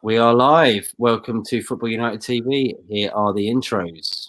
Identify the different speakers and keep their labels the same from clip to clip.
Speaker 1: We are live. Welcome to Football United TV. Here are the intros.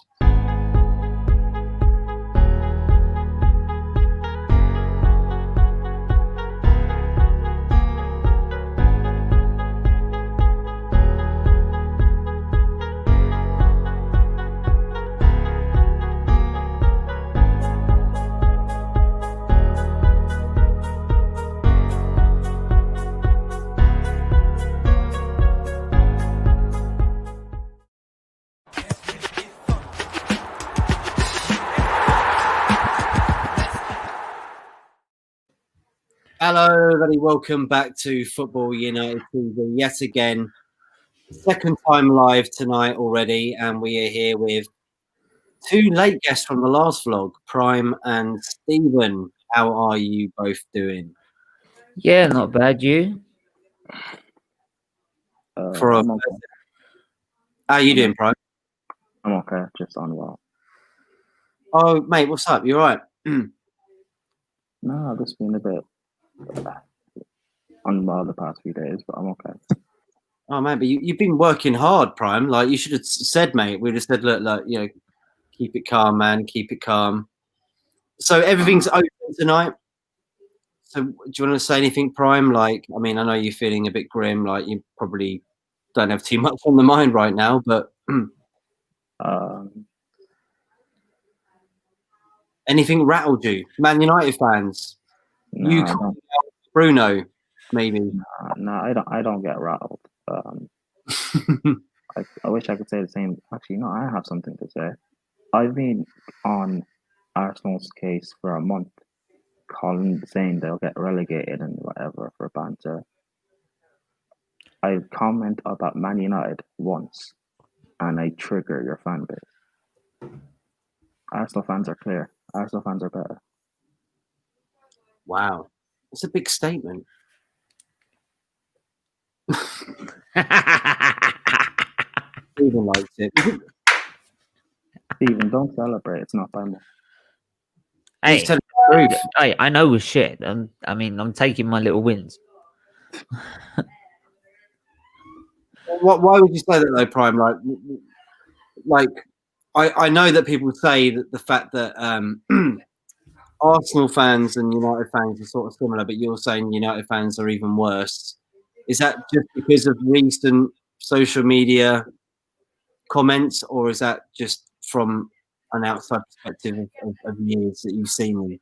Speaker 1: Hello, everybody. Welcome back to Football United TV yet again. Second time live tonight already, and we are here with two late guests from the last vlog, Prime and Stephen. How are you both doing?
Speaker 2: Yeah, not bad. You?
Speaker 1: How are you doing, Prime?
Speaker 3: I'm okay, just unwell.
Speaker 1: Oh, mate, what's up? You all right?
Speaker 3: No, I've just been a bit unwell the past few days, but I'm okay.
Speaker 1: Oh, man, but you've been working hard, Prime. Like, you should have said, mate. We just said, look, keep it calm, man. Keep it calm. So everything's open tonight. So do you want to say anything, Prime? Like, I mean, I know you're feeling a bit grim. Like, you probably don't have too much on the mind right now, but anything rattled you? Man United fans?
Speaker 3: No,
Speaker 1: You,
Speaker 3: I don't.
Speaker 1: Bruno, maybe.
Speaker 3: No, I don't get rattled. I wish I could say the same. Actually, no, I have something to say. I've been on Arsenal's case for a month, saying they'll get relegated and whatever for banter. I comment about Man United once, and I trigger your fan base. Arsenal fans are clear. Arsenal fans are better.
Speaker 1: Wow, it's a big statement. Stephen likes it.
Speaker 3: Stephen, don't celebrate. It's not by much.
Speaker 2: Hey, I know we're shit. I'm taking my little wins.
Speaker 1: Why would you say that though, Prime? Like, I know that people say that the fact that Arsenal fans and United fans are sort of similar, but you're saying United fans are even worse. Is that just because of recent social media comments, or is that just from an outside perspective of years that you've seen them?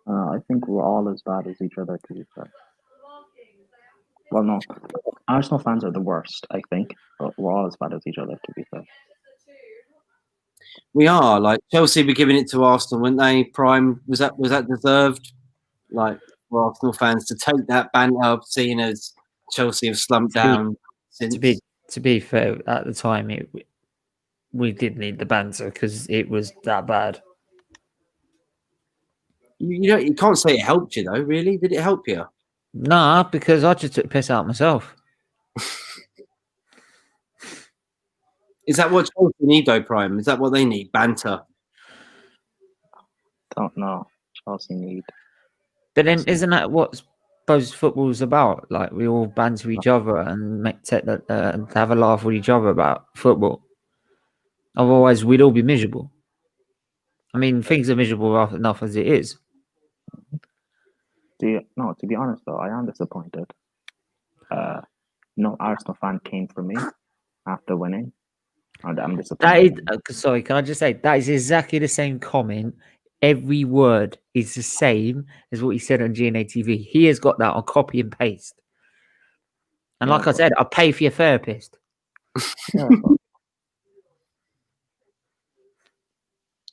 Speaker 3: I think we're all as bad as each other, to be fair. Well, no. Arsenal fans are the worst, I think, but we're all as bad as each other, to be fair.
Speaker 1: We are. Like, Chelsea were giving it to Arsenal, weren't they? Prime, was that deserved? Like, for Arsenal fans to take that banter, seeing as Chelsea have slumped down since.
Speaker 2: To be fair, at the time, we did need the banter because it was that bad.
Speaker 1: You can't say it helped you though. Really, did it help you?
Speaker 2: Nah, because I just took piss out myself.
Speaker 1: Is that what Chelsea need though, Prime? Is that what they need? Banter?
Speaker 3: Don't know. Chelsea need.
Speaker 2: But then, isn't that what most football's about? Like, we all banter each other and have a laugh with each other about football. Otherwise, we'd all be miserable. I mean, things are miserable enough as it is.
Speaker 3: To be honest though, I am disappointed. No Arsenal fan came for me after winning, and I'm disappointed.
Speaker 2: Sorry, can I just say that is exactly the same comment. Every word is the same as what he said on GNA TV. He has got that on copy and paste. And like I said, I'll pay for your therapist.
Speaker 3: Yeah,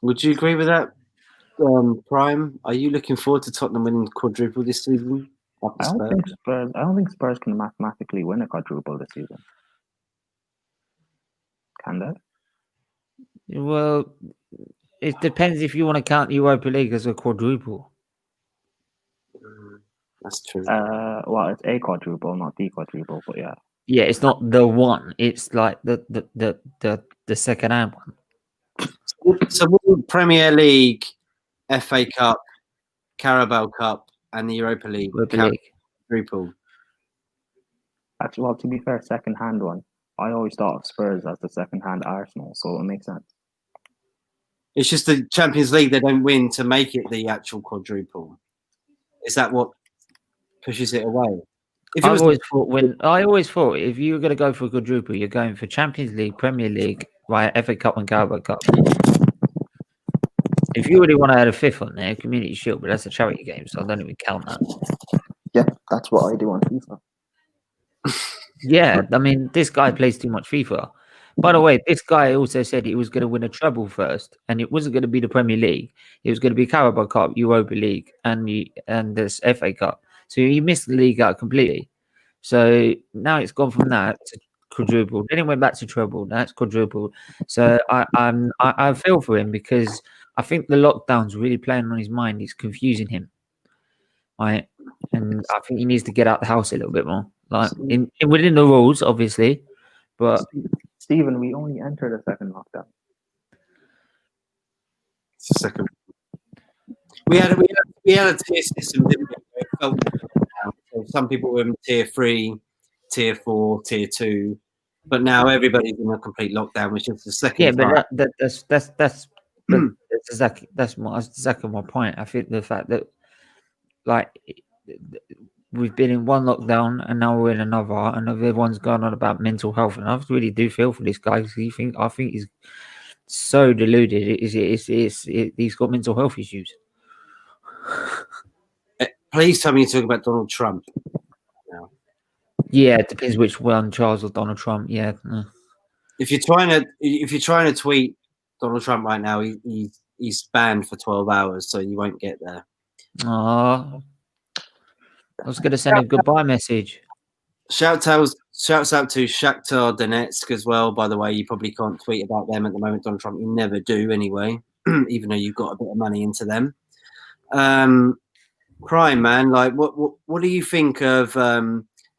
Speaker 1: Would you agree with that, Prime? Are you looking forward to Tottenham winning quadruple this season?
Speaker 3: I don't think Spurs can mathematically win a quadruple this season. Can they?
Speaker 2: Well, it depends if you want to count Europa League as a quadruple.
Speaker 1: That's true.
Speaker 3: Well, it's a quadruple, not the quadruple, but yeah.
Speaker 2: Yeah, it's not the one. It's like the second hand one.
Speaker 1: So Premier League, FA Cup, Carabao Cup, and the Europa League quadruple.
Speaker 3: Actually, well, to be fair, second-hand one. I always thought of Spurs as the second-hand Arsenal, so it makes sense.
Speaker 1: It's just the Champions League they don't win to make it the actual quadruple. Is that what pushes it away? If it
Speaker 2: I
Speaker 1: was,
Speaker 2: always thought if you were going to go for a quadruple, you're going for Champions League, Premier League, right, FA Cup and Carabao Cup. If you really want to add a fifth on there, Community Shield, but that's a charity game, so I don't even count that.
Speaker 3: Yeah, that's what I do on FIFA.
Speaker 2: Yeah, I mean, this guy plays too much FIFA. By the way, this guy also said he was going to win a treble first, and it wasn't going to be the Premier League. It was going to be Carabao Cup, Europa League, and this FA Cup. So he missed the league out completely. So now it's gone from that to quadruple. Then it went back to treble. Now it's quadruple. So I feel for him because I think the lockdown's really playing on his mind. It's confusing him, right? And I think he needs to get out the house a little bit more, like within the rules, obviously. But
Speaker 3: Stephen, we only entered a second lockdown.
Speaker 1: second. We had a tier system, didn't we? It felt so some people were in tier 3, tier 4, tier 2, but now everybody's in a complete lockdown, which is the second.
Speaker 2: Yeah, but that's exactly my point. I think the fact that like we've been in one lockdown and now we're in another, and everyone's going on about mental health, and I really do feel for this guy because I think he's so deluded. He's got mental health issues.
Speaker 1: Please tell me you talk about Donald Trump.
Speaker 2: Yeah, it depends which one, Charles or Donald Trump. Yeah.
Speaker 1: If you're trying to tweet Donald Trump right now, he's banned for 12 hours, so you won't get there.
Speaker 2: I was going to send a goodbye message.
Speaker 1: Shouts out to Shakhtar Donetsk as well. By the way, you probably can't tweet about them at the moment, Donald Trump. You never do anyway, even though you've got a bit of money into them. Prime man, like what do you think of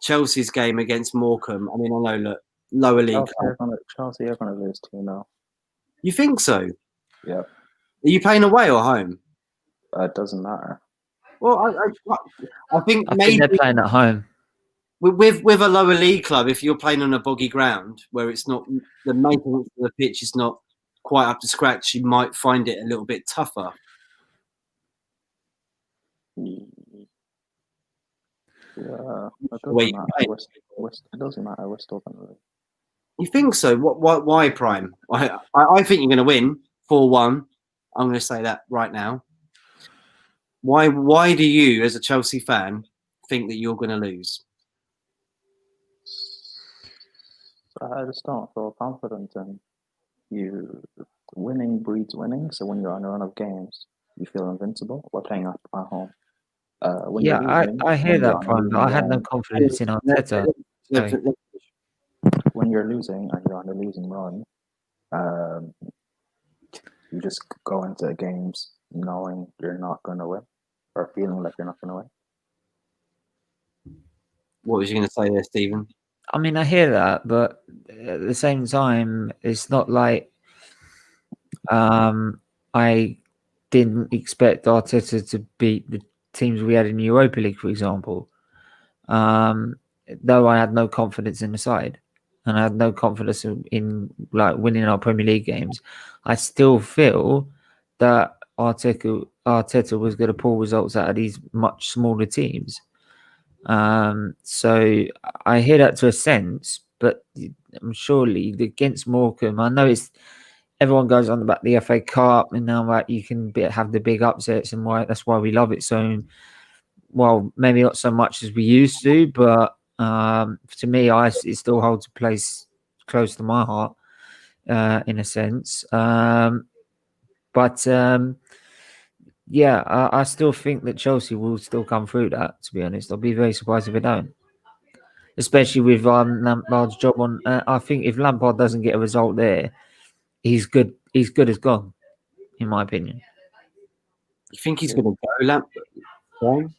Speaker 1: Chelsea's game against Morkum? I mean, I know, look, lower league.
Speaker 3: Chelsea are going to lose 2-0.
Speaker 1: You think so?
Speaker 3: Yeah.
Speaker 1: Are you playing away or home?
Speaker 3: It doesn't matter.
Speaker 1: Well, I think maybe
Speaker 2: they're playing at home.
Speaker 1: With a lower league club, if you're playing on a boggy ground where it's not the maintenance of the pitch is not quite up to scratch, you might find it a little bit tougher.
Speaker 3: Yeah, it doesn't matter. It doesn't matter. We're still going to lose.
Speaker 1: You think so? Why, Prime? I think you're going to win 4-1. I'm going to say that right now. Why do you, as a Chelsea fan, think that you're going to lose?
Speaker 3: I just don't feel confident in you. Winning breeds winning. So when you're on a run of games, you feel invincible. We're playing at home. When you're losing,
Speaker 2: I hear that, Prime, but I had no confidence in Arteta.
Speaker 3: When you're losing and you're on a losing run, you just go into games knowing you're not going to win or feeling like you're not going to win.
Speaker 1: What was you going to say there, Stephen?
Speaker 2: I mean, I hear that, but at the same time, it's not like I didn't expect Arteta to beat the teams we had in the Europa League, for example. Though I had no confidence in the side, and I had no confidence in like winning our Premier League games, I still feel that Arteta was going to pull results out of these much smaller teams. So I hear that to a sense, but I'm surely against Morkum. I know everyone goes on about the FA Cup and now that you can have the big upsets and that's why we love it so. Well, maybe not so much as we used to, but to me, it still holds a place close to my heart, in a sense. Yeah, I still think that Chelsea will still come through that, to be honest. I'll be very surprised if they don't. Especially with Lampard's job on. I think if Lampard doesn't get a result there, he's good as gone, in my opinion.
Speaker 1: You think he's going to go, Lampard?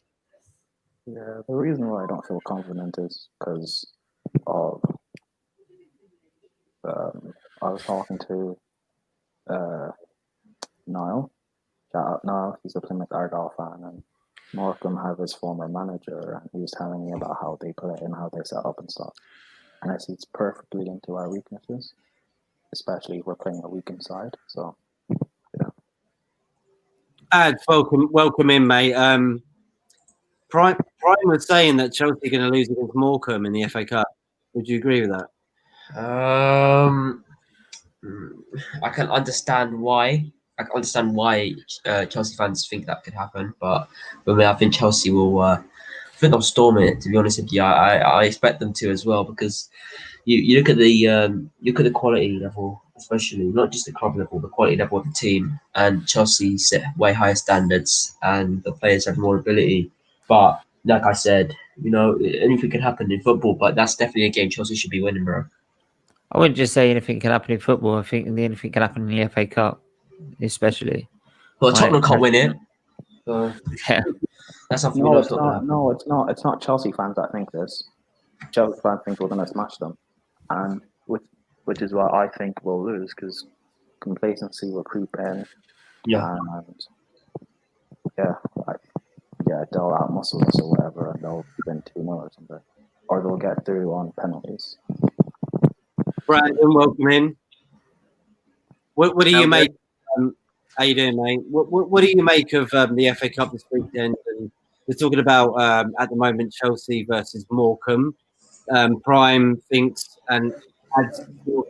Speaker 3: Yeah, the reason why I don't feel confident is because of I was talking to Niall. Shout out Niall, he's a Plymouth Argyle fan, and Morkum have his former manager, and he was telling me about how they play and how they set up and stuff. And I see it's perfectly into our weaknesses, especially if we're playing a weakened side. So, yeah.
Speaker 1: Ads, welcome in, mate. Prime was saying that Chelsea are going to lose against Morkum in the FA Cup. Would you agree with that?
Speaker 4: I can understand why. Chelsea fans think that could happen, but I think Chelsea will. I think they'll storm it. To be honest with you, I expect them to as well, because you look at the quality level, especially not just the club level, the quality level of the team, and Chelsea set way higher standards, and the players have more ability. But like I said, anything can happen in football, but that's definitely a game Chelsea should be winning, bro.
Speaker 2: I wouldn't just say anything can happen in football. I think anything can happen in the FA Cup, especially.
Speaker 4: Well, Tottenham can't win it. So
Speaker 2: Yeah.
Speaker 4: that's something
Speaker 3: No, it's not. No, it's not. It's not Chelsea fans that think this. Chelsea fans think we're going to smash them, and which is why I think we'll lose, because complacency will creep in.
Speaker 4: Yeah.
Speaker 3: And they'll outmuscle us or whatever, and they'll win 2-0 or something, or they'll get through on penalties.
Speaker 1: Brandon, welcome in. What do you make? How you doing, mate? What do you make of the FA Cup this weekend? And we're talking about at the moment Chelsea versus Morkum. Prime thinks and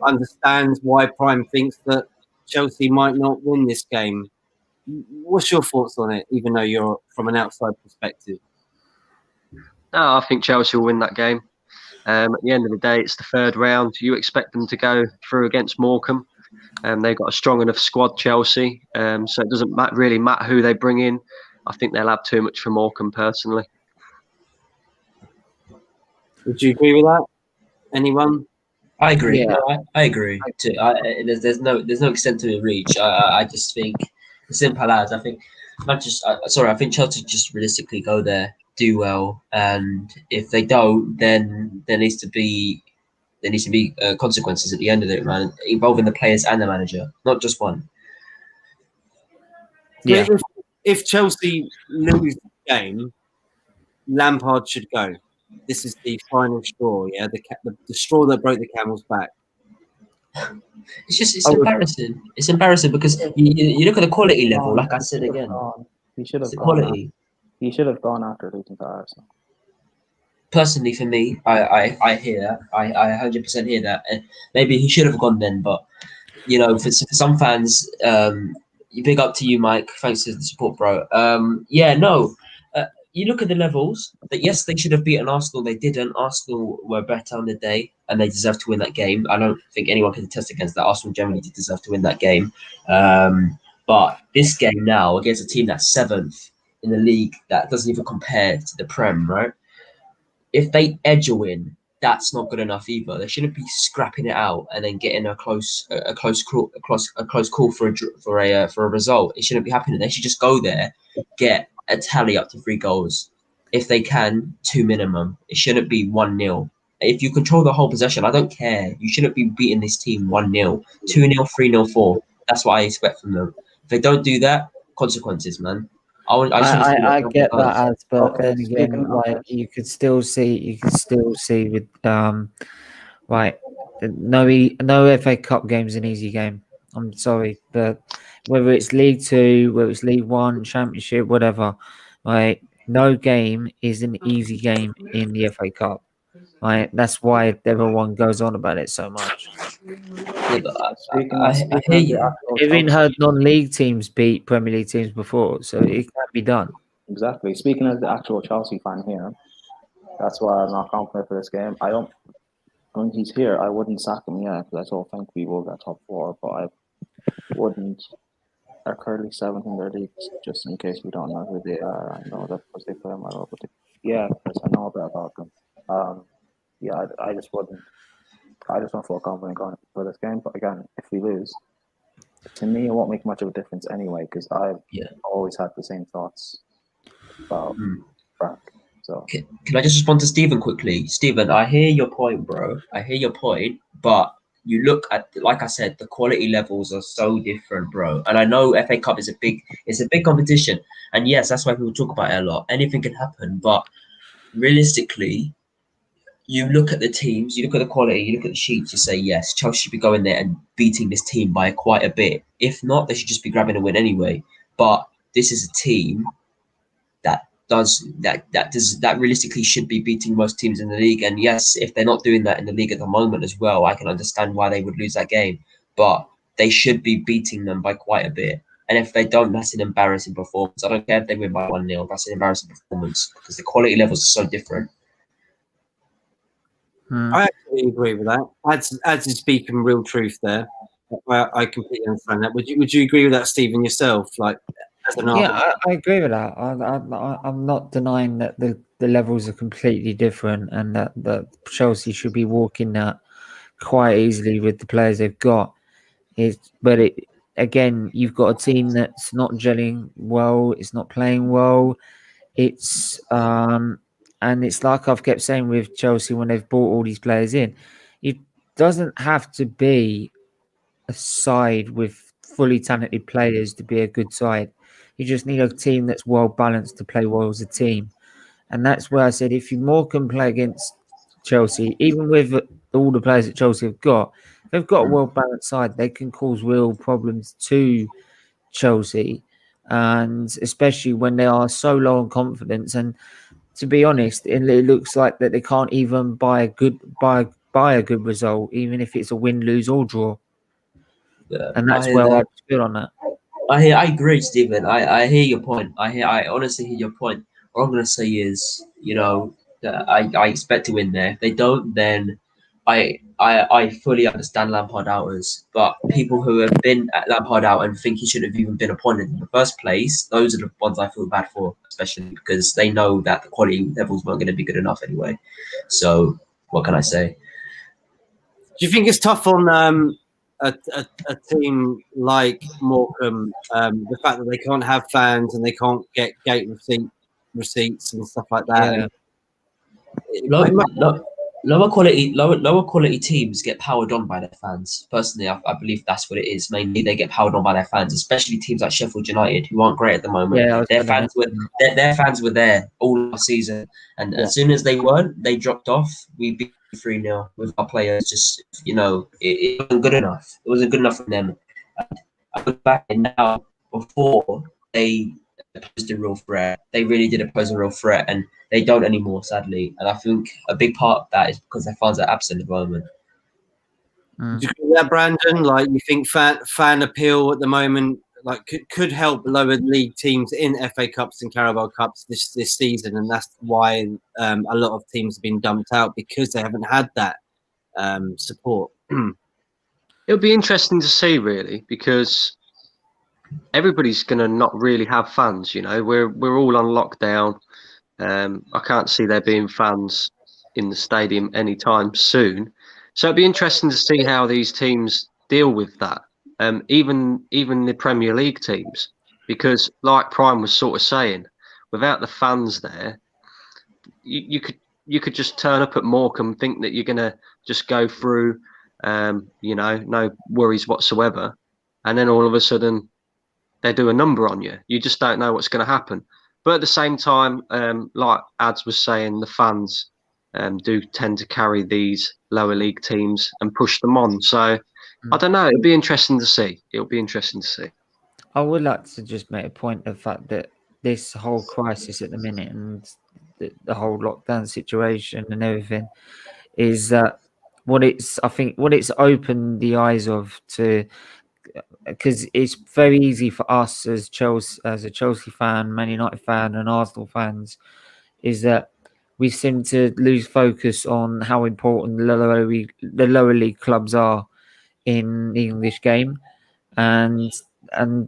Speaker 1: understands why Prime thinks that Chelsea might not win this game. What's your thoughts on it, even though you're from an outside perspective?
Speaker 5: No, I think Chelsea will win that game. At the end of the day, it's the third round. You expect them to go through against Morkum. They've got a strong enough squad, Chelsea. So it doesn't really matter who they bring in. I think they'll have too much for Morkum, personally.
Speaker 1: Would you agree with that? Anyone?
Speaker 4: I agree.
Speaker 2: Yeah.
Speaker 4: No, I agree. There's no extent to the reach. I just think as simple as I think Chelsea just realistically go there, do well, and if they don't, then there needs to be consequences at the end of it, man, involving the players and the manager, not just one.
Speaker 2: Yeah.
Speaker 1: If Chelsea lose the game, Lampard should go. This is the final straw, yeah, the straw that broke the camel's back.
Speaker 4: It's embarrassing. It's embarrassing because you look at the quality level. Like I said again,
Speaker 3: He should have
Speaker 4: the
Speaker 3: gone.
Speaker 4: quality.
Speaker 3: He should have gone after losing to Arsenal.
Speaker 4: Personally, for me, I hear that. I 100% hear that. And maybe he should have gone then, but for some fans, big up to you, Mike. Thanks for the support, bro. You look at the levels. That yes, they should have beaten Arsenal. They didn't. Arsenal were better on the day, and they deserve to win that game. I don't think anyone can attest against that. Arsenal generally did deserve to win that game. But this game now against a team that's 7th in the league, that doesn't even compare to the Prem, right? If they edge a win, that's not good enough either. They shouldn't be scrapping it out and then getting a close call for a result. It shouldn't be happening. They should just go there, get a tally up to 3 goals. If they can, 2 minimum. It shouldn't be 1-0. If you control the whole possession, I don't care. You shouldn't be beating this team 1-0, 2-0, 3-0, 4. That's what I expect from them. If they don't do that, consequences, man.
Speaker 2: I get that, but then again,
Speaker 3: speaking of
Speaker 2: you could still see with no FA Cup game is an easy game. I'm sorry, but whether it's League 2, whether it's League 1, Championship, whatever, no game is an easy game in the FA Cup. That's why everyone goes on about it so much.
Speaker 4: Yeah, but I hear you.
Speaker 2: I've even heard non-league teams beat Premier League teams before, so it can be done.
Speaker 3: Exactly. Speaking as the actual Chelsea fan here, that's why I'm not confident for this game. When he's here, I wouldn't sack him yet, because I still think we will get top 4, but I wouldn't. They're currently 7th in their league, just in case we don't know who they are. I know that because they play them well, but yeah, Chris, I know a bit about them. I just wouldn't. I just don't feel confident going for this game. But again, if we lose, to me, it won't make much of a difference anyway, because I've always had the same thoughts about Frank. So
Speaker 4: can I just respond to Stephen quickly? Stephen, I hear your point, bro. I hear your point, but you look at, like I said, the quality levels are so different, bro. And I know FA Cup is it's a big competition, and yes, that's why people talk about it a lot. Anything can happen, but realistically, you look at the teams, you look at the quality, you look at the sheets, you say, yes, Chelsea should be going there and beating this team by quite a bit. If not, they should just be grabbing a win anyway. But this is a team that realistically should be beating most teams in the league. And yes, if they're not doing that in the league at the moment as well, I can understand why they would lose that game. But they should be beating them by quite a bit. And if they don't, that's an embarrassing performance. I don't care if they win by 1-0, that's an embarrassing performance because the quality levels are so different.
Speaker 1: I actually agree with that. Ads is speaking real truth there. I completely understand that. Would you agree with that, Stephen, yourself? Like, as an
Speaker 2: I agree with that. I'm not denying that the levels are completely different and that Chelsea should be walking that quite easily with the players they've got. Again, you've got a team that's not gelling well. It's not playing well. It's and it's like I've kept saying with Chelsea when they've brought all these players in, it doesn't have to be a side with fully talented players to be a good side. You just need a team that's well balanced to play well as a team. And that's where I said if you more can play against Chelsea, even with all the players that Chelsea have got, if they've got a well balanced side, they can cause real problems to Chelsea. And especially when they are so low on confidence. And to be honest, it looks like that they can't even buy a good result, even if it's a win, lose, or draw.
Speaker 4: Yeah,
Speaker 2: And that's where I feel on that.
Speaker 4: I agree, Stephen. I hear your point. I honestly hear your point. What I'm gonna say is, that I expect to win there. If they don't, then I fully understand Lampard outers. But people who have been at Lampard out and think he should have even been appointed in the first place, those are the ones I feel bad for, especially because they know that the quality levels weren't going to be good enough anyway. So what can I say?
Speaker 1: Do you think it's tough on a team like Morkum, the fact that they can't have fans and they can't get gate receipts and stuff like that?
Speaker 4: Yeah. Lower quality teams get powered on by their fans. Personally, I believe that's what it is. Mainly, they get powered on by their fans, especially teams like Sheffield United, who aren't great at the moment.
Speaker 2: Yeah,
Speaker 4: their fans were there all last season, and as soon as they weren't, they dropped off. We beat 3-0 with our players. Just it wasn't good enough. It wasn't good enough for them. I look back and now, before they posed a real threat, they really did pose a real threat, and they don't anymore, sadly. And I think a big part of that is because their fans are absent at the moment.
Speaker 1: Do you agree with that, Brandon? Like, you think fan appeal at the moment could help lower league teams in FA Cups and Carabao Cups this season, and that's why a lot of teams have been dumped out because they haven't had that support.
Speaker 5: It'll be interesting to see, really, because everybody's going to not really have fans. We're all on lockdown. I can't see there being fans in the stadium anytime soon. So it'd be interesting to see how these teams deal with that. Even the Premier League teams, because like Prime was sort of saying, without the fans there, you could just turn up at Morkum, think that you're gonna just go through, no worries whatsoever, and then all of a sudden they do a number on you. You just don't know what's going to happen. But at the same time, like Ads was saying, the fans do tend to carry these lower league teams and push them on. So I don't know. It'll be interesting to see.
Speaker 2: I would like to just make a point of the fact that this whole crisis at the minute and the whole lockdown situation and everything is that what it's opened the eyes of to, because it's very easy for us as a Chelsea fan, Man United fan, and Arsenal fans, is that we seem to lose focus on how important the lower league clubs are in the English game, and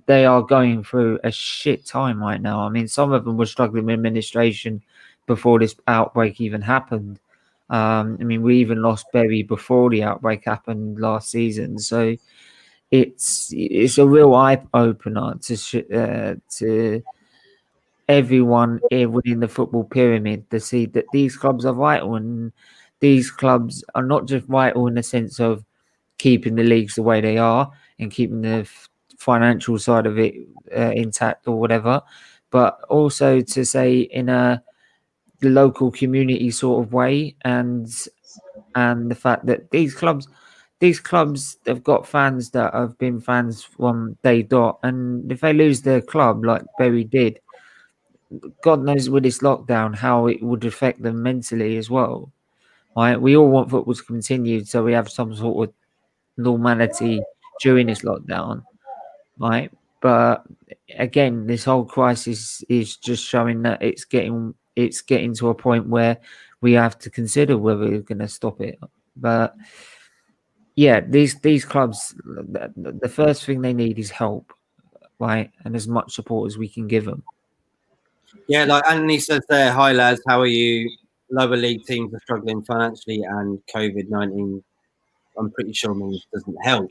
Speaker 2: they are going through a shit time right now. I mean, some of them were struggling with administration before this outbreak even happened. I mean, we even lost Berry before the outbreak happened last season, so it's a real eye opener to everyone within the football pyramid to see that these clubs are vital, and these clubs are not just vital in the sense of keeping the leagues the way they are and keeping the financial side of it intact or whatever, but also to say in a local community sort of way, and the fact that these clubs have got fans that have been fans from day dot, and if they lose their club like Bury did, God knows with this lockdown how it would affect them mentally as well. Right, we all want football to continue, so we have some sort of normality during this lockdown, right? But again, this whole crisis is just showing that it's getting to a point where we have to consider whether we're going to stop it. But yeah, these clubs, the first thing they need is help, right? And as much support as we can give them.
Speaker 1: Yeah, like Anthony says there, hi lads, how are you? Lower league teams are struggling financially, and COVID-19, I'm pretty sure, means doesn't help.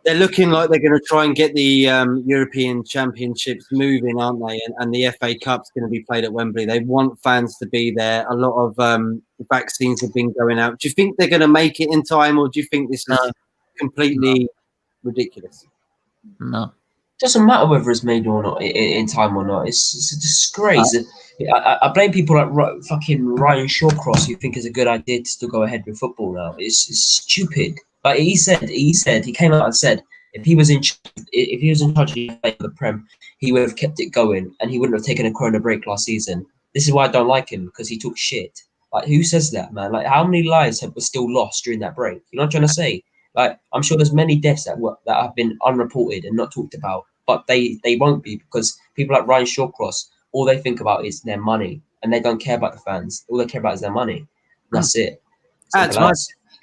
Speaker 1: They're looking like they're going to try and get the European Championships moving, aren't they? And the FA Cup's going to be played at Wembley. They want fans to be there. A lot of vaccines have been going out. Do you think they're going to make it in time, or do you think this is completely ridiculous?
Speaker 2: No.
Speaker 4: Doesn't matter whether it's made or not in time or not. It's a disgrace. I blame people like fucking Ryan Shawcross who think it's a good idea to still go ahead with football now. It's stupid. Like he came out and said if he was in charge of the Prem, he would have kept it going and he wouldn't have taken a Corona break last season. This is why I don't like him, because he took shit. Like, who says that, man? Like, how many lives were still lost during that break? You know what I'm trying to say? Like, I'm sure there's many deaths that have been unreported and not talked about, but they won't be, because people like Ryan Shawcross, all they think about is their money, and they don't care about the fans. All they care about is their money. And that's it.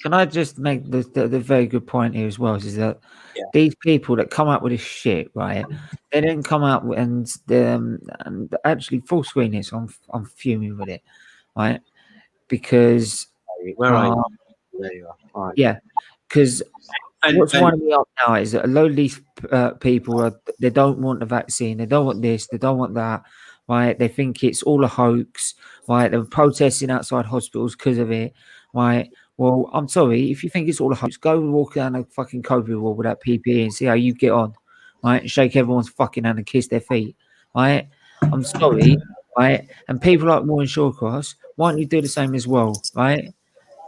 Speaker 2: Can I just make the very good point here as well? Is that these people that come up with this shit, right? They didn't come out and actually full screen this. I'm fuming with it, right? Because
Speaker 1: where are you? There you are. All right.
Speaker 2: Yeah, because what's winding me up now is that a load of these people they don't want the vaccine, they don't want this, they don't want that, right? They think it's all a hoax, right? They're protesting outside hospitals because of it, right? Well, I'm sorry, if you think it's all a hoax, go walk down a fucking COVID wall with that PPE and see how you get on, right? Shake everyone's fucking hand and kiss their feet, right? I'm sorry, right? And people like Moore and Shawcross, why don't you do the same as well, right?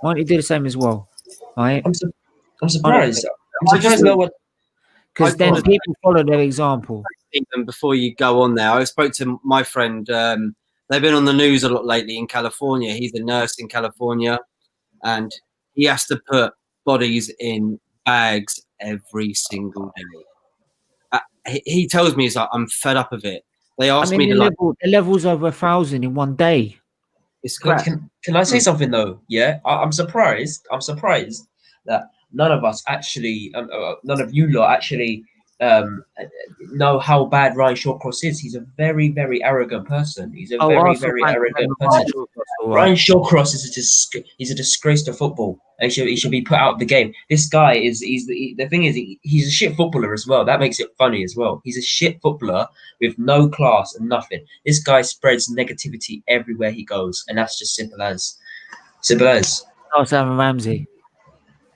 Speaker 2: Why don't you do the same as well, right?
Speaker 4: I'm surprised. I'm surprised about what.
Speaker 2: Because then people follow their example.
Speaker 1: And before you go on there, I spoke to my friend. They've been on the news a lot lately in California. He's a nurse in California, and he has to put bodies in bags every single day. He tells me, he's like, I'm fed up of it. They asked me to
Speaker 2: the level's over 1,000 in one day.
Speaker 1: It's crap.
Speaker 4: Can I say something though? Yeah, I'm surprised. I'm surprised that none of us actually, none of you lot actually know how bad Ryan Shawcross is. He's a very, very arrogant person. He's a very arrogant person. Ryan Shawcross is he's a disgrace to football. He should be put out of the game. This guy the thing is he's a shit footballer as well. That makes it funny as well. He's a shit footballer with no class and nothing. This guy spreads negativity everywhere he goes, and that's just simple as.
Speaker 2: Oh, Sam Ramsey.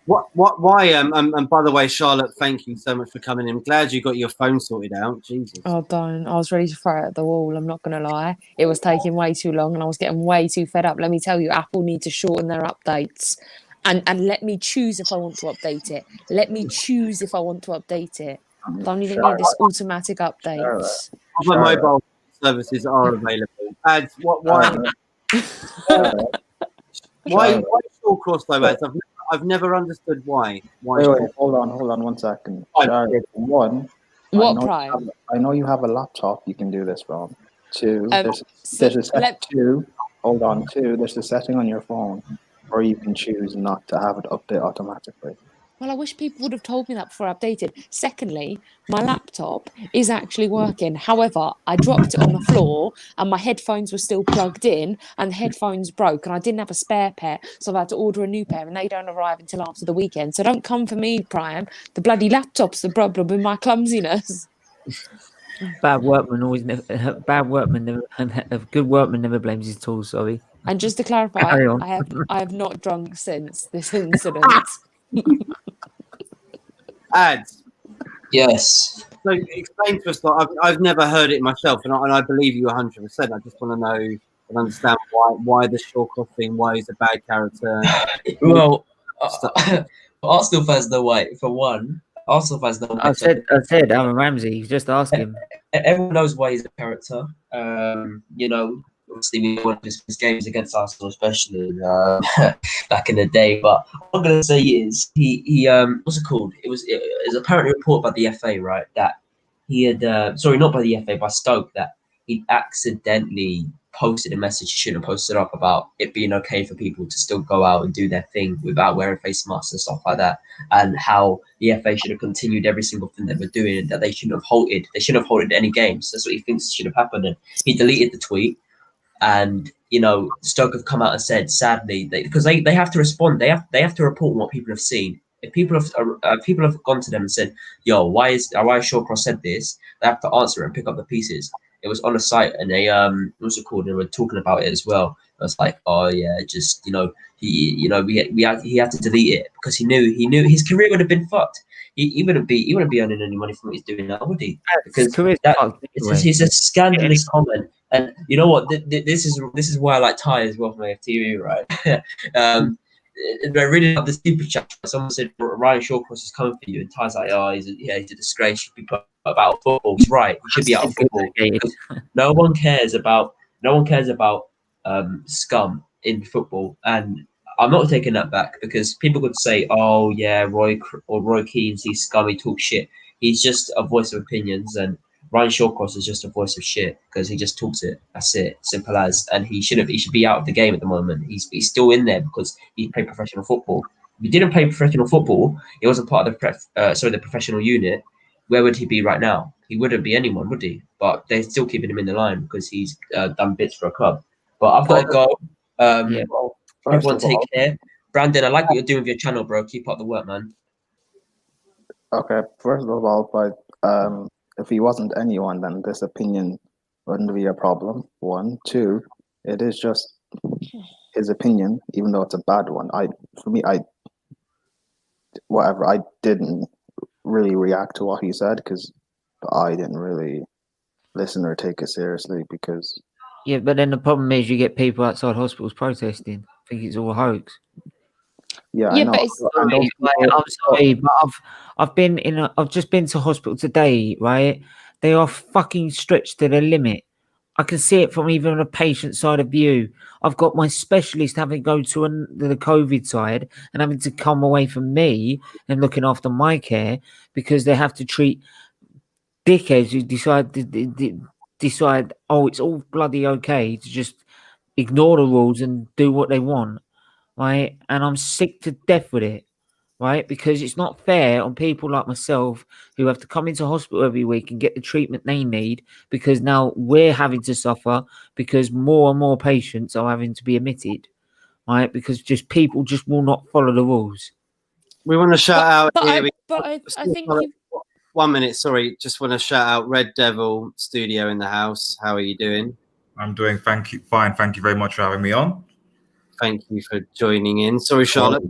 Speaker 1: Why? And by the way, Charlotte, thank you so much for coming in. I'm glad you got your phone sorted out. Jesus.
Speaker 6: Oh, don't. I was ready to throw it at the wall. I'm not going to lie. It was taking way too long and I was getting way too fed up. Let me tell you, Apple need to shorten their updates and let me choose if I want to update it. Let me choose if I want to update it. I don't even need this automatic updates.
Speaker 1: Other mobile services are available. Ads, why Shawcross though, Ads? I've never understood why.
Speaker 3: Wait, hold on 1 second. One, I know you have a laptop you can do this from. Two, there's a setting on your phone where you can choose not to have it update automatically.
Speaker 6: Well, I wish people would have told me that before I updated. Secondly, my laptop is actually working. However, I dropped it on the floor and my headphones were still plugged in and the headphones broke and I didn't have a spare pair. So I've had to order a new pair and they don't arrive until after the weekend. So don't come for me, Priam. The bloody laptop's the problem with my clumsiness.
Speaker 2: A good workman never blames his tools, sorry.
Speaker 6: And just to clarify,
Speaker 2: Carry on.
Speaker 6: I have not drunk since this incident.
Speaker 1: Ads.
Speaker 4: Yes.
Speaker 1: So explain to us, like, I've never heard it myself, and I believe you 100%. I just want to know and understand why the Shawcross thing, why he's a bad character.
Speaker 4: Well, Arsenal fans know why. For one, Arsenal fans know why.
Speaker 2: I said Aaron Ramsey. Just ask him.
Speaker 4: Everyone knows why he's a character. You know, obviously we won his games against Arsenal, especially back in the day. But what I'm gonna say is he what's it called? It was apparently reported by the FA, right, that he had sorry, not by the FA, by Stoke, that he accidentally posted a message he shouldn't have posted up about it being okay for people to still go out and do their thing without wearing face masks and stuff like that, and how the FA should have continued every single thing they were doing, and that they shouldn't have halted. They shouldn't have halted any games. That's what he thinks should have happened. And he deleted the tweet. And you know, Stoke have come out and said, sadly, because they have to respond. They have to report what people have seen. If people have gone to them and said, "Yo, why is Shawcross said this?" They have to answer it and pick up the pieces. It was on a site, and they what's it called? And we're talking about it as well. I was like, oh yeah, just he had to delete it because he knew his career would have been fucked. He wouldn't be earning any money from what he's doing now, would he? Because it's a scandalous comment. And you know what? This is why I like Ty as well from AFTV, right? I really love the stupid chat. Someone said Ryan Shawcross is coming for you, and Ty's like, oh, he's a disgrace. Should be put out of football. He's right. He should be out of football. No one cares about scum in football, and I'm not taking that back because people could say, oh yeah, Roy Keane, he's scum, he talks shit. He's just a voice of opinions, and Ryan Shawcross is just a voice of shit because he just talks it. That's it, simple as. And he should be out of the game at the moment. He's still in there because he played professional football. If he didn't play professional football, he wasn't part of the professional unit. Where would he be right now? He wouldn't be anyone, would he? But they're still keeping him in the line because he's done bits for a club. But I've got to go. Well, everyone take care. Brandon, I like what you're doing with your channel, bro. Keep up the work, man.
Speaker 3: Okay, first of all, but if he wasn't anyone, then this opinion wouldn't be a problem. 1, 2, it is just his opinion, even though it's a bad one. I didn't really react to what he said because I didn't really listen or take it seriously because.
Speaker 2: Yeah, but then the problem is you get people outside hospitals protesting. I think it's all a hoax.
Speaker 3: Yeah, I know.
Speaker 2: But I'm sorry, but I've just been to hospital today, right? They are fucking stretched to the limit. I can see it from even a patient side of view. I've got my specialist having to go to the COVID side and having to come away from me and looking after my care because they have to treat dickheads who decide, oh, it's all bloody okay to just ignore the rules and do what they want. Right, and I'm sick to death with it, right? Because it's not fair on people like myself who have to come into hospital every week and get the treatment they need because now we're having to suffer because more and more patients are having to be admitted, right? Because people just will not follow the rules.
Speaker 1: We want to shout out.
Speaker 6: I think
Speaker 1: 1 minute. Sorry, just want to shout out Red Devil Studio in the house. How are you doing?
Speaker 7: I'm doing fine. Thank you very much for having me on.
Speaker 1: Thank you for joining in. Sorry, Charlotte.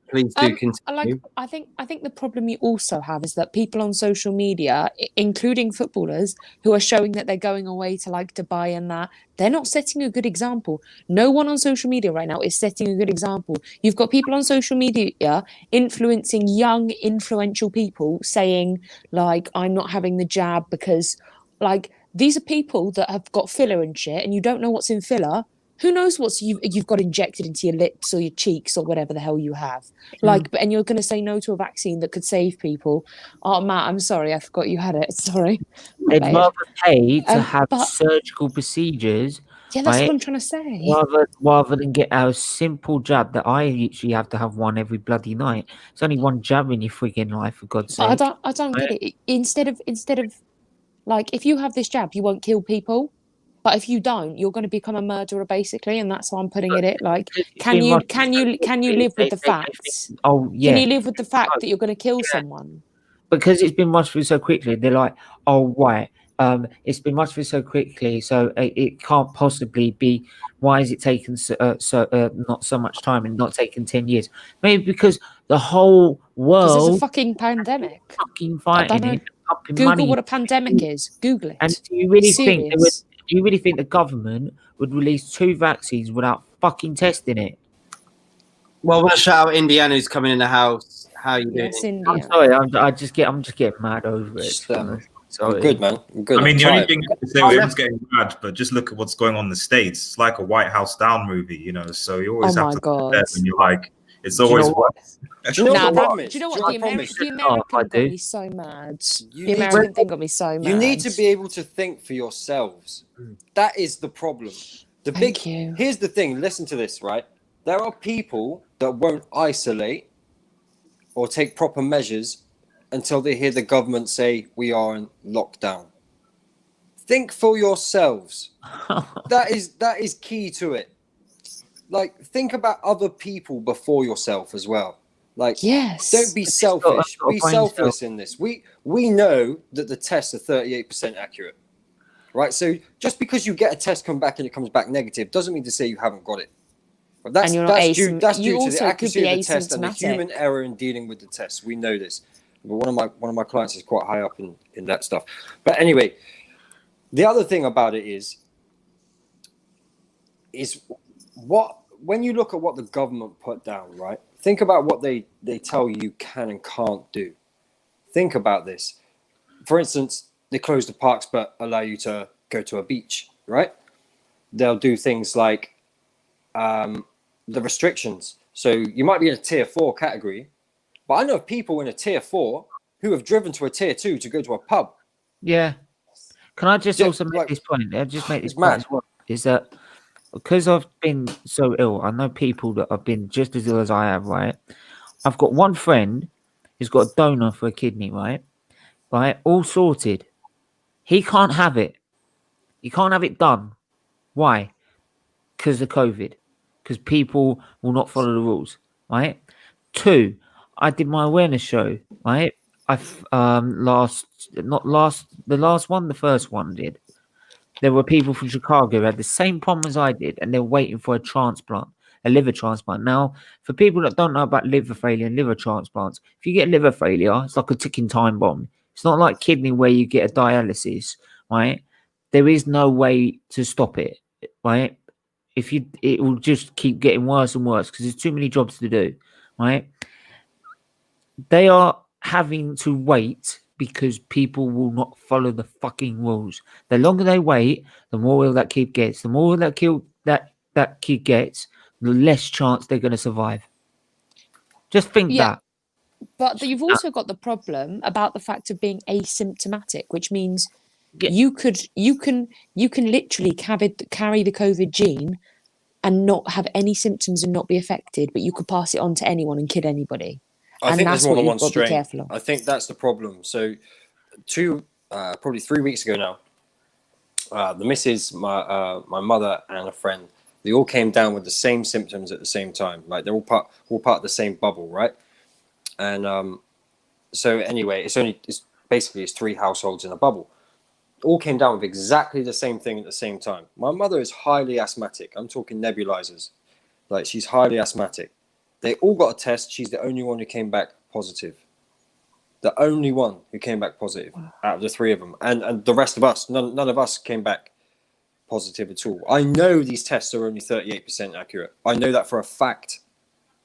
Speaker 1: Please do continue.
Speaker 6: I think the problem you also have is that people on social media, including footballers, who are showing that they're going away to like Dubai and that, they're not setting a good example. No one on social media right now is setting a good example. You've got people on social media influencing young, influential people saying, like, I'm not having the jab because, like, these are people that have got filler and shit, and you don't know what's in filler. Who knows what you've got injected into your lips or your cheeks or whatever the hell you have? And you're going to say no to a vaccine that could save people. Oh, Matt, I'm sorry. I forgot you had it. Sorry.
Speaker 2: They'd rather pay to have surgical procedures.
Speaker 6: Yeah, that's
Speaker 2: right?
Speaker 6: what I'm trying to say.
Speaker 2: Rather than get a simple jab that I literally have to have one every bloody night. It's only one jab in your freaking life, for God's sake.
Speaker 6: I don't get it. Instead of like, if you have this jab, you won't kill people. But if you don't, you're going to become a murderer, basically, and that's why I'm putting it. Like, can you live with the facts?
Speaker 2: Oh yeah.
Speaker 6: Can you live with the fact that you're going to kill someone?
Speaker 2: Because it's been rushed through so quickly, they're like, oh right, It's been rushed through so quickly, so it can't possibly be. Why is it taken not so much time and not taken 10 years? Maybe because the whole
Speaker 6: Because there's a
Speaker 2: world
Speaker 6: fucking pandemic.
Speaker 2: fucking
Speaker 6: I don't
Speaker 2: fighting
Speaker 6: know.
Speaker 2: it, pumping
Speaker 6: Google
Speaker 2: money.
Speaker 6: what a pandemic is. Google
Speaker 2: And
Speaker 6: it.
Speaker 2: do you really think they would?
Speaker 6: Serious.
Speaker 2: Do you really think the government would release 2 vaccines without fucking testing it?
Speaker 1: Well, I want to shout out Indiana who's coming in the house. How you doing?
Speaker 6: Yes,
Speaker 2: I'm
Speaker 6: India.
Speaker 2: sorry, I'm just getting mad over it.
Speaker 8: Just,
Speaker 2: to be honest. Sorry.
Speaker 8: I'm good, man. I'm good.
Speaker 7: I mean,
Speaker 8: I'm
Speaker 7: the only
Speaker 8: tired.
Speaker 7: thing I can say with everyone's getting mad, but just look at what's going on in the States. It's like a White House Down movie, you know. So you always
Speaker 6: Oh
Speaker 7: have
Speaker 6: my
Speaker 7: to
Speaker 6: God.
Speaker 7: when you're like, it's
Speaker 1: Do you
Speaker 7: always
Speaker 1: know what?
Speaker 8: Do you know
Speaker 6: Nah,
Speaker 8: what the problem is?
Speaker 6: do you know
Speaker 8: Do
Speaker 6: what?
Speaker 8: you
Speaker 6: The
Speaker 8: know what the problem is?
Speaker 6: American
Speaker 2: I
Speaker 6: got
Speaker 2: do.
Speaker 6: me so mad.
Speaker 8: You
Speaker 6: The
Speaker 8: need to-
Speaker 6: American thing got me so mad.
Speaker 8: You need to be able to think for yourselves. That is the problem. The
Speaker 6: Thank you.
Speaker 8: Here's the thing. Listen to this, right? There are people that won't isolate or take proper measures until they hear the government say we are in lockdown. Think for yourselves. That is key to it. Like, think about other people before yourself as well. Like,
Speaker 6: Yes.
Speaker 8: don't be selfish.
Speaker 2: got a
Speaker 8: Be
Speaker 2: brain
Speaker 8: selfless in this. We know that the tests are 38% accurate, right? So just because you get a test come back and it comes back negative doesn't mean to say you haven't got it. But that's
Speaker 6: And you're not
Speaker 8: that's due
Speaker 6: you
Speaker 8: to the
Speaker 6: also could
Speaker 8: accuracy
Speaker 6: be
Speaker 8: of the test and the
Speaker 6: asymptomatic.
Speaker 8: human error in dealing with the test. We know this. But one of my clients is quite high up in that stuff. But anyway, the other thing about it is what when you look at what the government put down, right? Think about what they tell you can and can't do. Think about this. For instance, they close the parks but allow you to go to a beach, right? They'll do things like the restrictions. So you might be in a tier 4 category, but I know of people in a tier 4 who have driven to a tier 2 to go to a pub.
Speaker 2: Yeah. Can I just
Speaker 8: Yeah,
Speaker 2: also make
Speaker 8: like,
Speaker 2: this point? I'll just make this
Speaker 8: it's
Speaker 2: point
Speaker 8: mad.
Speaker 2: as well. Is that because I've been so ill, I know people that have been just as ill as I have, right? I've got one friend who's got a donor for a kidney, right? Right? All sorted. He can't have it. He can't have it done. Why? Because of COVID. Because people will not follow the rules, right? 2, I did my awareness show, right? The first one did. There were people from Chicago who had the same problem as I did, and they're waiting for a transplant, a liver transplant. Now, for people that don't know about liver failure and liver transplants, if you get liver failure, it's like a ticking time bomb. It's not like kidney where you get a dialysis, right? There is no way to stop it, right? It will just keep getting worse and worse because there's too many jobs to do, right? They are having to wait because people will not follow the fucking rules. The longer they wait, the more ill that kid gets. The more that kid gets, the less chance they're going to survive. Just think
Speaker 6: Yeah.
Speaker 2: that.
Speaker 6: But you've also got the problem about the fact of being asymptomatic, which means
Speaker 2: Yeah.
Speaker 6: you can literally carry the COVID gene and not have any symptoms and not be affected, but you could pass it on to anyone and kid anybody.
Speaker 8: I
Speaker 6: And
Speaker 8: think
Speaker 6: that's
Speaker 8: there's more
Speaker 6: what
Speaker 8: than
Speaker 6: you've
Speaker 8: one
Speaker 6: got to be
Speaker 8: strain.
Speaker 6: careful of.
Speaker 8: I think that's the problem. So, probably 3 weeks ago now, the missus, my mother, and a friend, they all came down with the same symptoms at the same time. Like they're all part of the same bubble, right? And so anyway, it's basically 3 households in a bubble. All came down with exactly the same thing at the same time. My mother is highly asthmatic. I'm talking nebulizers. Like she's highly asthmatic. They all got a test. She's the only one who came back positive. The only one who came back positive out of the 3 of them. And the rest of us, none of us came back positive at all. I know these tests are only 38% accurate. I know that for a fact.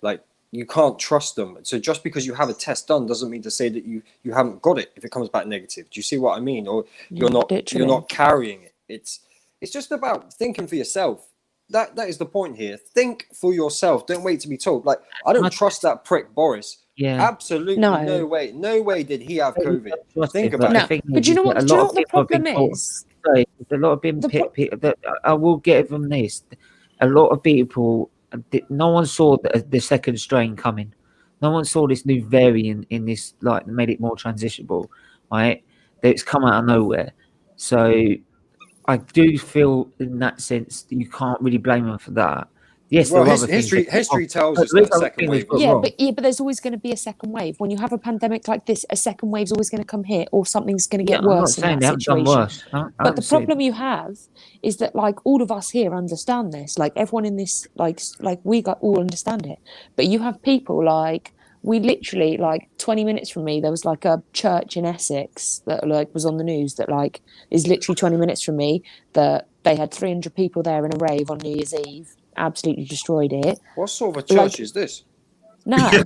Speaker 8: Like, you can't trust them. So just because you have a test done doesn't mean to say that you haven't got it if it comes back negative. Do you see what I mean? Or you're not carrying it. It's just about thinking for yourself. That is the point here. Think for yourself. Don't wait to be told. Like, I don't trust that prick Boris.
Speaker 2: Yeah.
Speaker 8: Absolutely no way. No way did he have COVID. Think about
Speaker 6: No,
Speaker 8: it.
Speaker 6: but do you know what the problem is?
Speaker 2: Sorry, a lot of people. I will give them this. A lot of people. No one saw the second strain coming. No one saw this new variant in this, like, made it more transitionable, right? It's come out of nowhere. So I do feel in that sense that you can't really blame them for that. Yes,
Speaker 8: Well,
Speaker 2: there are other things
Speaker 8: history tells
Speaker 2: But
Speaker 8: us
Speaker 2: there is
Speaker 8: that
Speaker 2: other
Speaker 8: second
Speaker 2: things
Speaker 8: wave.
Speaker 2: they've got
Speaker 6: Yeah,
Speaker 2: wrong.
Speaker 6: but there's always going to be a second wave. When you have a pandemic like this, a second wave's always going to come here, or something's going to
Speaker 2: Yeah,
Speaker 6: get
Speaker 2: I'm not
Speaker 6: worse in
Speaker 2: saying
Speaker 6: that
Speaker 2: they haven't done
Speaker 6: situation.
Speaker 2: worse. I
Speaker 6: But the
Speaker 2: haven't said-
Speaker 6: problem you have is that like all of us here understand this. Like everyone in this, like we got all understand it. But you have people like we literally like 20 minutes from me. There was like a church in Essex that like was on the news that like is literally 20 minutes from me. That they had 300 people there in a rave on New Year's Eve. Absolutely destroyed it.
Speaker 8: What sort of a church
Speaker 6: Like-
Speaker 8: is this?
Speaker 6: No, it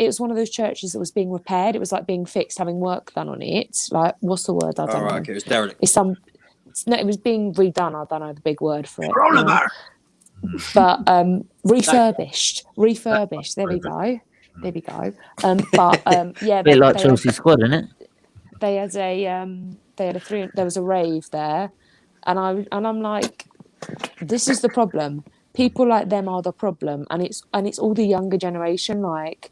Speaker 6: was one of those churches that was being repaired. It was like being fixed, having work done on it. Like, what's the word? I don't know.
Speaker 8: Okay, it was derelict.
Speaker 6: It was being redone. I don't know the big word for it.
Speaker 1: Coronavirus.
Speaker 6: But refurbished. There we go. Yeah,
Speaker 2: bit like
Speaker 6: they
Speaker 2: Chelsea squad, isn't it?
Speaker 6: there was a rave there, and I'm like, this is the problem. People like them are the problem, and it's all the younger generation, like,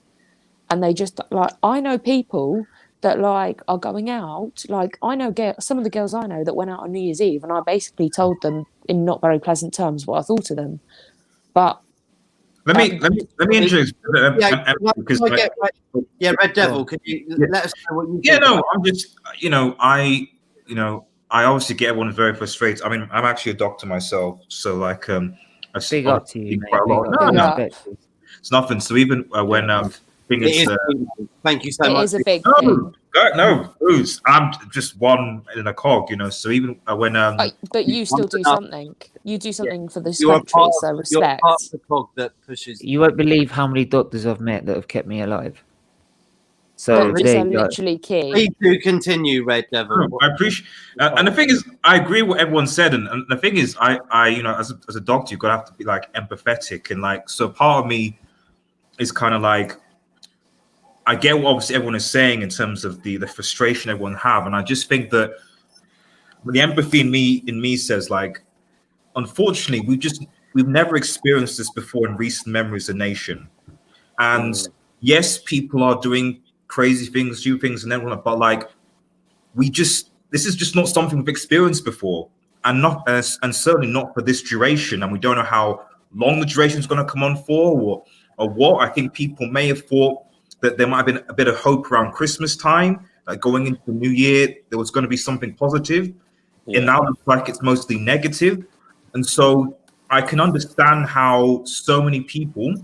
Speaker 6: and they just like, I know people that like are going out, like I know some of the girls I know that went out on New Year's Eve, and I basically told them in not very pleasant terms what I thought of them, but
Speaker 7: Let me introduce.
Speaker 1: Because Red Devil, could you let us know what you think?
Speaker 7: Yeah, no, I'm just, I obviously get everyone very frustrated. I mean, I'm actually a doctor myself, so like, I've
Speaker 2: Big up to you, mate.
Speaker 7: quite a lot.
Speaker 2: Big up.
Speaker 7: No,
Speaker 2: Respect.
Speaker 7: it's nothing. So even when
Speaker 1: Thank you so
Speaker 6: it
Speaker 1: much.
Speaker 6: is a big thing.
Speaker 7: no, Bruce, I'm just one in a cog, So even when
Speaker 6: But you still do something. You do something for this
Speaker 1: You're a
Speaker 6: country,
Speaker 1: part
Speaker 6: so
Speaker 1: You're
Speaker 6: respect.
Speaker 1: part of the cog that pushes.
Speaker 2: You won't believe how many doctors I've met that have kept me alive. So
Speaker 6: Doctors
Speaker 2: there
Speaker 6: are
Speaker 2: you go.
Speaker 6: literally key.
Speaker 1: Please do continue, Red Devil.
Speaker 7: I appreciate, and the thing is, I agree with what everyone said, and the thing is, I as a doctor, you've got to have to be like empathetic, and like, so part of me is kind of like, I get what obviously everyone is saying in terms of the frustration everyone have, and I just think that the empathy in me says like, unfortunately, we've never experienced this before in recent memory as a nation, and yes, people are doing crazy things, do things, and everyone, but like, this is just not something we've experienced before, and certainly not for this duration, and we don't know how long the duration is going to come on for, or what. I think people may have thought that there might have been a bit of hope around Christmas time, like going into the new year, there was going to be something positive, and now it looks like it's mostly negative. And so I can understand how so many people,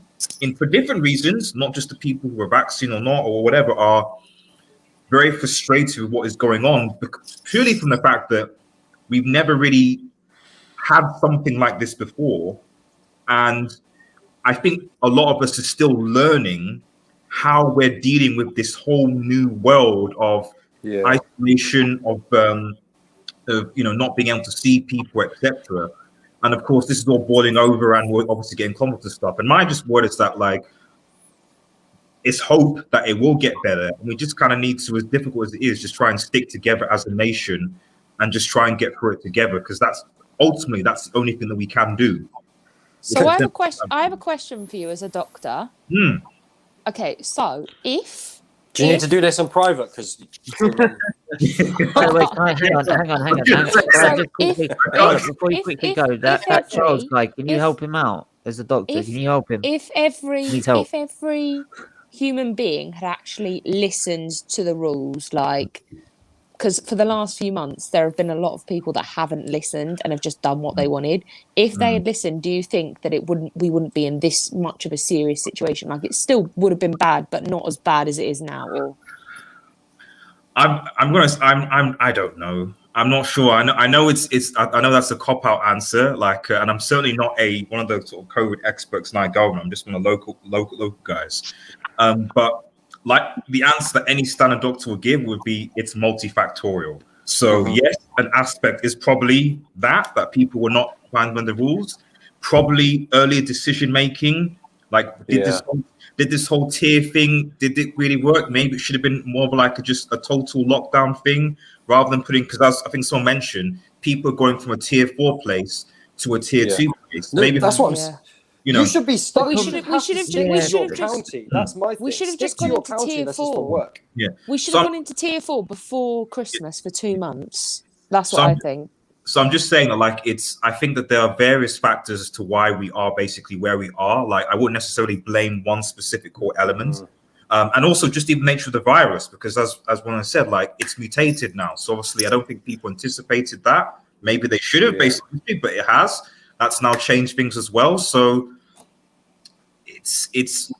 Speaker 7: for different reasons, not just the people who are vaccinated or not, or whatever, are very frustrated with what is going on, purely from the fact that we've never really had something like this before. And I think a lot of us are still learning how we're dealing with this whole new world of isolation, of not being able to see people, etc. And of course, this is all boiling over, and we're obviously getting complicated stuff. And my just word is that, like, it's hope that it will get better. And we just kind of need to, as difficult as it is, just try and stick together as a nation and just try and get through it together, because that's ultimately the only thing that we can do.
Speaker 6: So I have a question for you as a doctor. Okay, so
Speaker 8: do you need to do this in private? Because
Speaker 2: Hang on. Before you quickly go, that Charles guy, can you help him out as a doctor? Can you help him?
Speaker 6: If every human being had actually listened to the rules, like, because for the last few months there have been a lot of people that haven't listened and have just done what they wanted. If they had listened, do you think that we wouldn't be in this much of a serious situation? Like, it still would have been bad, but not as bad as it is now. Or
Speaker 7: I don't know. I'm not sure. I know I know that's a cop-out answer. Like, and I'm certainly not one of the sort of COVID experts in our government. I'm just one of the local guys. But like, the answer that any standard doctor would give would be, it's multifactorial. So yes, an aspect is probably that people were not planned by the rules. Probably earlier decision making. Like, did this whole tier thing, did it really work? Maybe it should have been more of like just a total lockdown thing, rather than putting, because I think someone mentioned people going from a tier 4 place to a tier 2 place.
Speaker 8: No,
Speaker 7: maybe
Speaker 8: that's what I'm. You should be stuck.
Speaker 6: We should have just
Speaker 8: county. That's my thing.
Speaker 6: We should have
Speaker 8: Stick
Speaker 6: just
Speaker 8: to
Speaker 6: gone
Speaker 8: your
Speaker 6: into
Speaker 8: county.
Speaker 6: tier
Speaker 8: That's just for
Speaker 6: 4.
Speaker 8: work.
Speaker 6: We should have gone into tier 4 before Christmas for 2 months. That's what I think.
Speaker 7: So I'm just saying that, like, I think that there are various factors as to why we are basically where we are. Like, I wouldn't necessarily blame one specific core element. And also just the nature of the virus, because as one said, like, it's mutated now. So obviously I don't think people anticipated that. Maybe they should have, basically, but it has. That's now changed things as well. So it's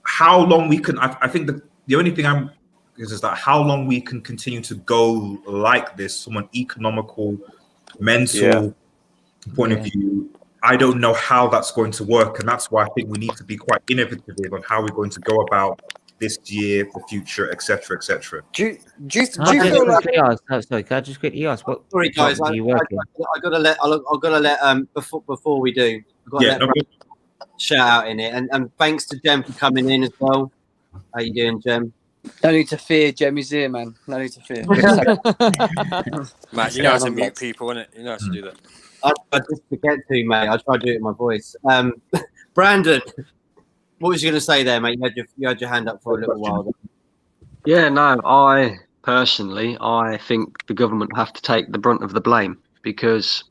Speaker 7: how long we can, I think the only thing is that how long we can continue to go like this from an economical, mental point of view. I don't know how that's going to work, and that's why I think we need to be quite innovative on how we're going to go about this year, the future, etc., etc.
Speaker 8: Do you
Speaker 2: Can I
Speaker 8: feel like
Speaker 2: sorry, can I just quickly ask what
Speaker 1: Sorry, guys.
Speaker 2: department are you working?
Speaker 1: I gotta let before we do. I've got to let Brad shout out in it, and thanks to Jem for coming in as well. How you doing, Jem?
Speaker 9: No need to fear, Jemmy's here, man. No need to fear.
Speaker 8: Matt, you know how to mute people, innit? You know how to do that.
Speaker 1: I just forget to, mate. I try to do it in my voice. Brandon, what was you going to say there, mate? You had your hand up for a little while.
Speaker 5: Yeah, no, I think the government have to take the brunt of the blame because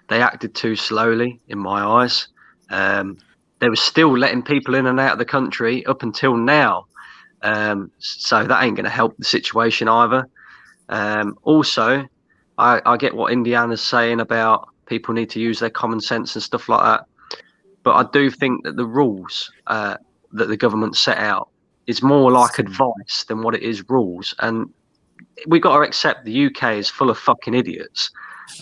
Speaker 5: they acted too slowly, in my eyes. They were still letting people in and out of the country up until now. So that ain't going to help the situation either. Also, I get what Indiana's saying about people need to use their common sense and stuff like that. But I do think that the rules that the government set out is more like advice than what it is rules. And we've got to accept the UK is full of fucking idiots.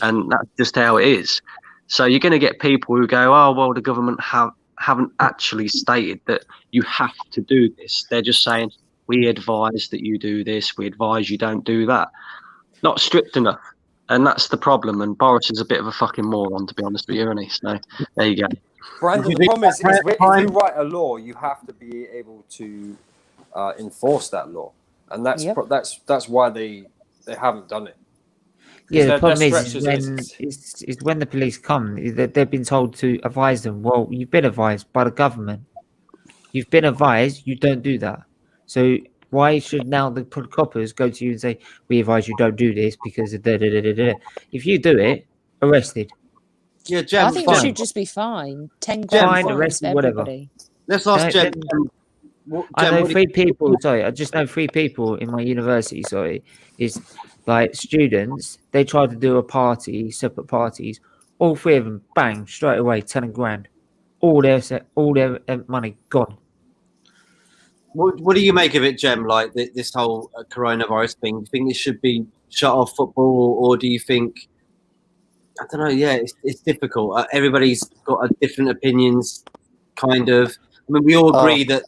Speaker 5: And that's just how it is. So you're going to get people who go, oh, well, the government haven't actually stated that you have to do this. They're just saying, we advise that you do this. We advise you don't do that. Not strict enough. And that's the problem. And Boris is a bit of a fucking moron, to be honest with you, isn't he? So there you go.
Speaker 8: Brandon, the problem is if you write a law, you have to be able to enforce that law. And that's why they haven't done it.
Speaker 2: Yeah, the problem is when the police come, they've been told to advise them. Well, you've been advised by the government. You've been advised, you don't do that. So why should now the coppers go to you and say, we advise you don't do this because of da-da-da-da-da. If you do it, arrested.
Speaker 1: Yeah, Jem,
Speaker 6: I think it should just be fine. 10 grand
Speaker 2: Fine,
Speaker 6: fines
Speaker 2: arrested,
Speaker 6: for
Speaker 2: whatever.
Speaker 6: everybody.
Speaker 1: Let's ask Jem.
Speaker 2: I know three people. Sorry, I just know three people in my university. Sorry, is like students. They tried to do a party, separate parties. All three of them, bang, straight away, 10 grand. All their money gone.
Speaker 1: What do you make of it, Jem? Like this whole coronavirus thing. Do you think this should be shut off football, or do you think? I don't know. Yeah, it's difficult. Everybody's got different opinions. Kind of. I mean, we all agree that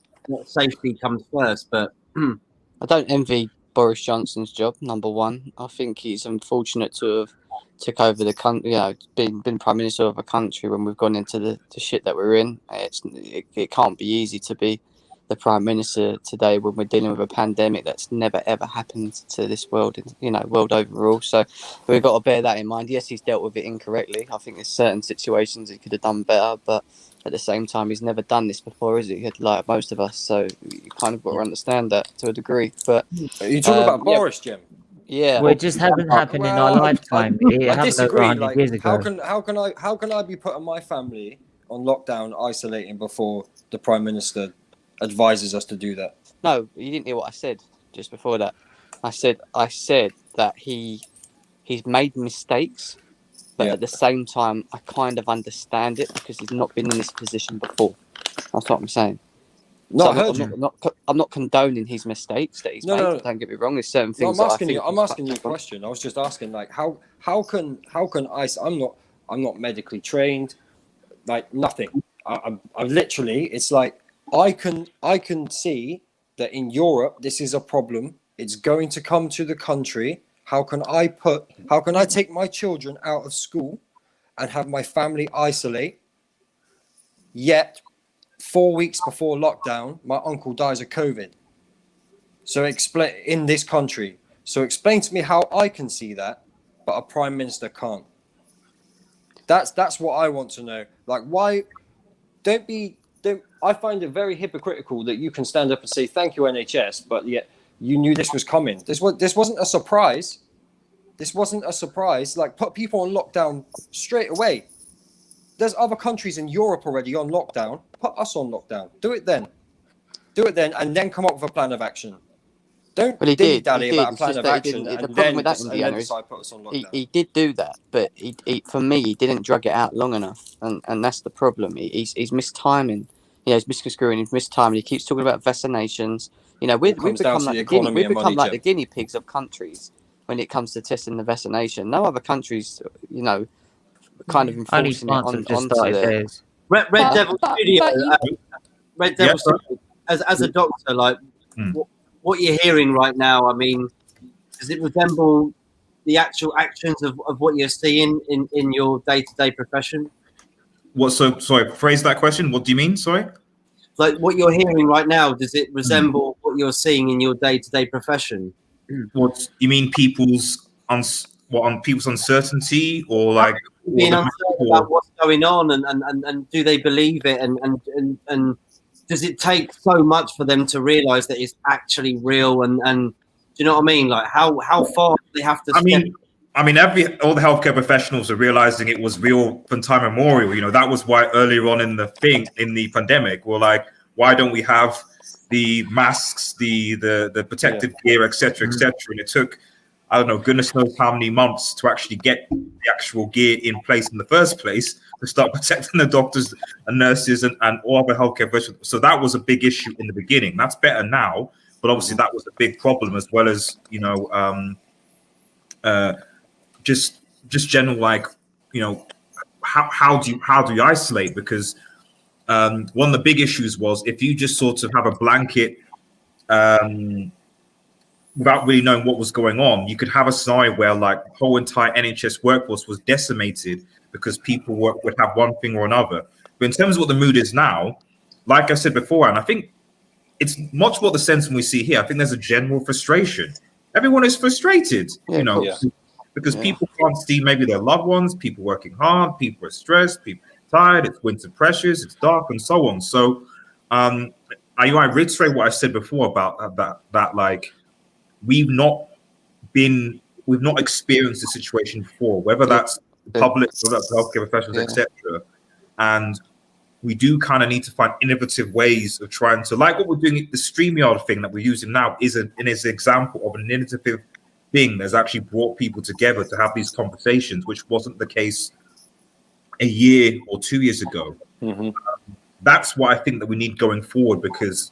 Speaker 1: safety comes first, but
Speaker 9: I don't envy Boris Johnson's job. Number one, I think he's unfortunate to have took over the country. You know, been prime minister of a country when we've gone into the shit that we're in. It can't be easy to be the prime minister today when we're dealing with a pandemic that's never ever happened to this world. You know, world overall. So we've got to bear that in mind. Yes, he's dealt with it incorrectly. I think there's certain situations he could have done better, but at the same time, he's never done this before, is he? Like most of us, so you kind of got to understand that to a degree. But
Speaker 8: you talking about Boris, Jim?
Speaker 9: Yeah,
Speaker 2: well, it just hasn't happened in our lifetime.
Speaker 8: I disagree.
Speaker 2: Like, years ago.
Speaker 8: How can I be putting my family on lockdown, isolating before the prime minister advises us to do that?
Speaker 9: No, you didn't hear what I said just before that. I said that he's made mistakes. But at the same time, I kind of understand it because he's not been in this position before. That's what I'm saying. I'm not condoning his mistakes that he's made. No. Don't get me wrong. There's certain things.
Speaker 8: I'm asking you a question. I was just asking, like, how can I? I'm not medically trained. Like nothing. I'm literally. It's like I can see that in Europe this is a problem. It's going to come to the country. How can I take my children out of school and have my family isolate? Yet, 4 weeks before lockdown, my uncle dies of COVID. So explain in this country. So explain to me how I can see that, but a prime minister can't. That's what I want to know. Like, why? I find it very hypocritical that you can stand up and say thank you NHS, but yet you knew this was coming. This wasn't a surprise. This wasn't a surprise. Like, put people on lockdown straight away. There's other countries in Europe already on lockdown. Put us on lockdown. Do it then. Do it then, and then come up with a plan of action. Don't
Speaker 9: Well, he did.
Speaker 8: dilly-dally
Speaker 9: He did.
Speaker 8: about a
Speaker 9: It's
Speaker 8: plan
Speaker 9: just
Speaker 8: of
Speaker 9: that he
Speaker 8: action
Speaker 9: didn't. The
Speaker 8: and
Speaker 9: problem
Speaker 8: then,
Speaker 9: with that,
Speaker 8: and
Speaker 9: Indiana,
Speaker 8: then
Speaker 9: is
Speaker 8: decide to put us on lockdown.
Speaker 9: he did do that, but for me, he didn't drag it out long enough, and that's the problem. He's mistiming. You know, he's misconstruing. He's mistiming. He keeps talking about vaccinations. You know, we've
Speaker 8: comes down
Speaker 9: become
Speaker 8: to
Speaker 9: like
Speaker 8: the
Speaker 9: the guinea,
Speaker 8: economy
Speaker 9: we've
Speaker 8: and
Speaker 9: become
Speaker 8: money,
Speaker 9: like the
Speaker 8: Jim.
Speaker 9: guinea pigs of countries when it comes to testing the vaccination. No other countries, you know, kind of
Speaker 2: Only
Speaker 9: enforcing it
Speaker 2: France have just
Speaker 9: onto
Speaker 2: started
Speaker 9: their.
Speaker 2: theirs.
Speaker 1: Red
Speaker 6: But-
Speaker 1: Devil
Speaker 6: but
Speaker 1: Studio.
Speaker 6: you-
Speaker 1: Red
Speaker 7: Yeah,
Speaker 1: Devil Studio. As a doctor, like what you're hearing right now, I mean, does it resemble the actual actions of what you're seeing in your day-to-day profession?
Speaker 7: What? So sorry. Phrase that question. What do you mean? Sorry.
Speaker 1: Like what you're hearing right now, does it resemble what you're seeing in your day-to-day profession?
Speaker 7: What you mean? People's people's uncertainty, or like
Speaker 1: Being
Speaker 7: or
Speaker 1: uncertain about what's going on, and do they believe it, and does it take so much for them to realize that it's actually real, and do you know what I mean? Like how far do they have to
Speaker 7: I
Speaker 1: step?
Speaker 7: mean, all the healthcare professionals are realizing it was real from time immemorial. You know, that was why earlier on in the pandemic, we're like, why don't we have the masks, the protective gear, etc., etc. And it took, I don't know, goodness knows how many months to actually get the actual gear in place in the first place to start protecting the doctors and nurses and all other healthcare professionals. So that was a big issue in the beginning. That's better now, but obviously that was a big problem, as well as, you know, just general, like, you know, how do you isolate? Because one of the big issues was if you just sort of have a blanket without really knowing what was going on, you could have a scenario where like the whole entire NHS workforce was decimated because people would have one thing or another. But in terms of what the mood is now, like I said before, and I think it's much more the sentiment we see here. I think there's a general frustration. Everyone is frustrated, you know, because people can't see maybe their loved ones, people working hard, people are stressed, people are tired, it's winter pressures, it's dark, and so on. So I reiterate what I said before about that like we've not experienced the situation before, whether that's the public, whether that's healthcare professionals, etc. And we do kind of need to find innovative ways of trying to, like what we're doing, the StreamYard thing that we're using now is an example of an innovative thing that's actually brought people together to have these conversations, which wasn't the case a year or 2 years ago. That's what I think that we need going forward, because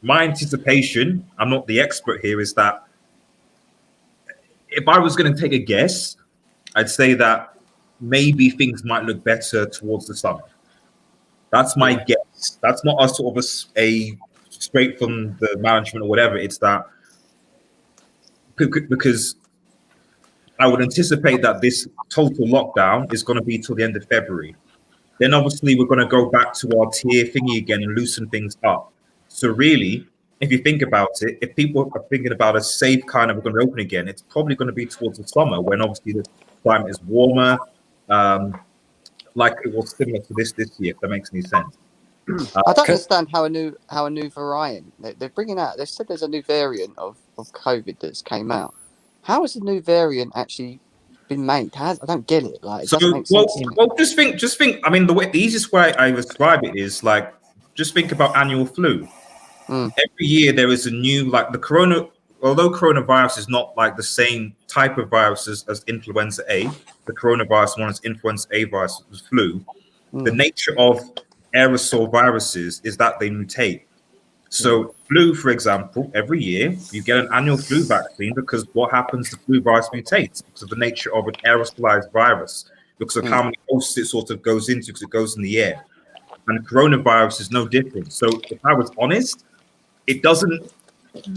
Speaker 7: my anticipation, I'm not the expert here, is that if I was going to take a guess, I'd say that maybe things might look better towards the summer. That's my guess. That's not a sort of a straight from the management or whatever. It's that because I would anticipate that this total lockdown is going to be till the end of February. Then obviously we're going to go back to our tier thingy again and loosen things up. So really, if you think about it, if people are thinking about a safe kind of we're going to open again, it's probably going to be towards the summer when obviously the climate is warmer, like it was similar to this year, if that makes any sense.
Speaker 9: I don't understand how a new variant they're bringing out. They said there's a new variant of COVID that's came out. How has the new variant actually been made? I don't get it. Like, it doesn't make sense to me.
Speaker 7: Well, just think. I mean, the easiest way I describe it is like, just think about annual flu. Every year there is a new, like although coronavirus is not like the same type of viruses as influenza A, the coronavirus one is influenza A virus, was flu. The nature of aerosol viruses is that they mutate. So flu, for example, every year you get an annual flu vaccine because what happens, the flu virus mutates because of the nature of an aerosolized virus, because of how many hosts it sort of goes into, because it goes in the air. And coronavirus is no different. So if I was honest, it doesn't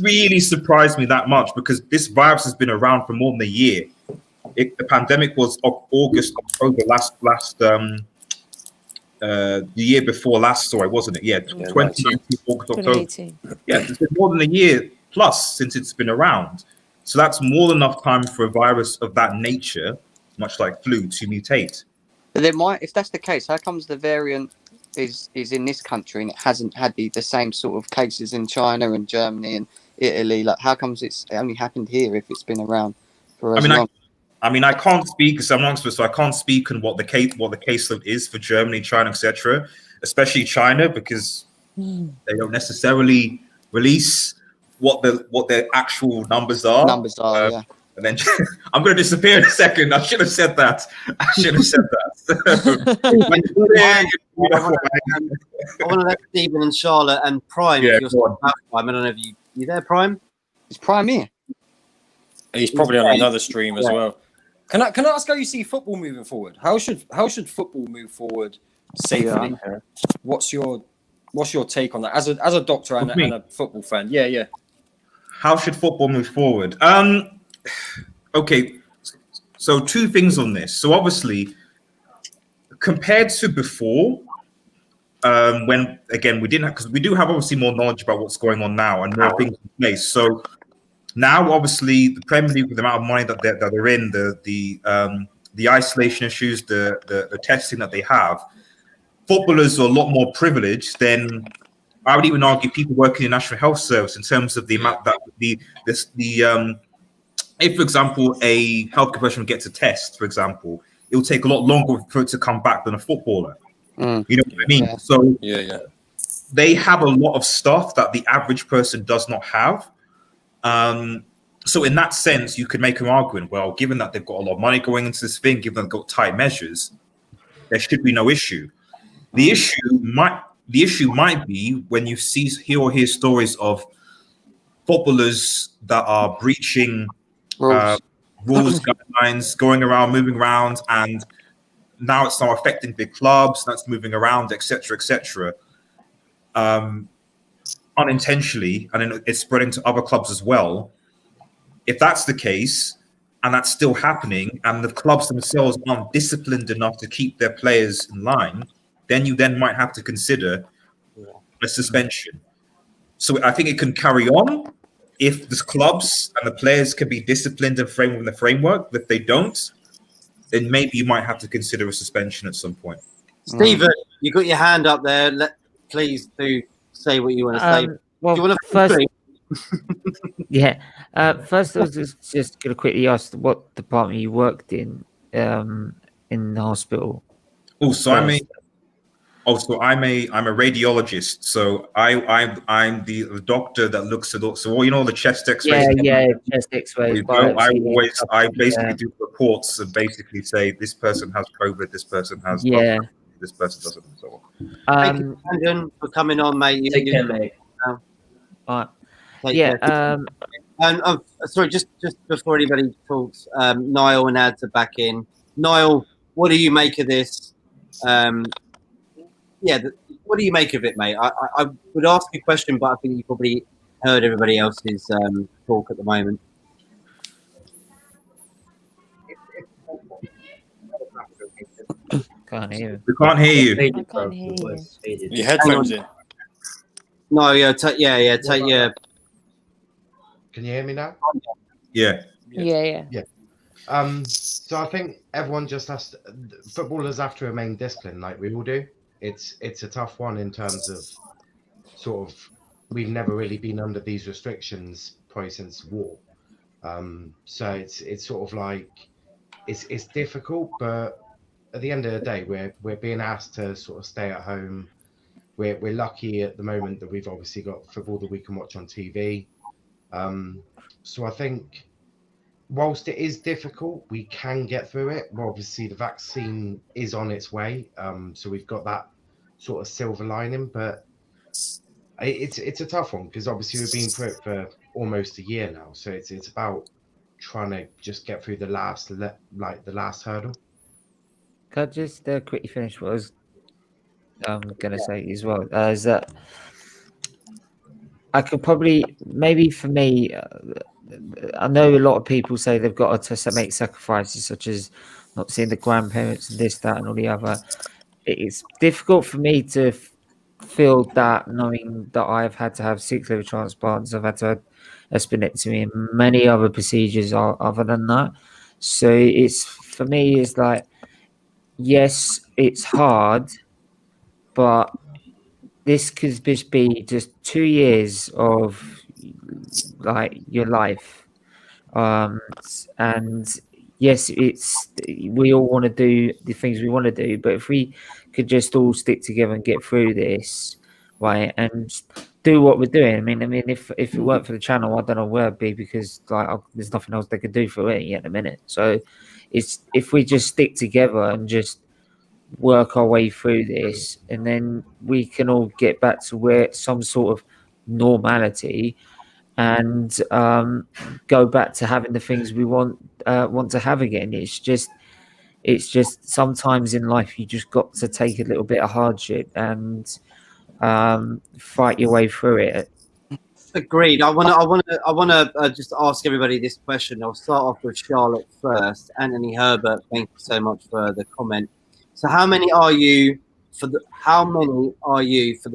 Speaker 7: really surprise me that much, because this virus has been around for more than a year. The pandemic was August, October last the year before last, sorry, wasn't it? Yeah, 2019, August, October.
Speaker 6: 2018.
Speaker 7: Yeah, it's been more than a year plus since it's been around. So that's more than enough time for a virus of that nature, much like flu, to mutate.
Speaker 9: But then if that's the case, how comes the variant is in this country and it hasn't had the same sort of cases in China and Germany and Italy? Like, how comes it only happened here if it's been around for as long?
Speaker 7: I mean, I can't speak because I'm not supposed to. I can't speak on what the caseload is for Germany, China, etc. Especially China, because they don't necessarily release what their actual numbers are.
Speaker 9: Numbers are, yeah.
Speaker 7: And then I'm going to disappear in a second. I should have said that. I
Speaker 1: want to let Stephen and Charlotte and Prime.
Speaker 7: Yeah,
Speaker 1: if you're still about Prime. I don't know if you there, Prime.
Speaker 9: Is Prime here?
Speaker 8: He's probably on another stream as well. Can I ask how you see football moving forward? How should football move forward safely?
Speaker 3: Yeah,
Speaker 8: What's your take on that as a doctor and a football fan? Yeah.
Speaker 7: How should football move forward? Okay, so two things on this. So obviously, compared to before, when again we didn't have, because we do have obviously more knowledge about what's going on now and more things in place. So now, obviously, the Premier League, with the amount of money that they're in, the isolation issues, the testing that they have, footballers are a lot more privileged than, I would even argue, people working in the National Health Service in terms of the amount that if, for example, a health professional gets a test, for example, it will take a lot longer for it to come back than a footballer. You know what I mean?
Speaker 9: Yeah.
Speaker 7: So
Speaker 8: Yeah.
Speaker 7: they have a lot of stuff that the average person does not have. So in that sense, you could make an argument, well, given that they've got a lot of money going into this thing, given they've got tight measures, there should be no issue. The issue might be when you hear stories of footballers that are breaching rules, guidelines, going around, moving around, and now it's now affecting big clubs, that's moving around, etc., unintentionally, and then it's spreading to other clubs as well. If that's the case, and that's still happening, and the clubs themselves aren't disciplined enough to keep their players in line, then you might have to consider a suspension. So I think it can carry on if the clubs and the players can be disciplined and framed within the framework. But if they don't, then maybe you might have to consider a suspension at some point.
Speaker 1: Stephen, you got your hand up there. Please do say what you want to say.
Speaker 2: Well,
Speaker 1: Do you want to
Speaker 2: first, first I was just going to quickly ask what department you worked in the hospital.
Speaker 7: I'm a radiologist. So I'm the doctor that looks at all. So you know the chest X-rays.
Speaker 2: Chest X-rays.
Speaker 7: I basically do reports and basically say this person has COVID, this person has this person doesn't, and so on.
Speaker 1: Thank you, Brandon, for coming on, mate.
Speaker 4: Take care, mate.
Speaker 2: All right.
Speaker 1: Care. And sorry, just before anybody talks, Niall and Ads are back in. Niall, what do you make of this? What do you make of it, mate? I would ask you a question, but I think you probably heard everybody else's talk at the moment.
Speaker 2: Can't hear you.
Speaker 7: We can't hear you.
Speaker 6: I can't hear you.
Speaker 8: Your headphones in.
Speaker 1: No, take your.
Speaker 10: Can you hear me now?
Speaker 7: Yeah.
Speaker 10: So I think everyone just has to, footballers have to remain disciplined, like we all do. It's a tough one in terms of sort of we've never really been under these restrictions probably since war. So it's sort of like it's difficult, but at the end of the day, we're being asked to sort of stay at home. We're lucky at the moment that we've obviously got football that we can watch on TV. So I think whilst it is difficult, we can get through it. Well, obviously the vaccine is on its way. So we've got that sort of silver lining, but it's a tough one because obviously we've been through it for almost a year now. So it's about trying to just get through the last hurdle.
Speaker 2: Can I just quickly finish what I was going to say as well? Is that I could probably, maybe for me, I know a lot of people say they've got to make sacrifices, such as not seeing the grandparents and this, that, and all the other. It's difficult for me to feel that, knowing that I've had to have 6 liver transplants, I've had to have a splenectomy and many other procedures other than that. So it's, for me, it's like, yes, it's hard, but this could just be just 2 years of like your life, and yes, we all want to do the things we want to do, but if we could just all stick together and get through this, right, and do what we're doing. I mean, if it weren't for the channel, I don't know where it'd be, because like there's nothing else they could do for it at the minute. So it's if we just stick together and just work our way through this, and then we can all get back to where some sort of normality, and go back to having the things we want to have again. It's just sometimes in life you just got to take a little bit of hardship and fight your way through it.
Speaker 1: Agreed. I want to just ask everybody this question. I'll start off with Charlotte first. Anthony Herbert, thank you so much for the comment. So, how many are you for the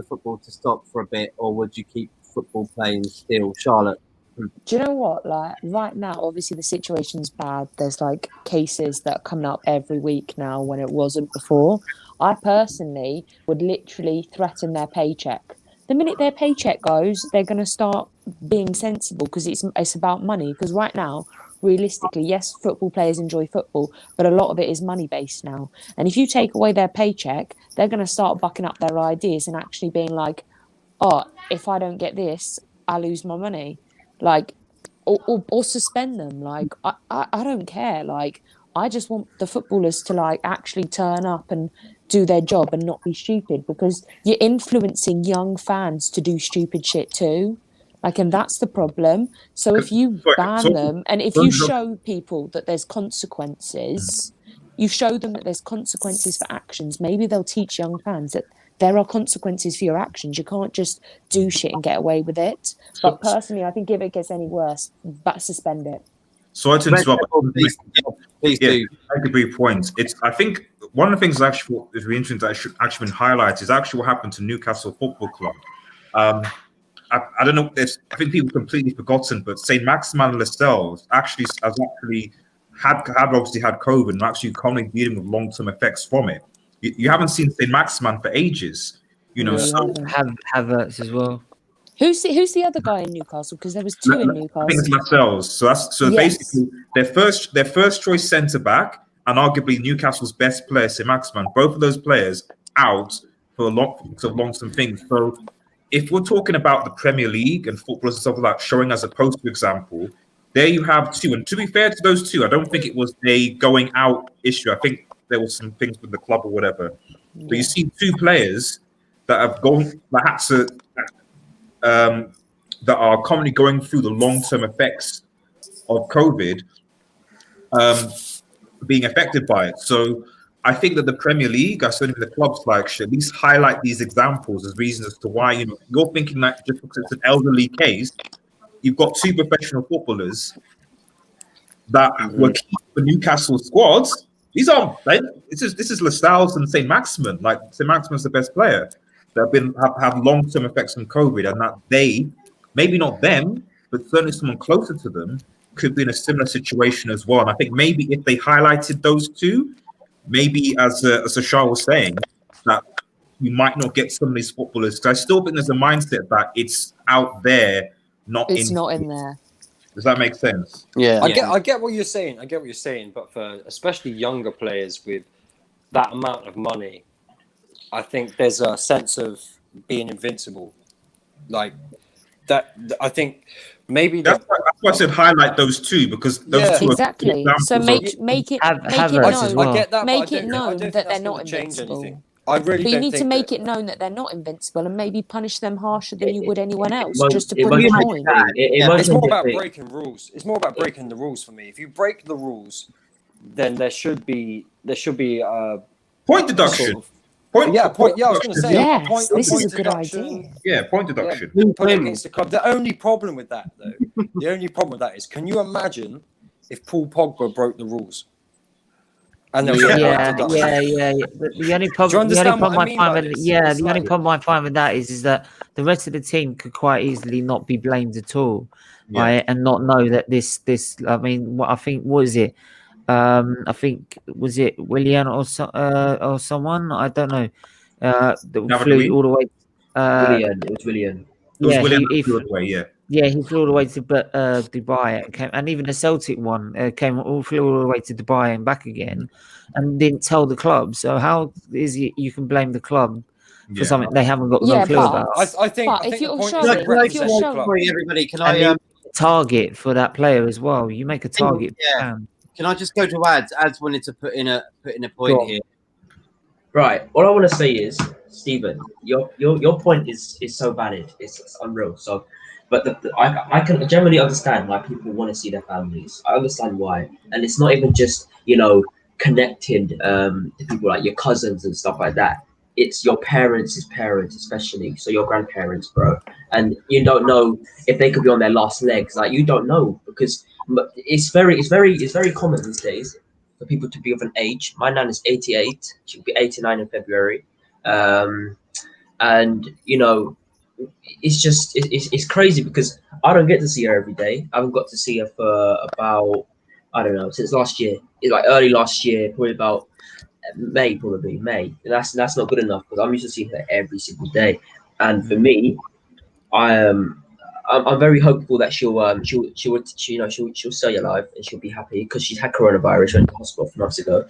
Speaker 1: football to stop for a bit, or would you keep football playing still, Charlotte?
Speaker 6: Do you know what? Like right now, obviously the situation's bad. There's like cases that are coming up every week now when it wasn't before. I personally would literally threaten their paycheck. The minute their paycheck goes, they're going to start being sensible, because it's about money. Because right now, realistically, yes, football players enjoy football, but a lot of it is money based now. And if you take away their paycheck, they're going to start bucking up their ideas and actually being like, oh, if I don't get this, I lose my money. Like, or suspend them. Like, I don't care. Like, I just want the footballers to like actually turn up and do their job and not be stupid, because you're influencing young fans to do stupid shit too. Like, and that's the problem. So if you ban them, and if you show people that there's consequences, you show them that there's consequences for actions, maybe they'll teach young fans that there are consequences for your actions. You can't just do shit and get away with it. But personally, I think if it gets any worse, suspend it.
Speaker 7: So I to interrupt.
Speaker 1: Please do.
Speaker 7: I agree with points. I think one of the things that actually is really interesting that should actually been highlighted is actually what happened to Newcastle Football Club. I don't know. I think people completely forgotten, but Saint Maximin Lascelles actually had obviously had COVID and actually currently dealing with long-term effects from it. You haven't seen Saint Maximin for ages, you know. So
Speaker 2: Havertz as well.
Speaker 6: Who's the other guy in Newcastle? Because there was two in Newcastle.
Speaker 7: I think it's Lascelles. So basically their first choice centre back and arguably Newcastle's best player, Saint Maximin. Both of those players out for long-term things. So if we're talking about the Premier League and footballers and stuff like that, showing as a poster example, there you have two. And to be fair to those two, I don't think it was a going out issue. I think there was some things with the club or whatever. Yeah. But you see two players that have that are currently going through the long-term effects of COVID, being affected by it. So I think that the Premier League, I certainly the clubs like should at least highlight these examples as reasons as to why you're thinking that just because it's an elderly case, you've got two professional footballers that were key for Newcastle squads. These are this is Lascelles and Saint Maximin. Like Saint Maximin's the best player that have long-term effects from COVID, and that they, maybe not them, but certainly someone closer to them, could be in a similar situation as well. And I think maybe if they highlighted those two, maybe as Ashar was saying, that you might not get some of these footballers. Because I still think there's a mindset that it's out there, not in there. Does that make sense?
Speaker 9: Yeah.
Speaker 8: I get what you're saying. But for especially younger players with that amount of money, I think there's a sense of being invincible. Like that, I think maybe
Speaker 7: that's why I said highlight those two, because those two
Speaker 6: exactly. So make it known.
Speaker 8: I get that.
Speaker 6: Make it known that they're not invincible.
Speaker 8: I really
Speaker 6: but you need to make it known that they're not invincible, and maybe punish them harsher than you would anyone else, just to prove a point.
Speaker 8: It's more about breaking rules. It's more about breaking the rules for me. If you break the rules, then there should be
Speaker 7: point deduction.
Speaker 8: Sort of, point. I was going to say.
Speaker 6: Yes, this is a good idea.
Speaker 7: Yeah, point deduction.
Speaker 8: Put it against the club. The only problem with that, though, is, can you imagine if Paul Pogba broke the rules? And
Speaker 2: the only problem I find with that is that the rest of the team could quite easily not be blamed at all, right? And not know that this. I mean, what I think was it. I think was it Willian or someone, I don't know, that flew all the way.
Speaker 4: Willian. It was Willian.
Speaker 7: It was Willian.
Speaker 2: Yeah, he flew all the way to Dubai, and even the Celtic one flew all the way to Dubai and back again, and didn't tell the club. So how is it you can blame the club for something they haven't got no
Speaker 6: Yeah,
Speaker 2: clue
Speaker 6: but-
Speaker 2: about?
Speaker 8: I think
Speaker 6: But
Speaker 8: I
Speaker 6: if
Speaker 8: think the
Speaker 6: you're
Speaker 8: point
Speaker 6: showing-
Speaker 8: is
Speaker 6: if
Speaker 8: to
Speaker 6: you're
Speaker 8: represent the
Speaker 6: showing-
Speaker 8: club.
Speaker 1: Sorry, everybody. Can
Speaker 2: And
Speaker 1: I?
Speaker 2: target for that player as well. You make a target.
Speaker 1: Yeah. Can I just go to ads? Ads wanted to put in a point
Speaker 2: Go on.
Speaker 1: here.
Speaker 4: Right. All I want to say is, Stephen, your point is so valid. It's unreal. So, but I can generally understand why people want to see their families. I understand why, and it's not even just connected to people like your cousins and stuff like that. It's your parents' parents, especially. So your grandparents, bro, and you don't know if they could be on their last legs. Like you don't know because it's very common these days for people to be of an age. My nan is 88. She'll be 89 in February. And it's crazy because I don't get to see her every day. I haven't got to see her for about, I don't know, since last year. Like early last year, probably about May. And that's not good enough because I'm used to seeing her every single day. And for me, I'm very hopeful that she'll stay alive and she'll be happy because she's had coronavirus. She went to hospital a few months ago,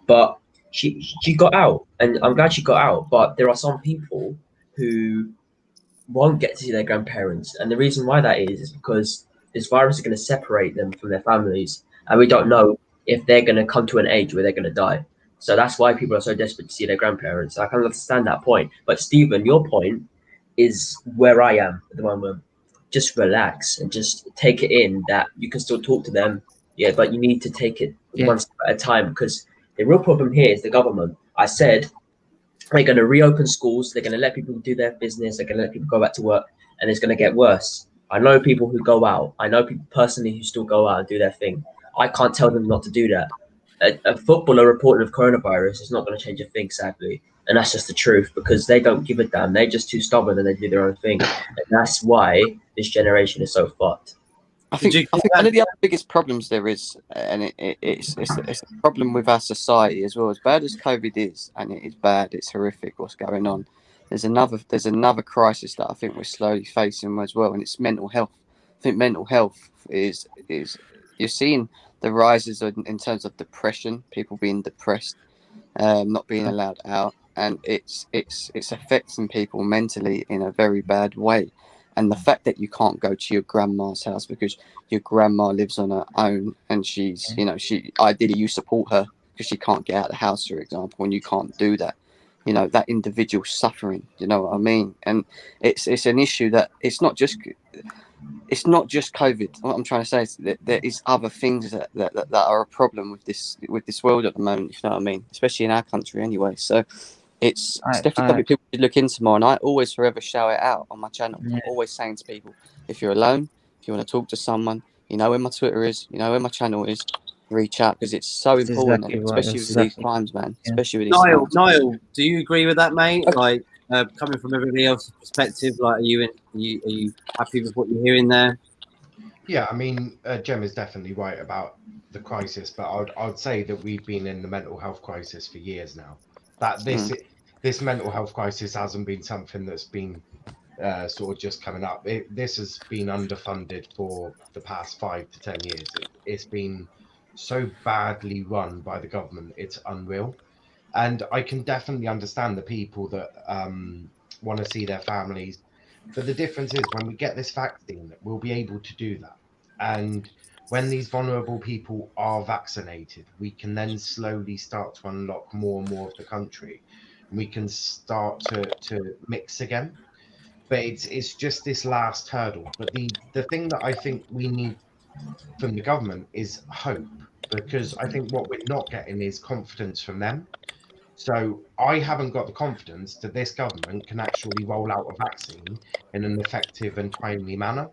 Speaker 4: but she got out, and I'm glad she got out. But there are some people who won't get to see their grandparents, and the reason why that is because this virus is going to separate them from their families, and we don't know if they're going to come to an age where they're going to die. So that's why people are so desperate to see their grandparents. I can understand that point, but Stephen, your point is where I am at the moment. Just relax and just take it in that you can still talk to them. Yeah, but you need to take it one step at a time because the real problem here is the government. I said they're going to reopen schools. They're going to let people do their business. They're going to let people go back to work, and it's going to get worse. I know people who go out. I know people personally who still go out and do their thing. I can't tell them not to do that. A footballer reporting of coronavirus is not going to change a thing, sadly. And that's just the truth because they don't give a damn. They're just too stubborn and they do their own thing. And that's why this generation is so fucked.
Speaker 9: I think one of the other biggest problems there is, and it's a problem with our society as well. As bad as COVID is, and it is bad, it's horrific what's going on. There's another crisis that I think we're slowly facing as well, and it's mental health. I think mental health is you're seeing the rises in terms of depression, people being depressed, not being allowed out, and it's affecting people mentally in a very bad way. And the fact that you can't go to your grandma's house because your grandma lives on her own, and she's, she ideally you support her because she can't get out of the house, for example, and you can't do that. That individual suffering. You know what I mean? And it's an issue that it's not just COVID. What I'm trying to say is that there is other things that are a problem with this world at the moment. You know what I mean? Especially in our country, anyway. So it's definitely something people should look into more. And I always forever shout it out on my channel.
Speaker 2: Yeah.
Speaker 9: I'm always saying to people, if you're alone, if you want to talk to someone, you know where my Twitter is, you know where my channel is. Reach out because it's so
Speaker 2: That's
Speaker 9: important,
Speaker 2: exactly right.
Speaker 9: especially
Speaker 2: That's
Speaker 9: with these
Speaker 2: exactly-
Speaker 9: times, man.
Speaker 2: yeah.
Speaker 9: Especially with these times.
Speaker 1: Niall, do you agree with that, mate? Like coming from everybody else's perspective, like are you happy with what you're hearing there?
Speaker 10: Yeah, I mean, Jem is definitely right about the crisis, but I'd say that we've been in the mental health crisis for years now. That this mental health crisis hasn't been something that's been sort of just coming up. This has been underfunded for the past 5 to 10 years. It's been so badly run by the government, it's unreal. And I can definitely understand the people that want to see their families. But the difference is when we get this vaccine, we'll be able to do that. And when these vulnerable people are vaccinated, we can then slowly start to unlock more and more of the country. And we can start to mix again. But it's just this last hurdle. But the thing that I think we need from the government is hope, because I think what we're not getting is confidence from them. So I haven't got the confidence that this government can actually roll out a vaccine in an effective and timely manner.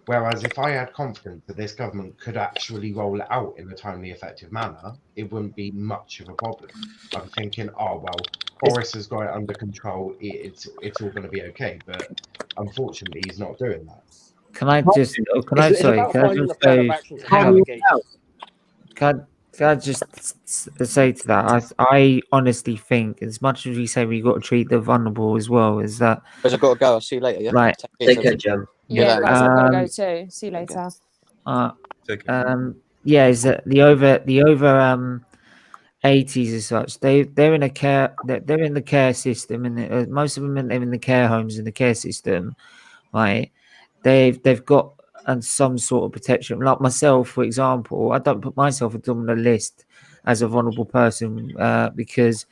Speaker 10: Whereas if I had confidence that this government could actually roll it out in a timely, effective manner, it wouldn't be much of a problem. I'm thinking, oh well, Boris has got it under control. It's all going to be okay. But unfortunately, he's not doing that.
Speaker 2: Can I just? Can I?
Speaker 11: It's
Speaker 2: Sorry.
Speaker 11: about
Speaker 2: Can I
Speaker 11: finding
Speaker 2: just
Speaker 11: a plan of
Speaker 2: say?
Speaker 11: action to navigate.
Speaker 2: Can I just say to that? I honestly think, as much as we say we got to treat the vulnerable as well, is that
Speaker 9: Because I've got to go. I'll see you later. Yeah.
Speaker 2: right?
Speaker 4: Take care, Jam.
Speaker 6: Yeah,
Speaker 9: later.
Speaker 6: guys, I've got to go too. See you later.
Speaker 7: Take it.
Speaker 2: Yeah, is that the over 80s as such? They're in a care they're in the care system, and most of them are in the care homes in the care system, right? They've got some sort of protection. Like myself, for example, I don't put myself on the list as a vulnerable person because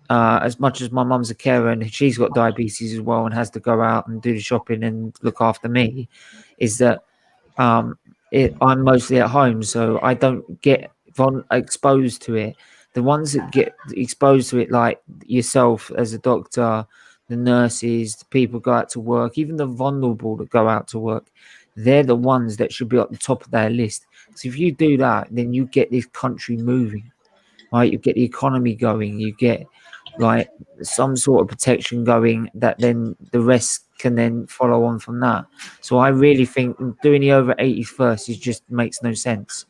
Speaker 2: as much as my mum's a carer and she's got diabetes as well and has to go out and do the shopping and look after me, is that I'm mostly at home, so I don't get exposed to it. The ones that get exposed to it, like yourself as a doctor, the nurses, the people go out to work, even the vulnerable that go out to work, they're the ones that should be at the top of their list. So if you do that, then you get this country moving, right? You get the economy going, you get like some sort of protection going that then the rest can then follow on from that. So I really think doing the over 80s first makes no sense.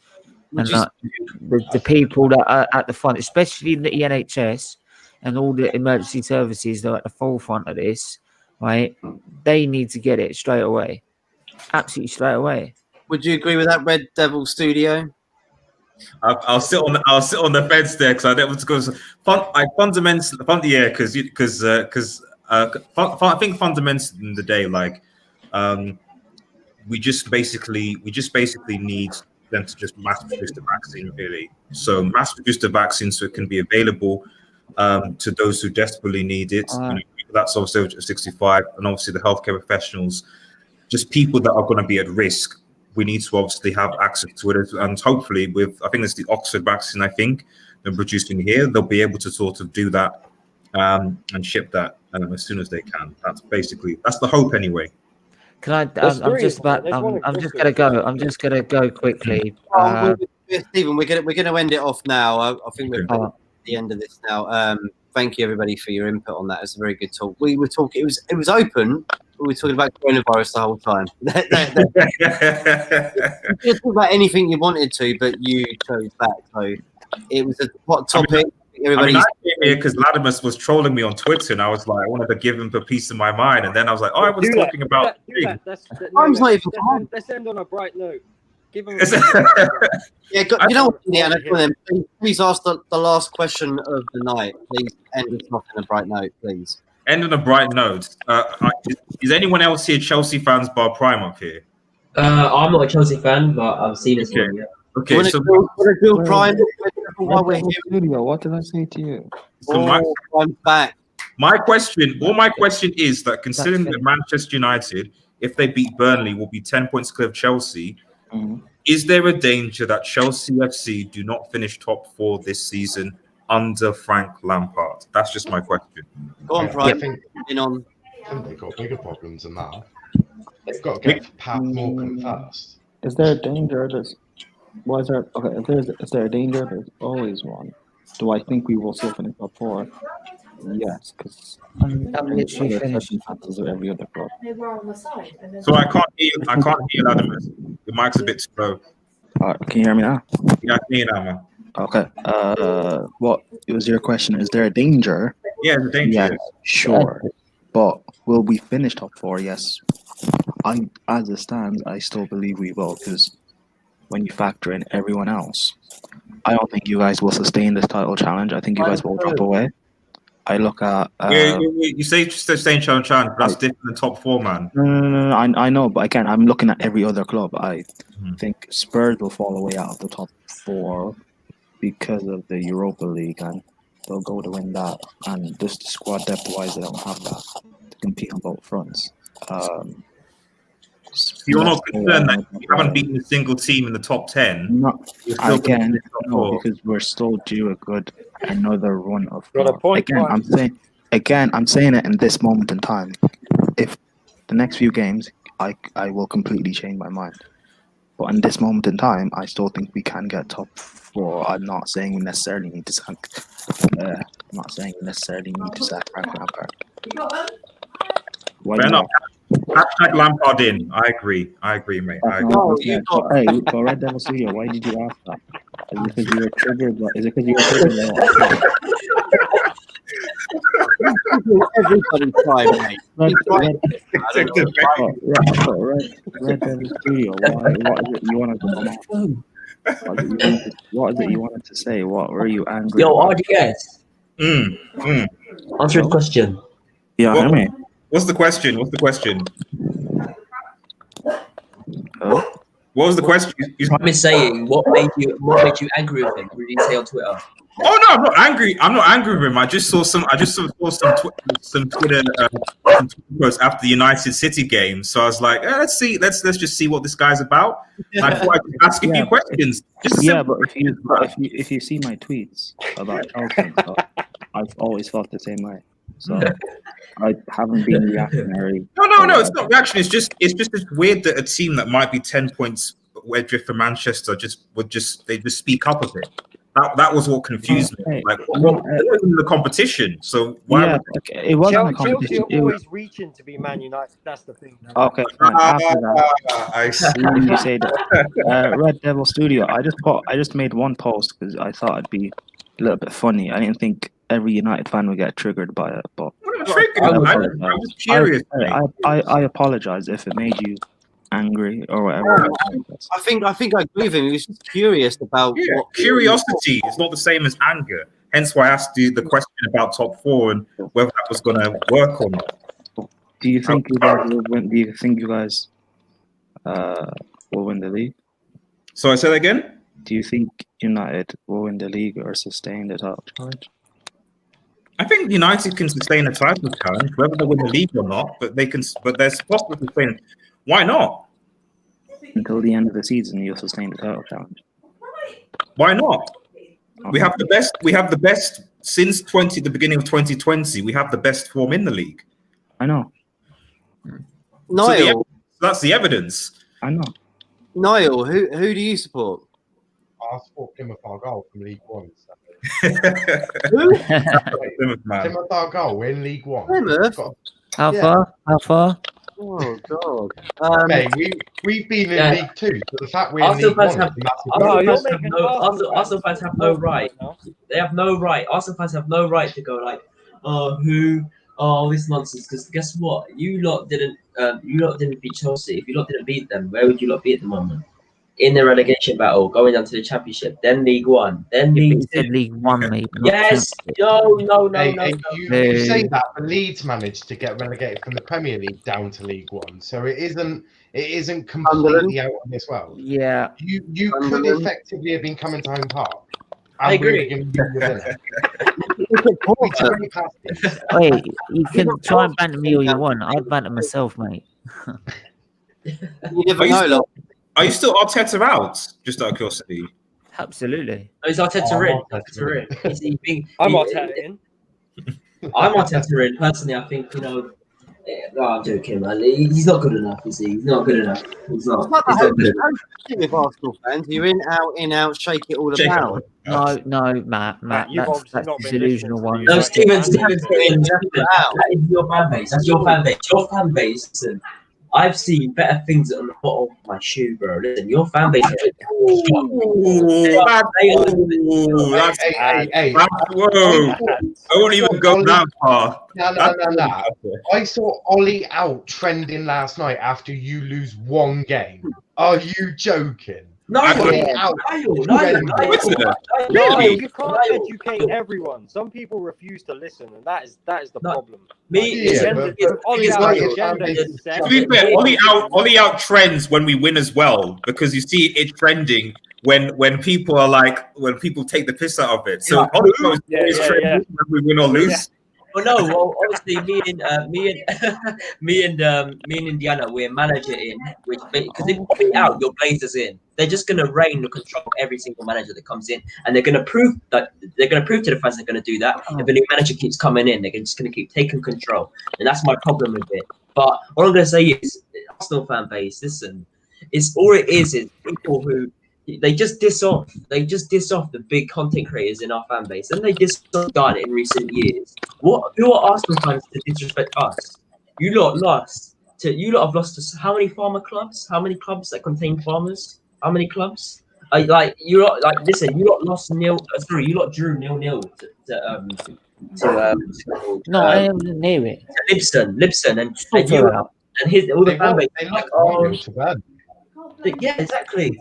Speaker 2: And the people that are at the front, especially the NHS and all the emergency services that are at the forefront of this, right? They need to get it straight away, absolutely straight away.
Speaker 1: Would you agree with that, Red Devil Studio?
Speaker 7: I'll sit on the fence there because I don't want to go. I fundamentally, yeah, because I think fundamentally in the day, like, we just basically need them to just mass produce the vaccine, really. So mass produce the vaccine so it can be available to those who desperately need it. That's obviously over 65, and obviously the healthcare professionals, just people that are going to be at risk. We need to obviously have access to it, and hopefully I think it's the Oxford vaccine, I think they're producing here, they'll be able to sort of do that and ship that as soon as they can. That's the hope anyway.
Speaker 2: Can I? I'm just gonna go. I'm just gonna go quickly.
Speaker 1: Stephen, we're gonna end it off now. I think we're at the end of this now. Thank you everybody for your input on that. It's a very good talk. We were talking. It was open. We were talking about coronavirus the whole time. You could talk about anything you wanted to, but you chose that. So it was a hot topic.
Speaker 7: I came here because Latimus was trolling me on Twitter, and I was like, I wanted to give him a piece of my mind, and then I was like, oh, I was talking about.
Speaker 8: Let's end on a bright note. Give him.
Speaker 1: Yeah, you know what, Indiana? Please ask the last question of the night. Please end us off on a bright note, please.
Speaker 7: End on a bright note. Is anyone else here Chelsea fans bar Prime up here?
Speaker 4: I'm not a Chelsea fan, but I've seen this one. Yeah.
Speaker 7: Okay, so
Speaker 1: Prime.
Speaker 3: What did I say to you?
Speaker 7: So
Speaker 1: I'm back.
Speaker 7: My question is that considering that Manchester United, if they beat Burnley, will be 10 points clear of Chelsea, is there a danger that Chelsea FC do not finish top 4 this season under Frank Lampard? That's just my question.
Speaker 1: Go on, Prime.
Speaker 10: I think they've got bigger problems than that. They've got to get past Morkum first.
Speaker 3: Is there a danger? Is there a danger? There's always one. Do I think we will still finish top 4? Yes, because
Speaker 2: I'm literally finished.
Speaker 3: Of every other club.
Speaker 7: So I can't hear Latimus. The mic's a bit slow.
Speaker 3: Can you hear me now?
Speaker 7: Yeah, I can hear now, man.
Speaker 3: Okay. What was your question? Is there a danger?
Speaker 7: Yeah, the danger.
Speaker 3: Yes, sure. But will we finish top 4? Yes. As it stands, I still believe we will, because when you factor in everyone else, I don't think you guys will sustain this title challenge. I think you guys will drop away. I look at
Speaker 7: you say sustain challenge, but that's different than top 4, man.
Speaker 3: No. I know, but again, I'm looking at every other club. I think Spurs will fall away out of the top 4 because of the Europa League, and they'll go to win that. And just the squad depth-wise, they don't have that to compete on both fronts.
Speaker 7: You're not concerned that you haven't beaten a single team in the top 10?
Speaker 3: No, because we're still due another run of. I'm saying it in this moment in time. If the next few games, I will completely change my mind. But in this moment in time, I still think we can get top 4. I'm not saying we necessarily need to sack. Frank Lampard.
Speaker 7: Fair enough. Hashtag Lampard in. I agree, mate.
Speaker 3: Hey, for Red Devil Studio, why did you ask that? Is it because you were triggered? Is it because you were triggered?
Speaker 1: Everybody's fine, mate. He's fine. I don't know.
Speaker 3: Red Devil Studio. What is it you wanted to come out? What is it you wanted to say? What were you angry
Speaker 4: Yo,
Speaker 3: about?
Speaker 4: RDS. Answer the question.
Speaker 3: Yeah, I mean.
Speaker 7: What's the question? What's the question?
Speaker 3: Oh?
Speaker 7: What was the question?
Speaker 4: I'm saying what made you angry with him? What did he say on Twitter?
Speaker 7: Oh no, I'm not angry. I'm not angry with him. I just saw some Twitter posts after the United City game. So I was like, let's just see what this guy's about. And I thought I'd ask a few questions.
Speaker 3: But if you see my tweets about Chelsea, I've always felt the same way. So I haven't been reactionary.
Speaker 7: No, it's not reaction. It's just weird that a team that might be 10 points adrift for Manchester would just speak up a bit. That was what confused me. Like, they're not in the competition, so why?
Speaker 8: Yeah,
Speaker 3: it wasn't a
Speaker 8: Chelsea
Speaker 3: competition.
Speaker 8: are always reaching to be Man United. That's the thing.
Speaker 3: Okay, fine. After that,
Speaker 7: I see.
Speaker 3: if you say that, Red Devil Studio. I just made one post because I thought it'd be a little bit funny. I didn't think every United fan would get triggered by it, but
Speaker 7: I'm just curious.
Speaker 3: I apologize if it made you angry or whatever.
Speaker 1: I think I agree with him. He was just curious about what
Speaker 7: Curiosity is not the same as anger. Hence why I asked you the question about top four and whether that was going to work or not.
Speaker 3: Do you think you guys will win? Do you think you guys will win the league?
Speaker 7: So I said again.
Speaker 3: Do you think United will win the league or sustain the top challenge?
Speaker 7: I think United can sustain a title challenge, whether they win the league or not. But they can. But there's possible to sustain. Why not?
Speaker 3: Until the end of the season, you'll sustain the title challenge.
Speaker 7: Why not? We have the best. We have the best since the beginning of 2020. We have the best form in the league.
Speaker 3: I know.
Speaker 1: Niall,
Speaker 7: that's the evidence.
Speaker 3: I know.
Speaker 1: Niall, who do you support?
Speaker 10: I support Plymouth Argyle from League One. So.
Speaker 1: Who?
Speaker 10: Plymouth Argyle in League One.
Speaker 1: Plymouth?
Speaker 2: How far?
Speaker 1: Oh God!
Speaker 10: Mate, we've been in League Two, so the fact we're in League One.
Speaker 4: Arsenal fans have no right. They have no right. Arsenal fans have no right to go like, this nonsense. Because guess what? You lot didn't beat Chelsea. If you lot didn't beat them, where would you lot be at the moment? In the relegation battle, going down to the Championship, then League One, then League Two.
Speaker 2: League One, mate.
Speaker 4: Yes. No.
Speaker 10: You say that, but Leeds managed to get relegated from the Premier League down to League One, so it isn't completely out on this world.
Speaker 2: Yeah.
Speaker 10: You could effectively have been coming to Home Park.
Speaker 4: I agree.
Speaker 2: Wait, you can try and banter me all you want. I'd banter myself, mate.
Speaker 1: You never know.
Speaker 7: Are you still Arteta out? Just out of curiosity.
Speaker 2: Absolutely.
Speaker 4: Oh, is Arteta in?
Speaker 8: I'm Arteta in.
Speaker 4: I'm Arteta in. Personally, I think, no, I'm joking, man. He's not good enough, is he? He's not good enough. He's not good enough.
Speaker 1: With Arsenal fans, you're in, out, shake it all about.
Speaker 2: No, Matt, that's the delusional one.
Speaker 4: No, Steven, that is your fan base. That's your fan base. Your fan base, listen, I've seen better things on the bottom of my shoe, bro. Listen, your fan base.
Speaker 10: Hey,
Speaker 7: whoa! I won't even go that far.
Speaker 10: No. I saw Ollie out trending last night after you lose one game. Are you joking?
Speaker 8: No, you can't educate everyone. Some people refuse to listen, and that is the problem.
Speaker 7: To be fair, Ollie out trends when we win as well, because you see it trending when people are like, when people take the piss out of it. So Ollie is trending when we win or lose.
Speaker 4: Well, obviously, me and Indiana, we're manager in, which because if you put out, your Blazers in. They're just gonna reign the control of every single manager that comes in, and they're gonna prove to the fans they're gonna do that. If a new manager keeps coming in, they're just gonna keep taking control, and that's my problem with it. But all I'm gonna say is, Arsenal fan base, listen, it's all it is people who. They just diss off the big content creators in our fan base, and they diss off done in recent years. Who are Arsenal fans to disrespect us? You lot have lost to how many farmer clubs? How many clubs that contain farmers? How many clubs? You lot listen. You lot lost nil. Sorry, you lot drew 0-0
Speaker 2: No, I wasn't near it.
Speaker 4: Libson, and
Speaker 2: Sort
Speaker 4: you
Speaker 2: her out.
Speaker 4: and his all the
Speaker 10: They
Speaker 4: fan
Speaker 10: won.
Speaker 4: base
Speaker 10: They
Speaker 4: was like,
Speaker 10: lost
Speaker 4: oh,
Speaker 10: 1-0 to Burnley.
Speaker 4: yeah, exactly.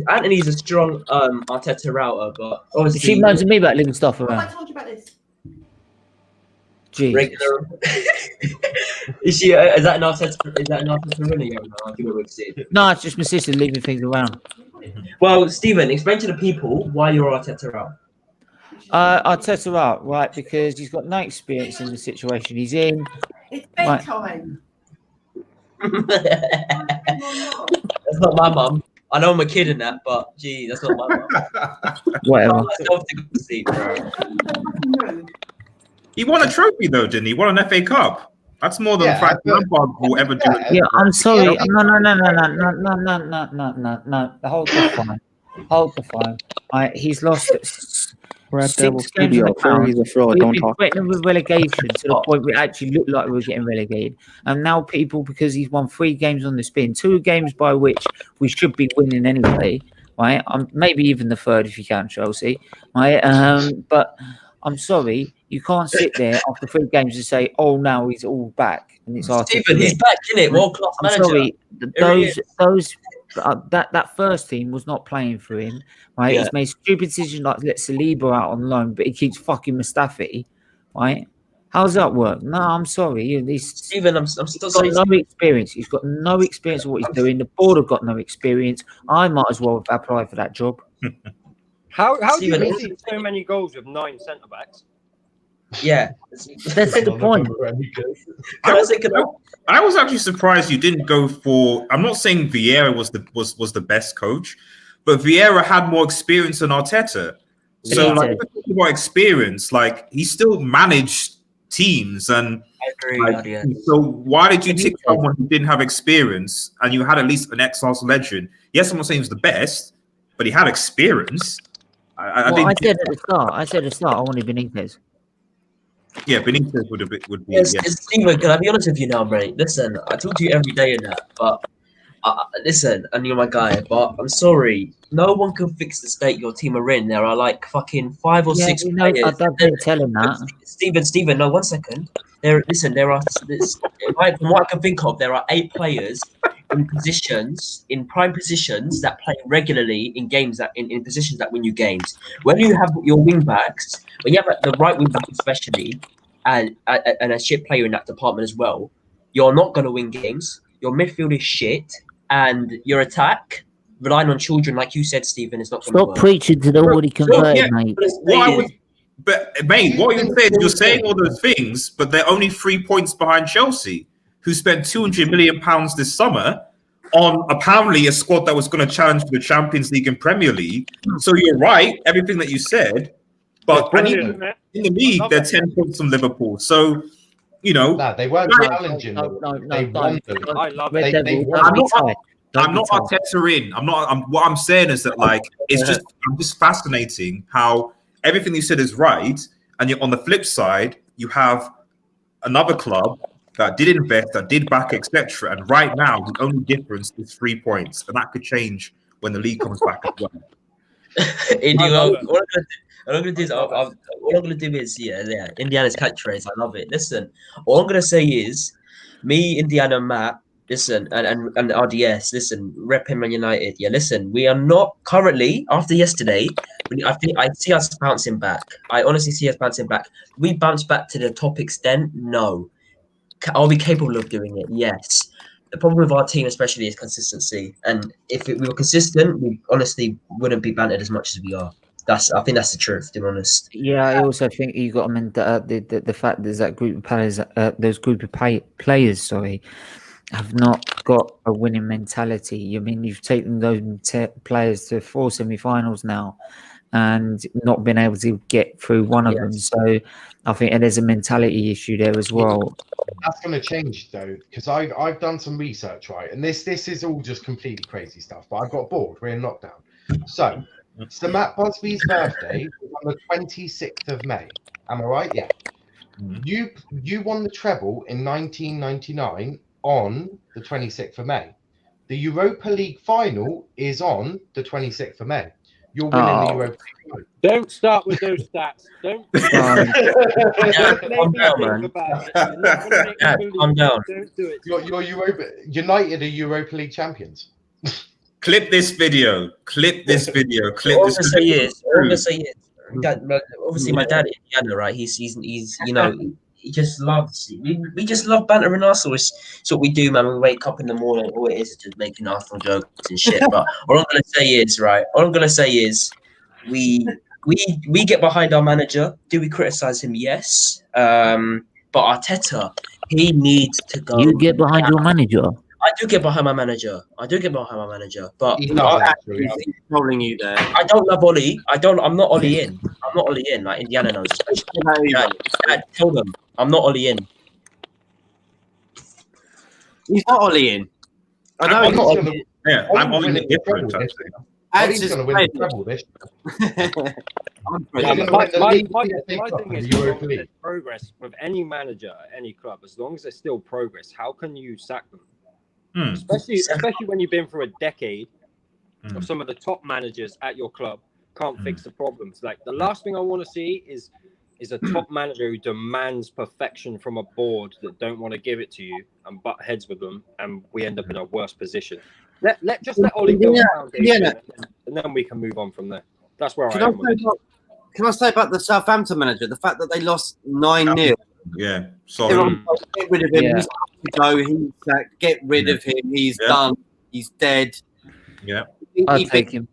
Speaker 4: Anthony's a strong Arteta router, but
Speaker 2: She
Speaker 4: obviously
Speaker 2: moans at me about leaving stuff
Speaker 11: I
Speaker 2: around.
Speaker 11: told you about this.
Speaker 2: Jesus.
Speaker 4: regular. Is she? Is that an Arteta? Is that an Arteta winner? Yeah, no, I think we've seen.
Speaker 2: No, it's just my sister leaving things around.
Speaker 4: Well, Stephen, explain to the people why you're Arteta out.
Speaker 2: I'll test her out, right? Because he's got no experience in the situation he's in.
Speaker 11: It's
Speaker 2: Right.
Speaker 11: bedtime.
Speaker 4: That's not my mum. I know I'm a kid in that, but gee, that's not my mum.
Speaker 2: Whatever.
Speaker 4: Myself to go to sleep, bro.
Speaker 7: He won a trophy though, didn't he? Won an FA Cup. That's more than
Speaker 10: Yeah,
Speaker 7: Frank
Speaker 10: but-
Speaker 7: Lampard will ever do.
Speaker 2: Yeah, I'm sorry.
Speaker 10: Yeah.
Speaker 2: No. Hold the phone. Hold the phone. He's lost
Speaker 3: Red
Speaker 2: 6
Speaker 3: Devil
Speaker 2: games
Speaker 3: Studio,
Speaker 2: on the pound.
Speaker 3: he's a fraud,
Speaker 2: We've
Speaker 3: don't
Speaker 2: been
Speaker 3: talk.
Speaker 2: threatening with relegation to the point we actually looked like we were getting relegated. And now people, because he's won 3 games on the spin, 2 games by which we should be winning anyway, right? Maybe even the 3rd if you count Chelsea, right? But I'm sorry, you can't sit there after 3 games and say, "Oh, now he's all back," and it's Arteta.
Speaker 4: Stephen, he's back, isn't it? World class
Speaker 2: I'm
Speaker 4: manager.
Speaker 2: sorry,
Speaker 4: Here he
Speaker 2: that first team was not playing for him, right?
Speaker 4: Yeah.
Speaker 2: He's made stupid decisions like let Saliba out on loan, but he keeps fucking Mustafi, right? How does that work? No, I'm sorry.
Speaker 4: Stephen, I'm still
Speaker 2: He's got
Speaker 4: saying.
Speaker 2: no experience. He's got no experience of what he's doing. The board have got no experience. I might as well have applied for that job.
Speaker 8: How do you
Speaker 4: Stephen,
Speaker 8: concede so many goals with 9 centre backs?
Speaker 4: Yeah.
Speaker 2: That's the point.
Speaker 7: I was actually surprised you didn't go for. I'm not saying Vieira was the best coach, but Vieira had more experience than Arteta. So
Speaker 2: Yeah.
Speaker 7: like, if we're talking about experience, like he still managed teams, and so why did you take someone who didn't have experience and you had at least an ex-Arsenal legend? Yes, I'm not saying he was the best, but he had experience. I
Speaker 2: said at the start, I wanted Benitez.
Speaker 7: Yeah, Benitez would be.
Speaker 4: Yes, Stephen, can I be honest with you now, mate? Listen, I talk to you every day in that, but listen, and you're my guy, but I'm sorry, no one can fix the state your team are in. There are like fucking 5 or 6 players.
Speaker 2: I've been telling that.
Speaker 4: Stephen, no, 1 second. There are from what I can think of, there are 8 players in prime positions that play regularly in games in positions that win you games. When you have your wing backs, when you have the right wing back especially, and a shit player in that department as well, you're not going to win games. Your midfield is shit, and your attack, relying on children, like you said, Stephen, is not going to work.
Speaker 2: Stop preaching to the already converted, mate.
Speaker 7: But mate, what you're saying all those things, but they're only 3 points behind Chelsea, who spent £200 million this summer on apparently a squad that was going to challenge for the Champions League and Premier League. So you're right, everything that you said, but in the league they're 10 points from Liverpool. So
Speaker 10: they weren't challenging. They won them.
Speaker 8: I love
Speaker 10: They
Speaker 8: it.
Speaker 10: won.
Speaker 7: I'm not Arteta in. What I'm saying is that like it's just fascinating how everything you said is right, and yet on the flip side you have another club that did invest, that did back, etc. And right now the only difference is 3 points, and that could change when the league comes back as well.
Speaker 4: All I'm gonna do is Indiana's catchphrase. I love it. Listen, all I'm gonna say is, me, Indiana, Matt. Listen, and RDS. Listen, rep him Man United. Yeah, listen, we are not currently after yesterday. I see us bouncing back. I honestly see us bouncing back. We bounce back to the top extent. No, are we capable of doing it? Yes. The problem with our team, especially, is consistency. And if we were consistent, we honestly wouldn't be bantered as much as we are. I think that's the truth, to be honest.
Speaker 2: Yeah, I also think you got the fact there's that group of players, players, sorry, have not got a winning mentality. I mean, you've taken those players to 4 semi-finals now, and not been able to get through one of them. So I think there's a mentality issue there as well.
Speaker 10: That's going to change though, because I've done some research, right? And this is all just completely crazy stuff. But I got bored. We're in lockdown, so Matt Busby's birthday was on the 26th of May. Am I right? Yeah. You won the treble in 1999 on the 26th of May. The Europa League final is on the 26th of May. You're winning the
Speaker 2: Oh.
Speaker 10: Europa League final.
Speaker 11: Don't start with those stats. Don't.
Speaker 4: Calm down, man.
Speaker 11: Think about it. You're not gonna make
Speaker 4: Yeah,
Speaker 11: me believe
Speaker 4: calm
Speaker 11: it.
Speaker 4: down.
Speaker 11: Don't do it.
Speaker 10: Your United are Europa League champions.
Speaker 7: Clip this video. Clip this video. Clip
Speaker 4: All I'm
Speaker 7: this
Speaker 4: gonna say
Speaker 7: video.
Speaker 4: is, all I'm gonna say is, obviously my dad is Indiana, right? He's you know, he just loves. We just love bantering Arsenal. It's what we do, man. We wake up in the morning, all it is just making Arsenal jokes and shit. But all I'm gonna say is, right? All I'm gonna say is, we get behind our manager. Do we criticize him? Yes. But Arteta, he needs to go.
Speaker 2: You get behind your manager.
Speaker 4: I do get behind my manager. But
Speaker 10: He's not actually.
Speaker 1: He's trolling you there.
Speaker 4: I don't love Ollie. I'm not Ollie in. I'm not Ollie in. Like Indiana knows. Dad, tell them I'm not Ollie in.
Speaker 1: He's not Ollie in. I know.
Speaker 10: I'm not
Speaker 1: he's
Speaker 10: Ollie.
Speaker 7: Yeah, I'm on the difference.
Speaker 10: He's going to win the treble this year.
Speaker 11: Yeah,
Speaker 10: He's
Speaker 11: but
Speaker 10: gonna win the
Speaker 11: my
Speaker 10: league, the
Speaker 11: thing
Speaker 10: FA Cup,
Speaker 11: is,
Speaker 10: and
Speaker 11: as
Speaker 10: the
Speaker 11: long
Speaker 10: Europa
Speaker 11: as
Speaker 10: League.
Speaker 11: there's progress with any manager at any club, as long as there's still progress, how can you sack them? Especially when you've been through a decade of some of the top managers at your club can't fix the problems. Like the last thing I want to see is a top manager who demands perfection from a board that don't want to give it to you and butt heads with them, and we end up in a worse position. Let Ollie build a foundation, and then we can move on from there. That's where I am.
Speaker 1: Can I say about the Southampton manager? The fact that they lost 9-0.
Speaker 7: Yeah, sorry.
Speaker 1: Everyone, get rid of him.
Speaker 2: Yeah.
Speaker 1: He's got to go. He's sacked. Get rid of him. He's done. He's dead.
Speaker 7: Yeah.
Speaker 2: I'll take him.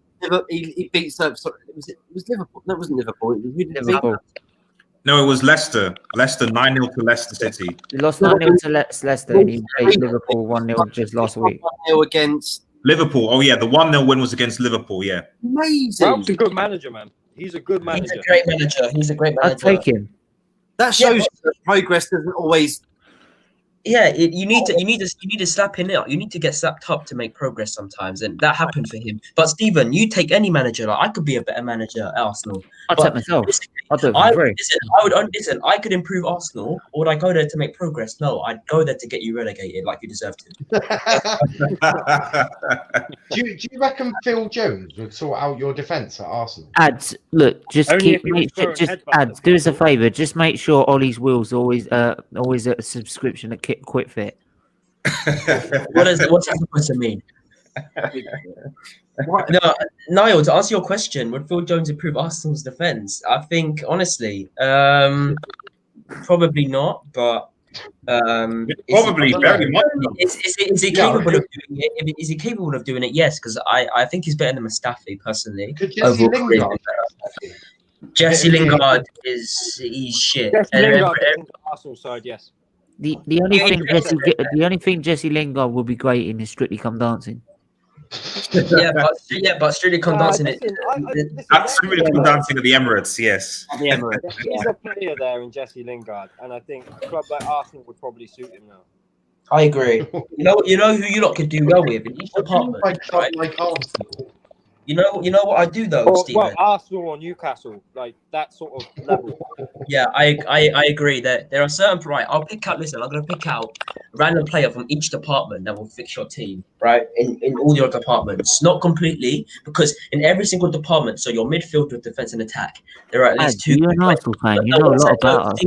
Speaker 1: He beats up. It was Liverpool. No, it wasn't Liverpool. Who did he beat?
Speaker 2: Liverpool.
Speaker 7: No, it was Leicester. Leicester 9-0 to Leicester City.
Speaker 2: He lost 9-0 to Leicester and he beat Liverpool 1-0 just last week.
Speaker 1: 1-0 against
Speaker 7: Liverpool. Oh yeah, the 1-0 win was against Liverpool. Yeah.
Speaker 1: amazing.
Speaker 11: Ralph's a good manager, man. He's a good manager.
Speaker 4: He's a great manager.
Speaker 2: I'd take him.
Speaker 1: That shows that progress doesn't always.
Speaker 4: Yeah, you need to slap him out. You need to get slapped up to make progress sometimes, and that happened for him. But Stephen, you take any manager. Like I could be a better manager at Arsenal.
Speaker 2: I'd take myself. I'll do it
Speaker 4: I
Speaker 2: for free.
Speaker 4: listen. I could improve Arsenal, or would I go there to make progress? No, I'd go there to get you relegated, like you deserve to.
Speaker 10: Do you reckon Phil Jones would sort out your defence at Arsenal?
Speaker 2: Ads, look, just
Speaker 11: Only if he was throwing
Speaker 2: just
Speaker 11: headbutts
Speaker 2: ads.
Speaker 11: at
Speaker 2: Do us a favour. Just make sure Ollie's Will's always a subscription at Quit Fit.
Speaker 4: What does that supposed to mean? No, Niall, to answer your question, would Phil Jones improve Arsenal's defence? I think, honestly, probably not, but
Speaker 7: Probably very much.
Speaker 4: Is he capable of doing it? Is he capable of doing it? Yes, because I think he's better than Mustafi personally.
Speaker 10: Could Jesse Lingard?
Speaker 4: Jesse Lingard he's shit.
Speaker 11: Jesse Lingard on the Arsenal side, yes.
Speaker 2: The only thing Jesse Lingard will be great in is Strictly Come Dancing.
Speaker 4: but Strictly Come Dancing.
Speaker 7: Absolutely come dancing at the Emirates, yes.
Speaker 1: The Emirates.
Speaker 11: He's a player there in Jesse Lingard, and I think a club like Arsenal would probably suit him now.
Speaker 4: I agree. You know who you lot could do well with in each department, right?
Speaker 10: Like Arsenal.
Speaker 4: You know what I do though, Stephen.
Speaker 11: Well, Arsenal or Newcastle, like that sort of level.
Speaker 4: Yeah, I agree that there are certain I'm gonna pick out a random player from each department that will fix your team, right? In all your departments. Not completely, because in every single department, so your midfield with defense and attack, there are at least two.
Speaker 2: You're an Arsenal fan, you know a lot about us.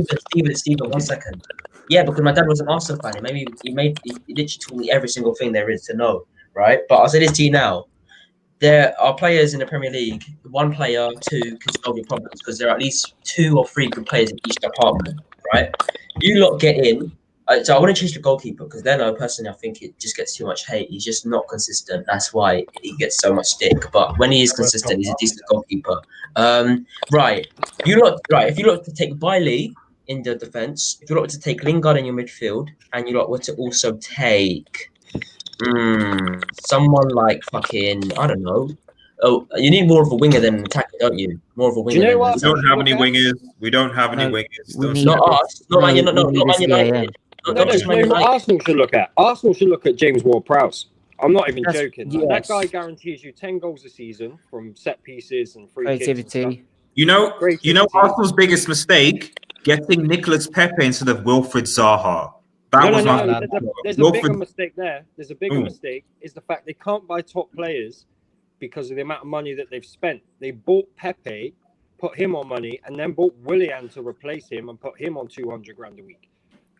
Speaker 4: Stephen, 1 second. Yeah, because my dad was an Arsenal fan. He literally told me every single thing there is to know, right? But I'll say this to you now. There are players in the Premier League, 1 player, 2 can solve your problems because there are at least 2 or 3 good players in each department, right? You lot get in. So I want to change the goalkeeper because then, personally, I think it just gets too much hate. He's just not consistent. That's why he gets so much stick. But when he is consistent, he's a decent goalkeeper. Right. If you look to take Bailey in the defense, if you look to take Lingard in your midfield, and you lot were to also take someone like fucking, I don't know. Oh, you need more of a winger than an attacker, don't you? More of a winger.
Speaker 11: Do you know what?
Speaker 7: We don't have any wingers. We don't have any wingers.
Speaker 2: we need-
Speaker 4: Not us. Not Man United. Not Man United. Not just Man United.
Speaker 11: Arsenal should look at. Arsenal should look at James Ward-Prowse. I'm not even joking. Like,
Speaker 2: yes.
Speaker 11: that guy guarantees you 10 goals a season from set pieces and free kicks and stuff.
Speaker 2: Creativity.
Speaker 7: You know Arsenal's biggest mistake? Getting Nicolas Pepe instead of Wilfried Zaha. That
Speaker 11: No,
Speaker 7: was
Speaker 11: no,
Speaker 7: my.
Speaker 11: no. There's a
Speaker 7: Your
Speaker 11: bigger
Speaker 7: thing-
Speaker 11: mistake there. There's a bigger
Speaker 7: Ooh.
Speaker 11: mistake is the fact they can't buy top players because of the amount of money that they've spent. They bought Pepe, put him on money, and then bought Willian to replace him and put him on 200 grand a week.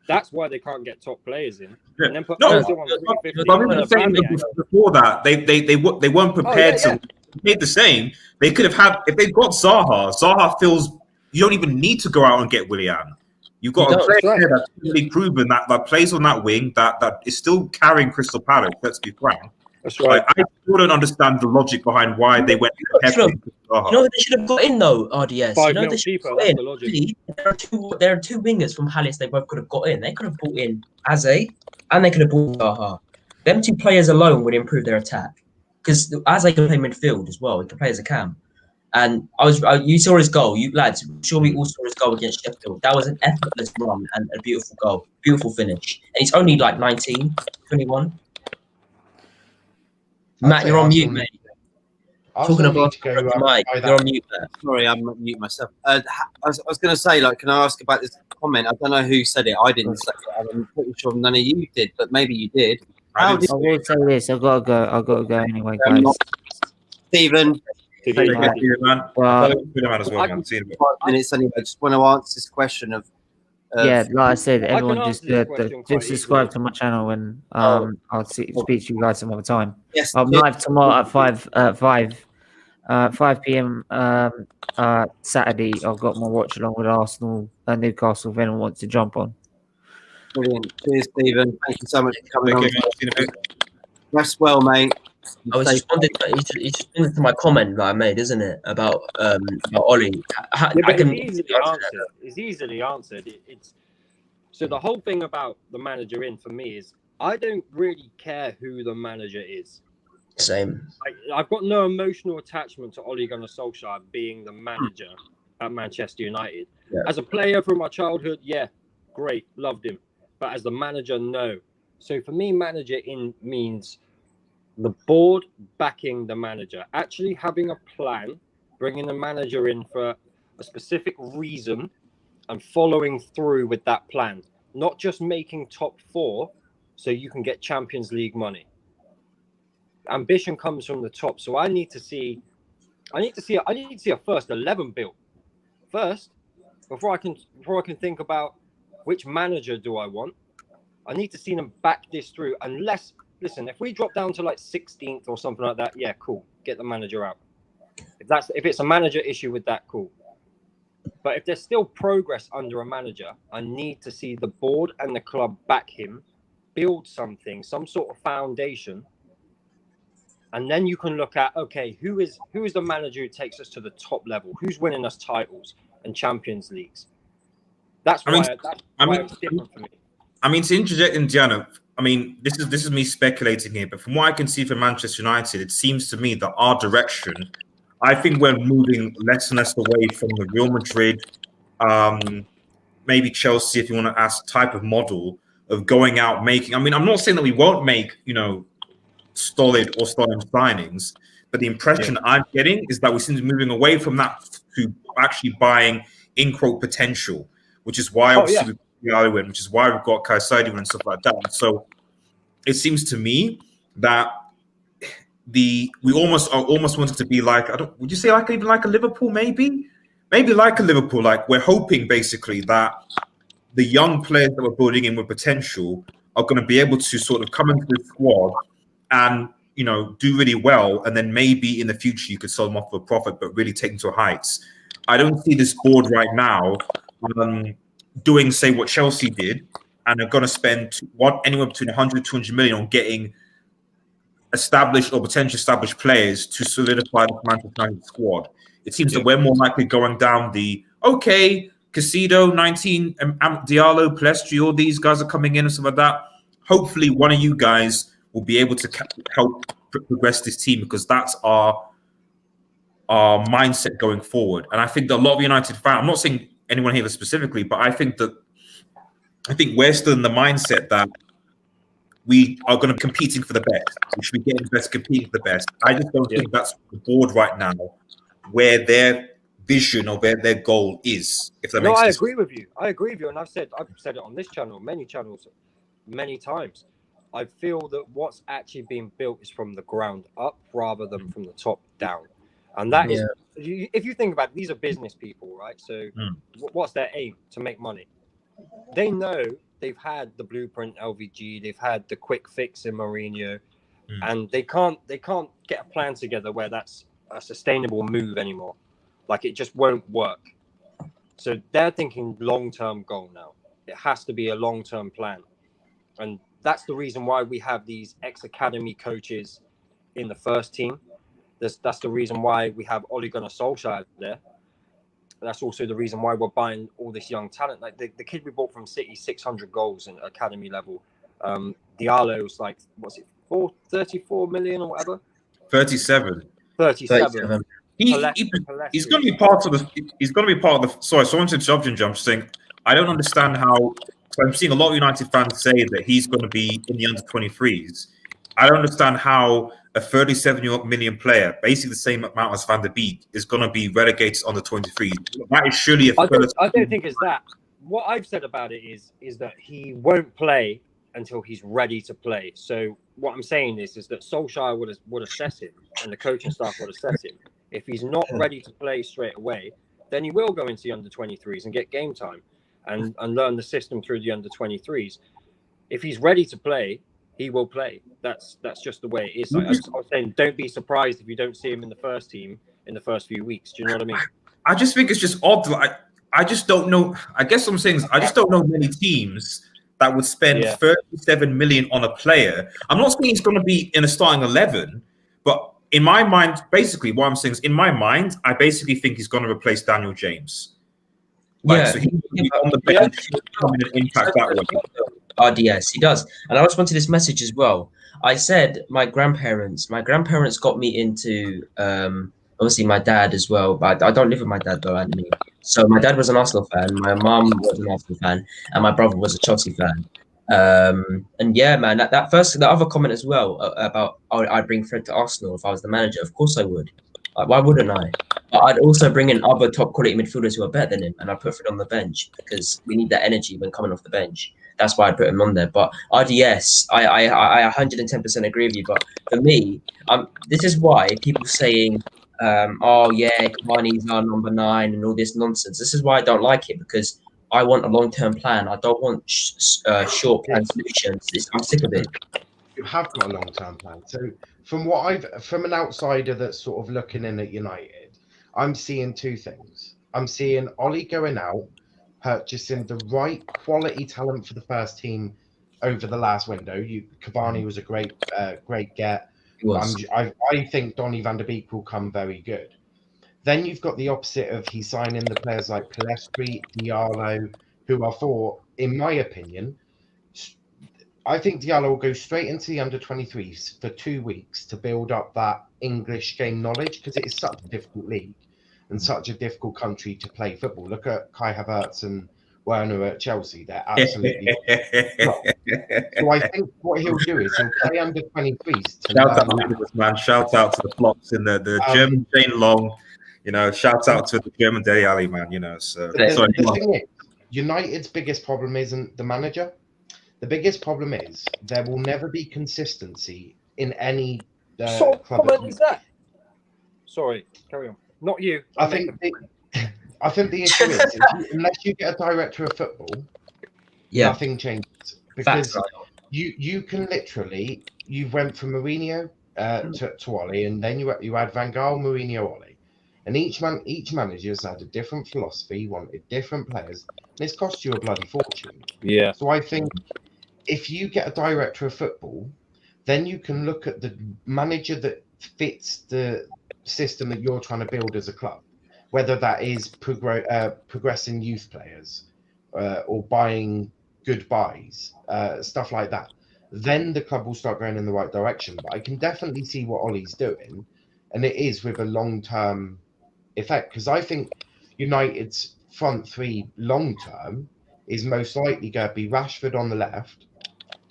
Speaker 11: That's why they can't get top players in.
Speaker 7: Yeah.
Speaker 11: And then put
Speaker 7: No,
Speaker 11: Ozil on 350.
Speaker 7: but I'm
Speaker 11: and
Speaker 7: just saying that
Speaker 11: Aubameyang.
Speaker 7: before that, they weren't prepared
Speaker 11: yeah.
Speaker 7: to pay the same. They could have had if they've got Zaha. Zaha feels you don't even need to go out and get Willian. You've got
Speaker 4: You
Speaker 7: a
Speaker 4: don't,
Speaker 7: player
Speaker 11: that's right.
Speaker 7: there that's really proven that plays on that wing that is still carrying Crystal Palace. Let's be frank.
Speaker 11: That's right.
Speaker 7: Like, I still don't understand the logic behind why they went ahead
Speaker 4: Sure.
Speaker 7: with Zaha.
Speaker 4: You know what they should have got in though, RDS?
Speaker 11: 5
Speaker 4: You know
Speaker 11: mil
Speaker 4: they should
Speaker 11: cheaper,
Speaker 4: have got
Speaker 11: that's
Speaker 4: in.
Speaker 11: the logic.
Speaker 4: Actually, there are two wingers from Palace they both could have got in. They could have brought in Aze and they could have brought Zaha. Them two players alone would improve their attack because Aze can play midfield as well. He can play as a cam. And you saw his goal, you lads. Sure, we all saw his goal against Sheffield. That was an effortless run and a beautiful goal, beautiful finish. And he's only like 19, 21. Matt, you're on mute, mate. Talking about Mike, you're on mute there.
Speaker 1: Sorry, I'm on mute myself. I was going to say, like, can I ask about this comment? I don't know who said it. I didn't say it. I'm pretty sure none of you did, but maybe you did.
Speaker 2: I will say this. I've got to go anyway,
Speaker 1: Um,
Speaker 2: guys.
Speaker 1: Stephen,
Speaker 7: Take care, man.
Speaker 2: Well,
Speaker 7: Man as well, man. See you in a bit.
Speaker 1: 5 minutes anyway. I just want to answer this question of
Speaker 2: yeah, like I said,
Speaker 11: can
Speaker 2: everyone
Speaker 11: answer this question quite
Speaker 2: just subscribe
Speaker 11: easily.
Speaker 2: to my channel and I'll speak to you guys some other time.
Speaker 1: yes,
Speaker 2: I'm live tomorrow at 5 p.m. Saturday. I've got my watch along with Arsenal and Newcastle. If anyone wants to jump on.
Speaker 1: brilliant. Cheers, Stephen. Thank you so much for coming
Speaker 7: Take
Speaker 1: on.
Speaker 7: care, man. See you in a bit.
Speaker 1: Rest well, mate.
Speaker 4: I was responding to my comment that I made, isn't it, about Ollie?
Speaker 11: Yeah, but it's easily answered. It's so the whole thing about the manager in for me is I don't really care who the manager is.
Speaker 4: Same.
Speaker 11: I've got no emotional attachment to Ole Gunnar Solskjaer being the manager at Manchester United.
Speaker 4: Yeah.
Speaker 11: As a player from my childhood, yeah, great, loved him. But as the manager, no. So for me, manager in means the board backing the manager, actually having a plan, bringing the manager in for a specific reason and following through with that plan, not just making top 4 so you can get Champions League money. Ambition comes from the top, so I need to see a first 11 built first before I can think about which manager do I want. I need to see them back this through. Unless, listen, if we drop down to like 16th or something like that, yeah, cool, get the manager out. If it's a manager issue with that, cool. But if there's still progress under a manager, I need to see the board and the club back him, build something, some sort of foundation. And then you can look at, okay, who is the manager who takes us to the top level? Who's winning us titles and Champions Leagues? That's why it's different for me.
Speaker 7: I mean, to interject, Indiana. I mean, this is me speculating here, but from what I can see for Manchester United, it seems to me that our direction, I think we're moving less and less away from the Real Madrid, maybe Chelsea, if you want to ask, type of model of going out making. I mean, I'm not saying that we won't make, solid signings, but the impression I'm getting is that we seem to be moving away from that to actually buying in quote potential, which is why obviously we've got Diallo in, which is why we've got Caicedo and stuff like that. And so it seems to me that we almost wanted to be like, would you say like even like a Liverpool, maybe like a Liverpool, like we're hoping basically that the young players that we're building in with potential are going to be able to sort of come into the squad and do really well, and then maybe in the future you could sell them off for a profit, but really take them to heights. I don't see this board right now doing, say, what Chelsea did, and are going to spend anywhere between 100 200 million on getting established or potentially established players to solidify the Manchester United squad. It seems that we're more likely going down the Caicedo, 19, Diallo, Palestri, all these guys are coming in and stuff like that. Hopefully, one of you guys will be able to help progress this team, because that's our mindset going forward. And I think that a lot of United fans, I'm not saying anyone here specifically, but I think we're still in the mindset that we are going to be competing for the best. We should be getting the best, competing for the best. I just don't think that's the board right now, where their vision or where their goal is. If that makes sense.
Speaker 11: I agree with you. And I've said it on this channel, many channels. many times. I feel that what's actually being built is from the ground up rather than from the top down. And that is, if you think about it, these are business people, right? So what's their aim? To make money. They know they've had the blueprint LVG, they've had the quick fix in Mourinho, and they can't get a plan together where that's a sustainable move anymore. Like, it just won't work. So they're thinking long-term goal now. It has to be a long-term plan. And that's the reason why we have these ex-academy coaches in the first team. That's the reason why we have Ole Gunnar Solskjaer there. That's also the reason why we're buying all this young talent. Like the kid we bought from City, 600 goals in academy level. Diallo's like, what's it, 34 million or whatever?
Speaker 7: 37.
Speaker 11: 37.
Speaker 7: He's going to be part of the. He's going to be part of the. Sorry, someone said Jobs. I'm just saying. I don't understand how. So I'm seeing a lot of United fans say that he's going to be in the under 23s. I don't understand how a 37 million player, basically the same amount as Van der Beek, is going to be relegated on the 23s. That is surely a.
Speaker 11: I don't think it's that. What I've said about it is that he won't play until he's ready to play. So what I'm saying is that Solskjaer would assess him, and the coaching staff would assess him. If he's not ready to play straight away, then he will go into the under 23s and get game time and learn the system through the under 23s. If he's ready to play, he will play. That's just the way it is. Like, I was saying, don't be surprised if you don't see him in the first team in the first few weeks. Do you know what I mean?
Speaker 7: I just think it's just odd. Like, I just don't know. I guess what I'm saying is I just don't know many teams that would spend 37 million on a player. I'm not saying he's going to be in a starting 11, but in my mind, basically what I'm saying is, in my mind, I basically think he's going to replace Daniel James. Like, so he's going to be on the bench, coming and impact that way.
Speaker 4: RDS, he does. And I just wanted this message as well. I said my grandparents got me into obviously my dad as well, but I don't live with my dad though. I mean, so my dad was an Arsenal fan, my mum was an Arsenal fan, and my brother was a Chelsea fan. And yeah, man, that other comment as well about I'd bring Fred to Arsenal if I was the manager. Of course I would. Like, why wouldn't I? But I'd also bring in other top quality midfielders who are better than him, and I'd put Fred on the bench because we need that energy when coming off the bench. That's why I put him on there. But RDS, I 110% agree with you. But for me, this is why people saying, oh yeah, Cavani's our number 9 and all this nonsense. This is why I don't like it, because I want a long-term plan. I don't want short-plan solutions. I'm sick of it.
Speaker 10: You have got a long-term plan. So from an outsider that's sort of looking in at United, I'm seeing two things. I'm seeing Ollie going out, purchasing the right quality talent for the first team over the last window. Cavani was a great get. I think Donny van der Beek will come very good. Then you've got the opposite of he's signing the players like Palestri, Diallo, who are in my opinion, I think Diallo will go straight into the under-23s for 2 weeks to build up that English game knowledge, because it is such a difficult league and such a difficult country to play football. Look at Kai Havertz and Werner at Chelsea. They're absolutely So I think what he'll do is he'll play under-23s.
Speaker 7: Shout out to this man. Shout out to the flops in the German Jane Long. You know, shout out to the German Deli Ali, man. You know, so
Speaker 10: the thing is, United's biggest problem isn't the manager. The biggest problem is there will never be consistency in any club.
Speaker 11: Comment is that? Sorry, carry on. Not you.
Speaker 10: I think the issue is unless you get a director of football, nothing changes, because you can literally went from Mourinho to Ole, and then you had Van Gaal, Mourinho, Ole. And each manager's had a different philosophy, wanted different players, and it's cost you a bloody fortune.
Speaker 11: Yeah.
Speaker 10: So I think if you get a director of football, then you can look at the manager that fits the system that you're trying to build as a club, whether that is progressing youth players or buying good buys, stuff like that. Then the club will start going in the right direction. But I can definitely see what Ollie's doing, and it is with a long-term effect, because I think United's front three long-term is most likely going to be Rashford on the left,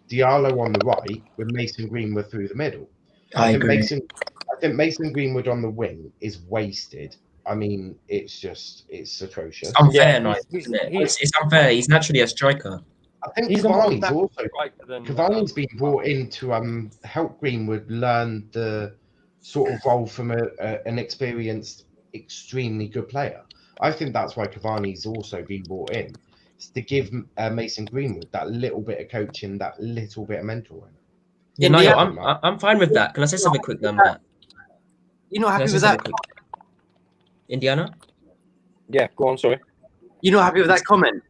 Speaker 10: Diallo on the right, with Mason Greenwood through the middle. I think Mason Greenwood on the wing is wasted. I mean, it's atrocious.
Speaker 4: It's unfair, isn't it? It's unfair. He's naturally a striker.
Speaker 10: I think
Speaker 11: He's a more
Speaker 10: Cavani's
Speaker 11: natural
Speaker 10: also
Speaker 11: striker than
Speaker 10: Cavani's been brought in to help Greenwood learn the sort of role from an experienced, extremely good player. I think that's why Cavani's also been brought in, is to give Mason Greenwood that little bit of coaching, that little bit of mentoring.
Speaker 4: Yeah, Niall, I'm fine with that. Can I say something quick, Matt?
Speaker 1: You're not
Speaker 4: Can I
Speaker 1: happy
Speaker 4: say
Speaker 1: with
Speaker 4: something
Speaker 1: that?
Speaker 4: quick? Indiana?
Speaker 11: Yeah, go on. Sorry.
Speaker 1: You're not happy with that comment?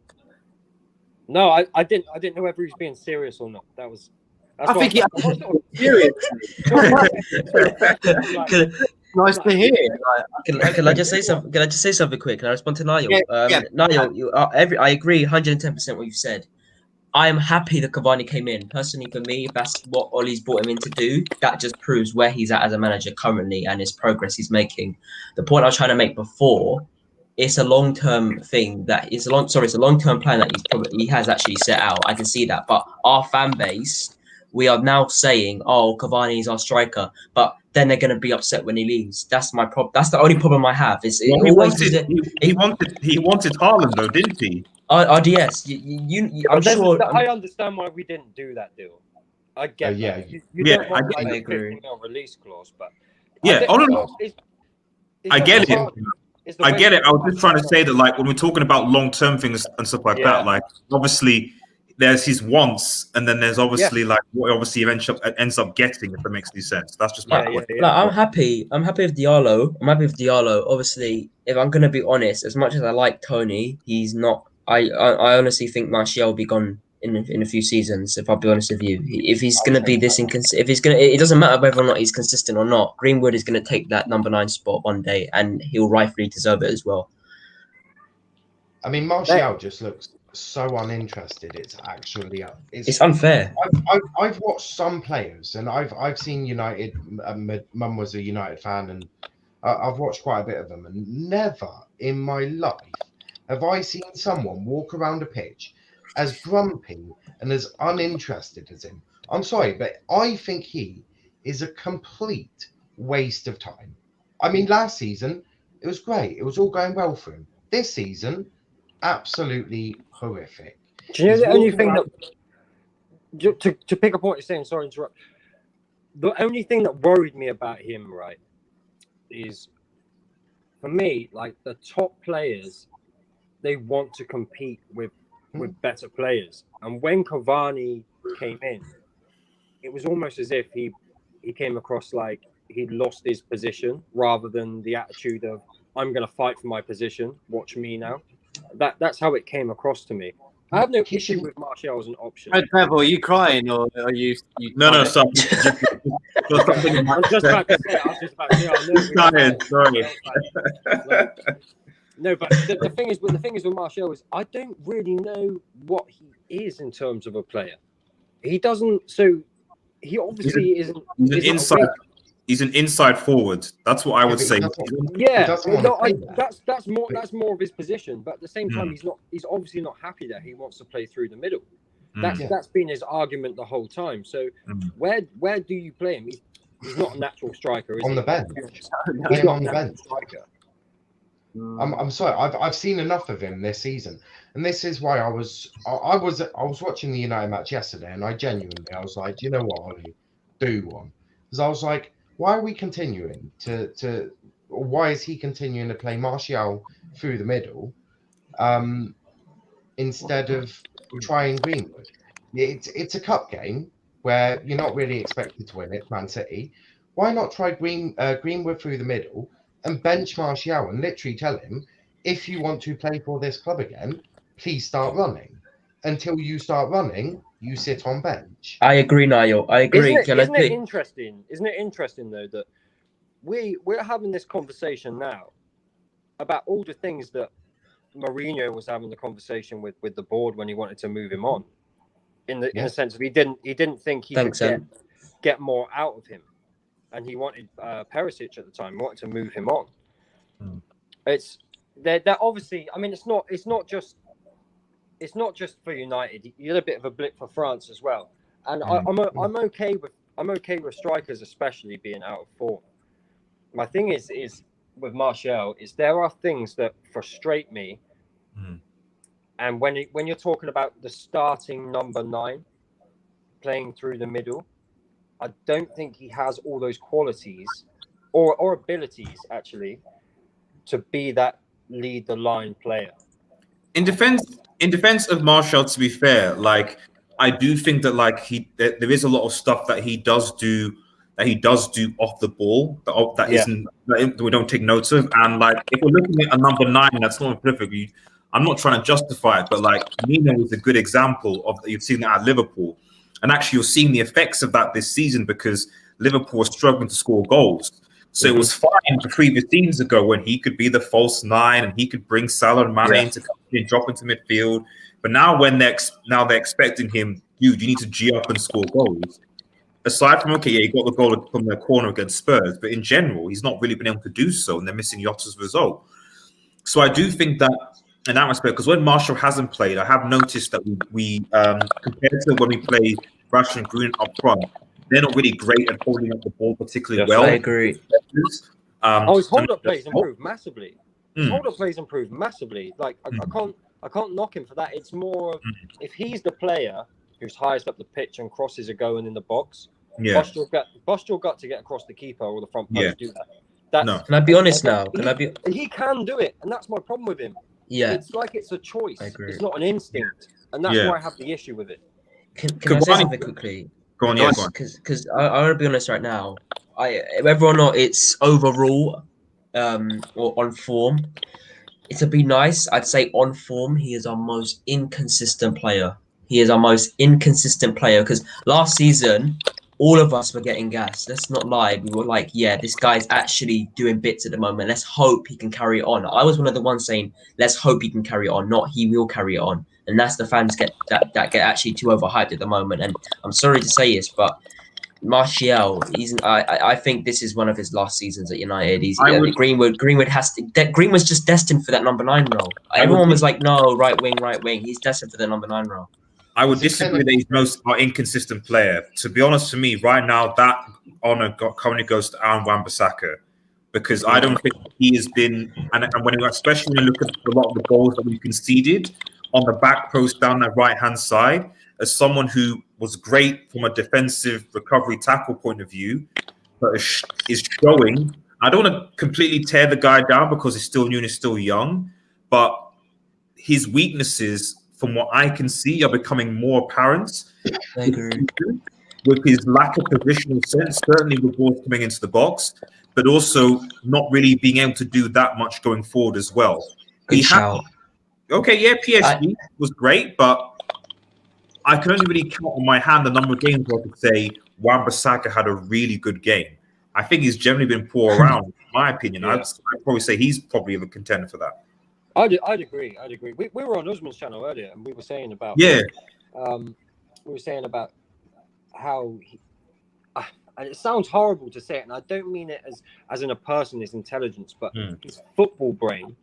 Speaker 11: No, I didn't know whether he was being serious or not. That's
Speaker 1: I think
Speaker 11: why
Speaker 1: he's serious. Nice to hear.
Speaker 4: Can I just say something? Can I just say something quick? Can I respond to Niall?
Speaker 1: Yeah.
Speaker 4: Niall, you are I agree 110% what you said. I am happy that Cavani came in. Personally, for me, if that's what Ollie's brought him in to do, that just proves where he's at as a manager currently and his progress he's making. The point I was trying to make before, it's a long-term thing it's a long-term plan that he has actually set out. I can see that. But our fan base, we are now saying, "Oh, Cavani is our striker," but then they're going to be upset when he leaves. That's my problem. That's the only problem I have. Is
Speaker 7: he wanted Haaland though, didn't he?
Speaker 4: RDS, I'm sure.
Speaker 11: I understand why we didn't do that deal. I get that. You don't want like a 50 mil release clause, but
Speaker 7: yeah, I get it. I get it. I was just trying to say that, like, when we're talking about long-term things and stuff like that, like, obviously there's his wants, and then there's obviously like what obviously ends up getting, if that makes any sense. That's just my point.
Speaker 4: Like, I'm happy with Diallo. Obviously, if I'm gonna be honest, as much as I like Tony, he's not. I honestly think Martial will be gone in a few seasons. If I'll be honest with you, if he's gonna be this inconsistent, it doesn't matter whether or not he's consistent or not. Greenwood is gonna take that number 9 spot one day, and he'll rightfully deserve it as well.
Speaker 10: I mean, Martial just looks so uninterested. It's actually
Speaker 4: it's unfair.
Speaker 10: I've watched some players, and I've seen United. My mum was a United fan, and I've watched quite a bit of them. And never in my life have I seen someone walk around a pitch as grumpy and as uninterested as him. I'm sorry, but I think he is a complete waste of time. I mean, last season it was great. It was all going well for him. This season, absolutely horrific.
Speaker 11: Do you know the only thing that to pick up what you're saying? Sorry to interrupt. The only thing that worried me about him, right, is for me, like the top players, they want to compete with better players. And when Cavani came in, it was almost as if he came across like he'd lost his position rather than the attitude of I'm going to fight for my position. Watch me now. That's how it came across to me. I have no issue with Martial as an option.
Speaker 1: Trevor, are you crying or are you
Speaker 7: No, stop.
Speaker 11: I was just about to say.
Speaker 7: Sorry.
Speaker 11: No, but the thing is with Martial is I don't really know what he is in terms of a player. He doesn't. So he obviously isn't.
Speaker 7: He's an inside forward. That's what I would say.
Speaker 11: That's more of his position. But at the same time, he's obviously not happy there. He wants to play through the middle. That's been his argument the whole time. So where do you play him? He's not a natural striker. Is
Speaker 10: on
Speaker 11: he?
Speaker 10: the bench.
Speaker 11: He's not
Speaker 10: on the bench.
Speaker 11: Striker.
Speaker 10: I'm sorry. I've seen enough of him this season, and this is why I was watching the United match yesterday, and I was like, you know what, Ollie, do one, because I was like, why are we continuing or why is he continuing to play Martial through the middle, instead of trying Greenwood? It's a cup game where you're not really expected to win it, Man City. Why not try Greenwood through the middle and bench Martial and literally tell him, if you want to play for this club again, please start running. Until you start running, you sit on bench.
Speaker 4: I agree, Niall. I agree.
Speaker 11: Isn't it interesting? Isn't it interesting though that we're having this conversation now about all the things that Mourinho was having the conversation with the board when he wanted to move him on, in the sense of he didn't think he could get more out of him, and he wanted Perisic at the time, wanted to move him on. It's they're obviously. I mean, it's not just for United. You had a bit of a blip for France as well, and I'm okay with strikers especially being out of form. My thing is with Martial is there are things that frustrate me, And when you're talking about the starting number 9 playing through the middle, I don't think he has all those qualities or abilities actually to be that lead the line player.
Speaker 7: In defense of Martial, to be fair, like I do think that like there is a lot of stuff that he does do off the ball that isn't that we don't take notes of. And like if we're looking at a number 9 that's not prolific, I'm not trying to justify it, but like Nino is a good example of that. You've seen that at Liverpool, and actually you're seeing the effects of that this season because Liverpool was struggling to score goals. So it was fine for previous seasons ago when he could be the false 9 and he could bring Salah and Mane to come in, drop into midfield. But now when they're expecting him, dude, you need to G up and score goals. Aside from he got the goal from the corner against Spurs, but in general, he's not really been able to do so, and they're missing Yotta's result. So I do think that in that respect, because when Martial hasn't played, I have noticed that we compared to when we play Rashford and Green up front, they're not really great at holding up the ball particularly well.
Speaker 4: I agree.
Speaker 11: His hold-up plays improved massively. His hold-up plays improved massively. Like I can't knock him for that. It's more of if he's the player who's highest up the pitch and crosses are going in the box. Bust your gut to get across the keeper or the front post. Do that.
Speaker 4: Can I be honest now?
Speaker 11: He can do it, and that's my problem with him. Yeah, it's like it's a choice. It's not an instinct, and that's why I have the issue with it.
Speaker 4: Can I say something quickly?
Speaker 7: Go on,
Speaker 4: Because I want to be honest right now. Whether or not it's overall or on form, to be nice, I'd say on form, he is our most inconsistent player. Because last season, all of us were getting gas. Let's not lie. We were like, yeah, this guy's actually doing bits at the moment. Let's hope he can carry it on. I was one of the ones saying, let's hope he can carry it on, not he will carry it on. And that's the fans get actually too overhyped at the moment. And I'm sorry to say this, but Martial, I think this is one of his last seasons at United. Greenwood's just destined for that number 9 role. Everyone was like, no, right wing. He's destined for the number 9 role.
Speaker 7: I would disagree that he's most inconsistent player. To be honest, for me, right now, that honor currently goes to Aaron Wan-Bissaka because I don't think he has been, and especially when you look at a lot of the goals that we've conceded on the back post down the right-hand side, as someone who was great from a defensive recovery tackle point of view, but is showing. I don't want to completely tear the guy down because he's still new and he's still young, but his weaknesses, from what I can see, are becoming more apparent.
Speaker 4: I agree.
Speaker 7: With his lack of positional sense, certainly with balls coming into the box, but also not really being able to do that much going forward as well. PSG was great, but I can only really count on my hand the number of games where I could say Wan-Bissaka had a really good game. I think he's generally been poor around, in my opinion. I'd probably say he's probably a contender for that.
Speaker 11: I'd agree. We were on Usman's channel earlier, and we were saying about how and it sounds horrible to say it, and I don't mean it as in a person, his intelligence, but his football brain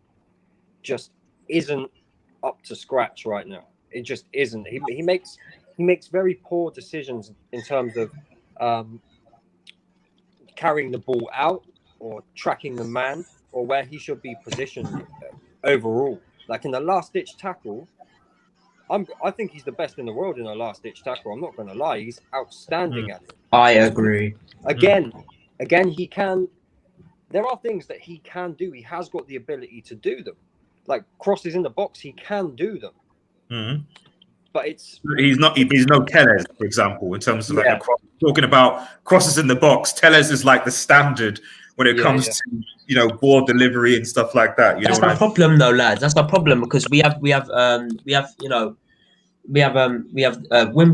Speaker 11: just isn't up to scratch right now. It just isn't. He makes very poor decisions in terms of carrying the ball out or tracking the man or where he should be positioned overall. Like in the last ditch tackle, I think he's the best in the world in a last ditch tackle. I'm not going to lie, he's outstanding at it.
Speaker 4: I agree.
Speaker 11: Again, he can. There are things that he can do. He has got the ability to do them. Like crosses in the box, he can do them. But he's
Speaker 7: no Tellez, for example, in terms of talking about crosses in the box. Tellez is like the standard when it comes to ball delivery and stuff like that.
Speaker 4: That's the problem, though, lads. That's the problem because we have wing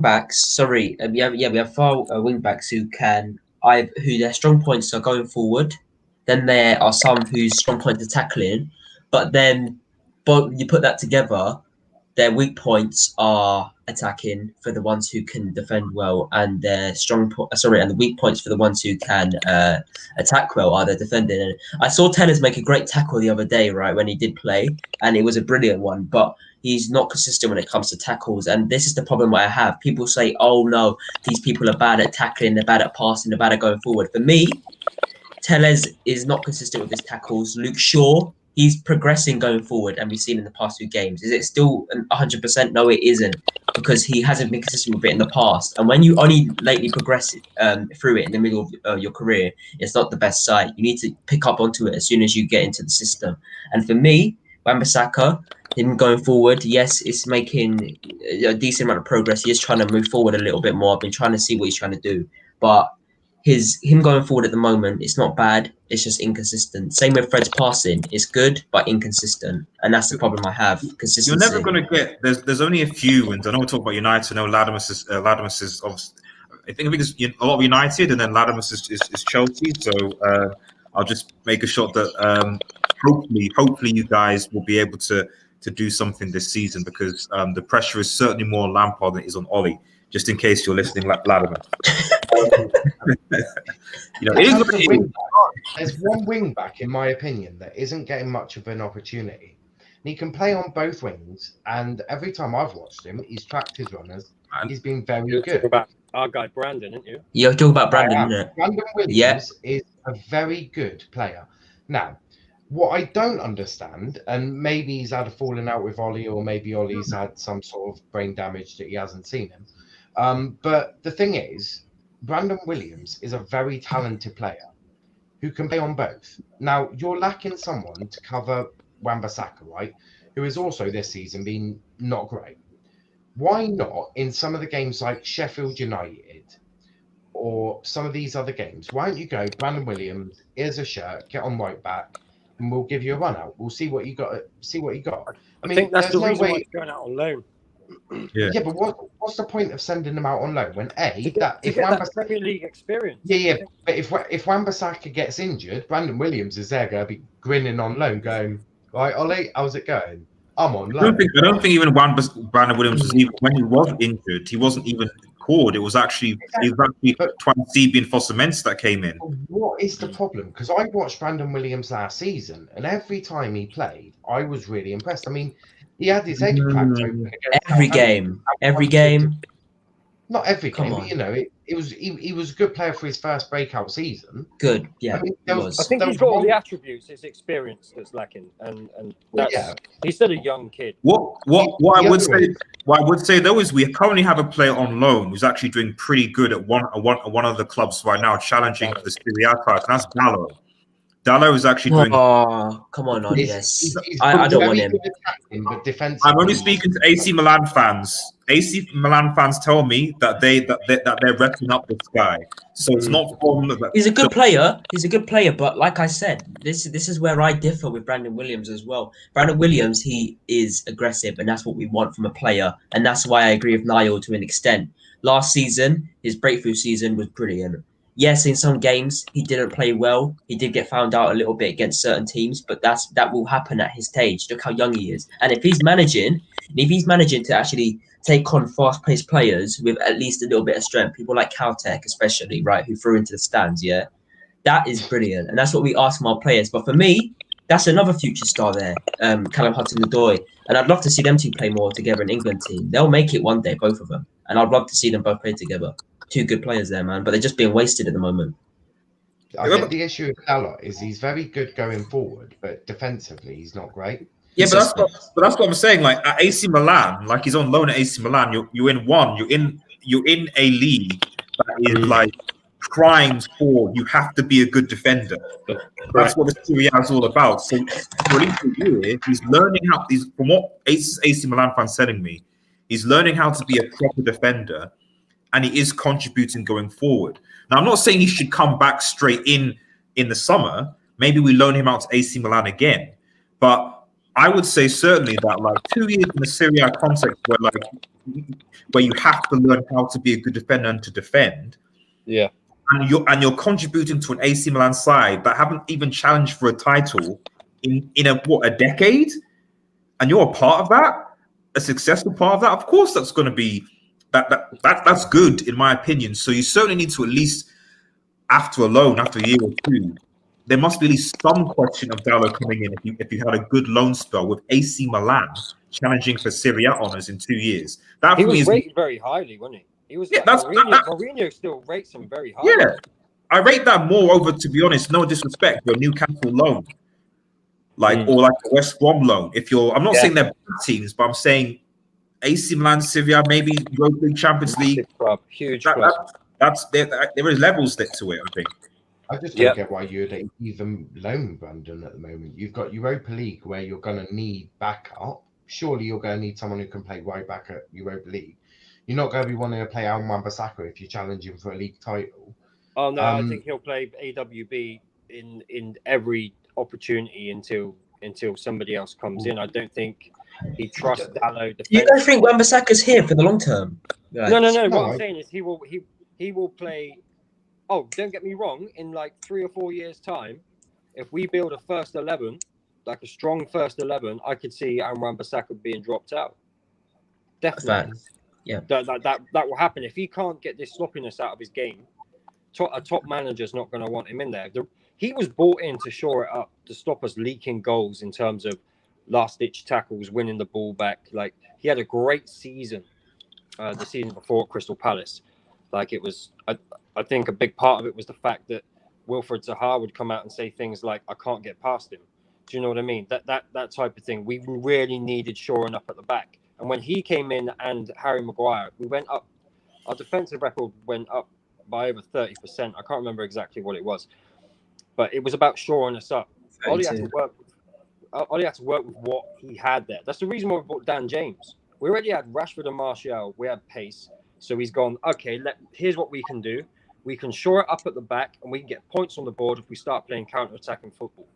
Speaker 4: backs. Sorry, we have 4 wing backs who their strong points are going forward. Then there are some whose strong points are tackling, but you put that together, their weak points are attacking for the ones who can defend well, and their and the weak points for the ones who can attack well are their defending. And I saw Tellez make a great tackle the other day, right, when he did play, and it was a brilliant one, but he's not consistent when it comes to tackles, and this is the problem I have. People say, oh no, these people are bad at tackling, they're bad at passing, they're bad at going forward. For me, Tellez is not consistent with his tackles. Luke Shaw he's progressing going forward, and we've seen in the past 2 games. Is it still 100%? No, it isn't, because he hasn't been consistent with it in the past. And when you only lately progress through it in the middle of your career, it's not the best sight. You need to pick up onto it as soon as you get into the system. And for me, Wan-Bissaka, him going forward, yes, it's making a decent amount of progress. He is trying to move forward a little bit more. I've been trying to see what he's trying to do, but him going forward at the moment, it's not bad. It's just inconsistent. Same with Fred's passing. It's good, but inconsistent. And that's the problem I have. Consistency.
Speaker 7: You're never going to get, there's only a few wins. I know we talk about United. I know Latimus is obviously, I think it's a lot of United, and then Latimus is Chelsea. So I'll just make a shot that hopefully you guys will be able to do something this season, because the pressure is certainly more on Lampard than it is on Ollie. Just in case you're listening, Latimus.
Speaker 10: There's one wing back, in my opinion, that isn't getting much of an opportunity. And he can play on both wings, and every time I've watched him, he's tracked his runners. He's been very good.
Speaker 11: Talking about our guy Brandon, aren't you?
Speaker 4: You're talking about Brandon, isn't it?
Speaker 10: Brandon Williams is a very good player. Now, what I don't understand, and maybe he's had a falling out with Ollie, or maybe Ollie's had some sort of brain damage that he hasn't seen him. But the thing is, Brandon Williams is a very talented player who can play on both. Now, you're lacking someone to cover Wan-Bissaka, right? Who has also this season been not great. Why not, in some of the games like Sheffield United or some of these other games, why don't you go, Brandon Williams, here's a shirt, get on right back, and we'll give you a run out. We'll see what you got. I mean,
Speaker 11: think that's the
Speaker 10: no
Speaker 11: reason
Speaker 10: way...
Speaker 11: why he's going out on loan.
Speaker 10: Yeah, but what's the point of sending them out on loan when
Speaker 11: if Wan-Bissaka Premier League experience?
Speaker 10: Yeah, but if Wan-Bissaka gets injured, Brandon Williams is there going to be grinning on loan, going, right, Ollie, how's it going? I'm on loan.
Speaker 7: I don't think even Brandon Williams was even, when he was injured, he wasn't even called. It was actually Twansibi and Foster-Mensah that came in.
Speaker 10: What is the problem? Because I watched Brandon Williams last season, and every time he played, I was really impressed. I mean, he had his head cracked open
Speaker 4: every game.
Speaker 10: Not every game, but you know, he was a good player for his first breakout season.
Speaker 4: Good, yeah.
Speaker 10: I mean,
Speaker 11: I think he's got all the attributes. His experience that's lacking, and he's still a young kid.
Speaker 7: What I would say though is we currently have a player on loan who's actually doing pretty good at one of the clubs right now, challenging for the Serie A title, and that's Dallo. Dallo is actually doing.
Speaker 4: Oh, come on, yes. I don't want him.
Speaker 7: I'm only speaking to AC Milan fans. AC Milan fans tell me that they're repping up this guy. So it's not from.
Speaker 4: He's a good player. He's a good player, but like I said, this is where I differ with Brandon Williams as well. Brandon Williams, he is aggressive, and that's what we want from a player, and that's why I agree with Niall to an extent. Last season, his breakthrough season was brilliant. Yes, in some games he didn't play well. He did get found out a little bit against certain teams, but that will happen at his stage. Look how young he is, and if he's managing to actually take on fast-paced players with at least a little bit of strength, people like Caltech especially, right, who threw into the stands, yeah, that is brilliant, and that's what we ask from our players. But for me, that's another future star there, Callum Hudson-Odoi, and I'd love to see them two play more together in England team. They'll make it one day, both of them, and I'd love to see them both play together. Two good players there, man, but they're just being wasted at the moment.
Speaker 10: I think the issue with Salah is he's very good going forward, but defensively he's not great.
Speaker 7: Yeah, but that's what I'm saying. Like at AC Milan, like he's on loan at AC Milan. You're in a league that is like primed for you have to be a good defender. That's what the Serie A is all about. So for a year, he's learning how. From what AC Milan fans telling me, he's learning how to be a proper defender. And he is contributing going forward. Now, I'm not saying he should come back straight in the summer. Maybe we loan him out to AC Milan again. But I would say certainly that like 2 years in the Serie A context where you have to learn how to be a good defender and to defend.
Speaker 8: Yeah.
Speaker 7: And you're contributing to an AC Milan side that haven't even challenged for a title in a decade, and you're a part of that, a successful part of that. Of course, that's going to be. That's good in my opinion. So you certainly need to at least after a loan, after a year or two, there must be at least some question of Dallo coming in if you had a good loan spell with AC Milan challenging for Serie A honours in 2 years. That
Speaker 11: he was rated very highly, wasn't he? He was. Yeah, Mourinho still rates him very highly.
Speaker 7: Yeah, I rate that more over. To be honest, no disrespect, but Newcastle loan. like or like a West Brom loan. If you're, I'm not saying they're bad teams, but I'm saying AC Milan, Sevilla, maybe Europa League, Champions League.
Speaker 11: Club, huge club.
Speaker 7: That's there is levels to it, I think.
Speaker 10: I just don't get why you'd even loan Brandon at the moment. You've got Europa League where you're going to need backup. Surely you're going to need someone who can play right back at Europa League. You're not going to be wanting to play Al Wan-Bissaka if you're challenging for a league title.
Speaker 11: Oh no, I think he'll play AWB in every opportunity until somebody else comes in. I don't think he trusts Dallo.
Speaker 4: You don't think Wan-Bissaka's here for the long term?
Speaker 11: No. What I'm saying is he will play. Oh, don't get me wrong. In like 3 or 4 years' time, if we build a first 11, like a strong first 11, I could see Aaron Wan-Bissaka being dropped out. Definitely.
Speaker 4: Yeah.
Speaker 11: That will happen if he can't get this sloppiness out of his game. A top manager's not going to want him in there. He was brought in to shore it up, to stop us leaking goals in terms of last-ditch tackles, winning the ball back. Like, he had a great season the season before at Crystal Palace. Like, it was, I think a big part of it was the fact that Wilfred Zaha would come out and say things like, I can't get past him. Do you know what I mean? That type of thing. We really needed shoring up at the back. And when he came in and Harry Maguire, we went up. Our defensive record went up by over 30%. I can't remember exactly what it was. But it was about shoring us up. Ollie had to work with what he had there. That's the reason why we bought Dan James. We already had Rashford and Martial. We had pace. So he's gone, okay, here's what we can do. We can shore it up at the back and we can get points on the board if we start playing counter-attacking football.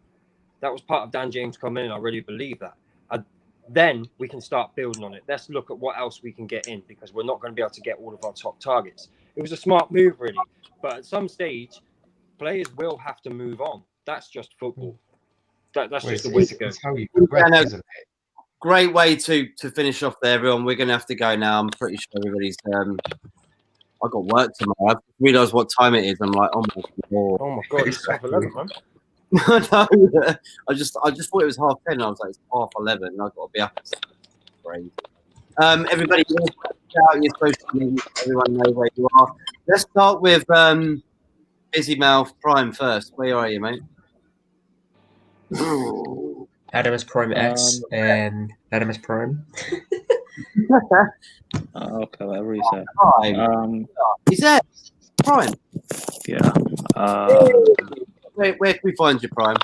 Speaker 11: That was part of Dan James coming in. I really believe that. Then we can start building on it. Let's look at what else we can get in because we're not going to be able to get all of our top targets. It was a smart move, really. But at some stage, players will have to move on. That's just football. That's just the way to go.
Speaker 10: How you progress, isn't it?
Speaker 1: Great way to finish off there, everyone. We're going to have to go now. I'm pretty sure everybody's. I've got work tomorrow. I've realised what time it is. I'm like, oh my god,
Speaker 11: it's 11, man.
Speaker 1: No, I just thought it was 10:30. I was like, it's 11:30, and I've got to be up. Crazy. Everybody, out your social media. Everyone knows where you are. Let's start with Busy Mouth Prime first. Where are you, mate?
Speaker 4: Adamus Prime S and Adamus Prime.
Speaker 3: Okay, whatever you say.
Speaker 1: Is that Prime?
Speaker 3: Yeah.
Speaker 1: Where can we find you, Prime?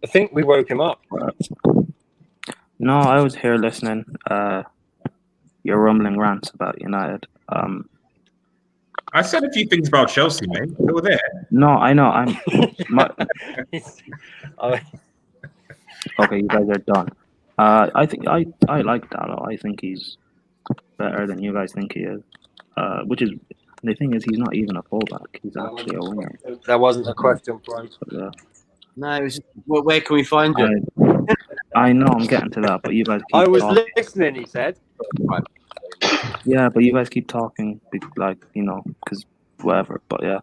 Speaker 11: I think we woke him up.
Speaker 3: No, I was here listening. Your rumbling rants about United.
Speaker 7: I said a few things about Chelsea, mate. They were there.
Speaker 3: No, I know. Okay, you guys are done. I think I like Dallo. I think he's better than you guys think he is. Which is the thing is he's not even a fullback. He's actually a winger.
Speaker 11: That wasn't a question, Prime.
Speaker 1: No, it was just, where can we find you?
Speaker 3: I know I'm getting to that, but you guys keep
Speaker 11: I was
Speaker 3: talking.
Speaker 11: listening, he said.
Speaker 3: Yeah, but you guys keep talking, like, you know, because whatever. But yeah,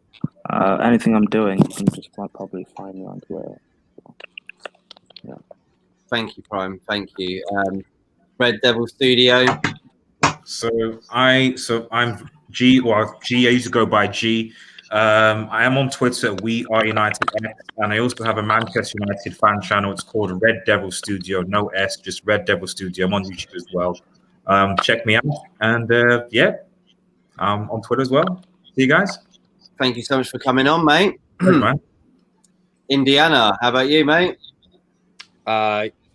Speaker 3: anything I'm doing, you can just probably find me on Twitter. So, yeah.
Speaker 1: Thank you, Prime. Thank you. Red Devil Studio.
Speaker 7: So I'm G, or G. I used to go by G. I am on Twitter. We are United X, and I also have a Manchester United fan channel. It's called Red Devil Studio. No S, just Red Devil Studio. I'm on YouTube as well. Check me out, and I'm on Twitter as well. See you guys.
Speaker 1: Thank you so much for coming on, mate.
Speaker 7: Good, man.
Speaker 1: Indiana, how about you, mate?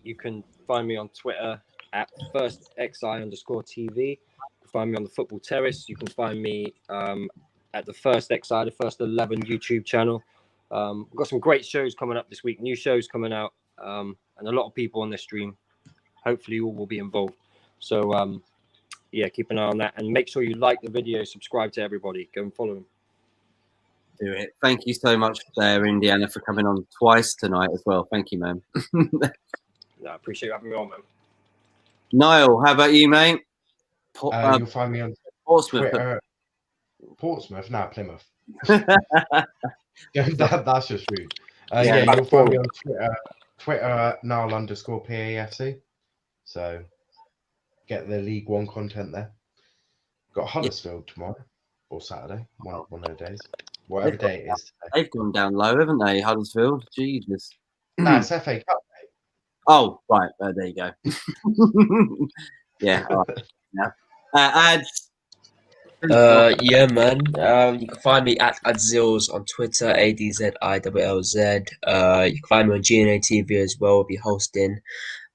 Speaker 11: You can find me on Twitter at firstxi_TV. You can find me on the Football Terrace. You can find me at the First XI, the First 11 YouTube channel. We've got some great shows coming up this week, new shows coming out, and a lot of people on this stream. Hopefully all will be involved. So, keep an eye on that. And make sure you like the video, subscribe to everybody. Go and follow them.
Speaker 1: Do it. Thank you so much there, Indiana, for coming on twice tonight as well. Thank you, man.
Speaker 11: I appreciate you having me on, man.
Speaker 1: Niall, how about you, mate?
Speaker 10: You'll find me on
Speaker 1: Portsmouth.
Speaker 10: Twitter. Portsmouth, no, Plymouth. That's just rude. You'll find me on Twitter Niall_PAFC. So get the League One content there. Got Huddersfield tomorrow or Saturday, one of those days. Whatever day it is today.
Speaker 1: They've gone down low, haven't they, Huddersfield? Jesus.
Speaker 10: No, it's FA Cup,
Speaker 1: Oh, right. There you go. Yeah. All right. Yeah. Ads.
Speaker 4: Yeah, man. You can find me at Adzills on Twitter, ADZILLZ. You can find me on GNA TV as well. I'll be hosting.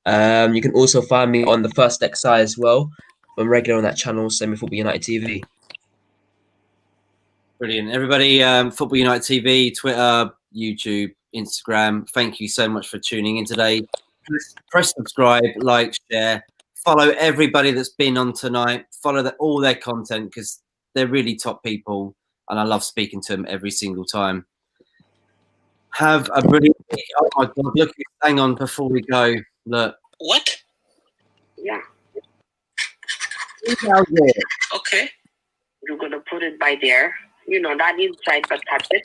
Speaker 4: You can also find me on the First XI as well. I'm regular on that channel, Semi Football United TV.
Speaker 1: Brilliant. Everybody, Football United TV, Twitter, YouTube, Instagram. Thank you so much for tuning in today. Press subscribe, like, share. Follow everybody that's been on tonight. Follow all their content because they're really top people, and I love speaking to them every single time. Have a brilliant week. Oh my God! Look, hang on before we go. Look.
Speaker 12: What?
Speaker 13: Yeah.
Speaker 1: There.
Speaker 12: Okay.
Speaker 13: You're gonna put it by there. You know, not inside, but touch it.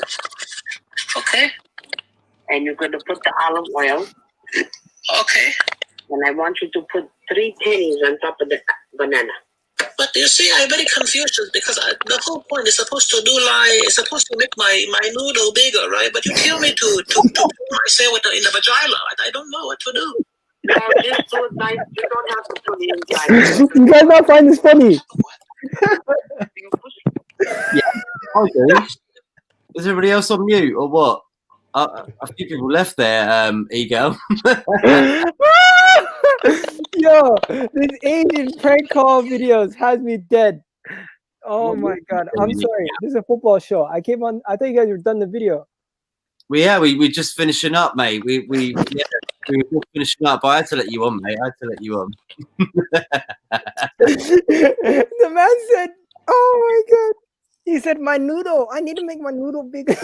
Speaker 12: Okay.
Speaker 13: And you're gonna put the olive oil.
Speaker 12: Okay.
Speaker 13: And I want you to put 3 pennies on top of the banana.
Speaker 12: But you see, I'm very confused because the whole point is supposed to make my noodle bigger, right? But you tell me to put myself in the vagina. I don't know what to do.
Speaker 13: No, just do it nice. You don't have to put it inside.
Speaker 14: You guys not find this funny?
Speaker 1: Yeah, I do. Is everybody else on mute or what? A few people left there, Ego.
Speaker 14: Yo, this Asian prank call videos has me dead. Oh my God. I'm sorry. This is a football show. I came on. I thought you guys were done the video.
Speaker 1: We're just finishing up, mate. We were just finishing up. But I had to let you on, mate. I had to let you on.
Speaker 14: The man said, "Oh my God." He said, "My noodle. I need to make my noodle bigger."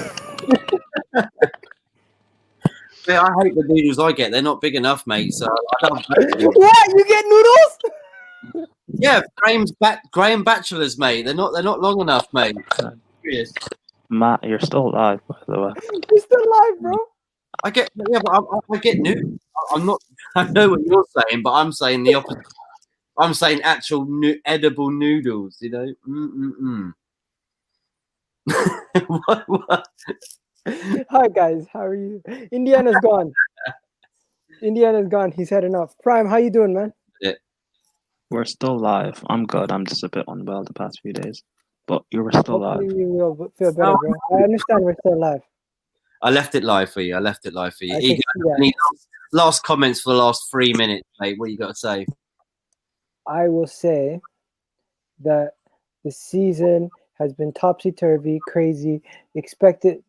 Speaker 1: Yeah, I hate the noodles I get. They're not big enough, mate. So I love
Speaker 14: What? You get noodles?
Speaker 1: Yeah, Graham Bachelors, mate. They're not long enough, mate. Serious.
Speaker 3: Matt, you're still alive, by the way.
Speaker 14: You're still alive, bro.
Speaker 1: I get noodles. I'm not. I know what you're saying, but I'm saying the opposite. I'm saying actual edible noodles. You know. What?
Speaker 14: Hi guys, how are you? Indiana's gone. Indiana's gone. He's had enough. Prime, how you doing, man?
Speaker 1: Yeah.
Speaker 3: We're still live. I'm good. I'm just a bit unwell the past few days, but you were still live.
Speaker 14: Hopefully you will feel better, bro. I understand we're still alive.
Speaker 1: I left it live for you.
Speaker 14: I can
Speaker 1: Ego,
Speaker 14: see that.
Speaker 1: any last comments for the last 3 minutes, mate? What you got to say?
Speaker 14: I will say that the season has been topsy-turvy, crazy, expected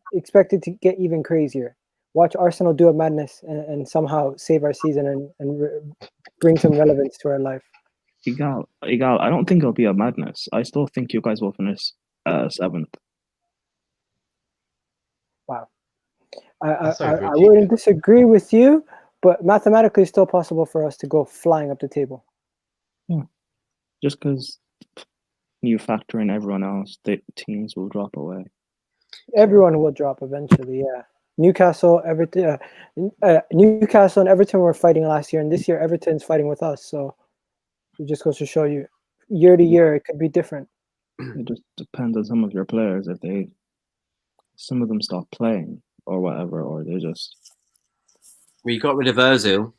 Speaker 14: to get even crazier. Watch Arsenal do a madness and somehow save our season and bring some relevance to our life.
Speaker 3: Igal, I don't think it'll be a madness. I still think you guys will finish 7th.
Speaker 14: Wow. I wouldn't disagree with you, but mathematically it's still possible for us to go flying up the table.
Speaker 3: Yeah. Just because you factor in everyone else, the teams will drop away.
Speaker 14: Everyone will drop eventually, yeah. Newcastle, Everton, Newcastle and Everton were fighting last year, and this year Everton's fighting with us. So it just goes to show you, year to year, it could be different.
Speaker 3: It just depends on some of your players. If some of them stop playing or whatever, or they just.
Speaker 1: Well, you got rid of Ozil.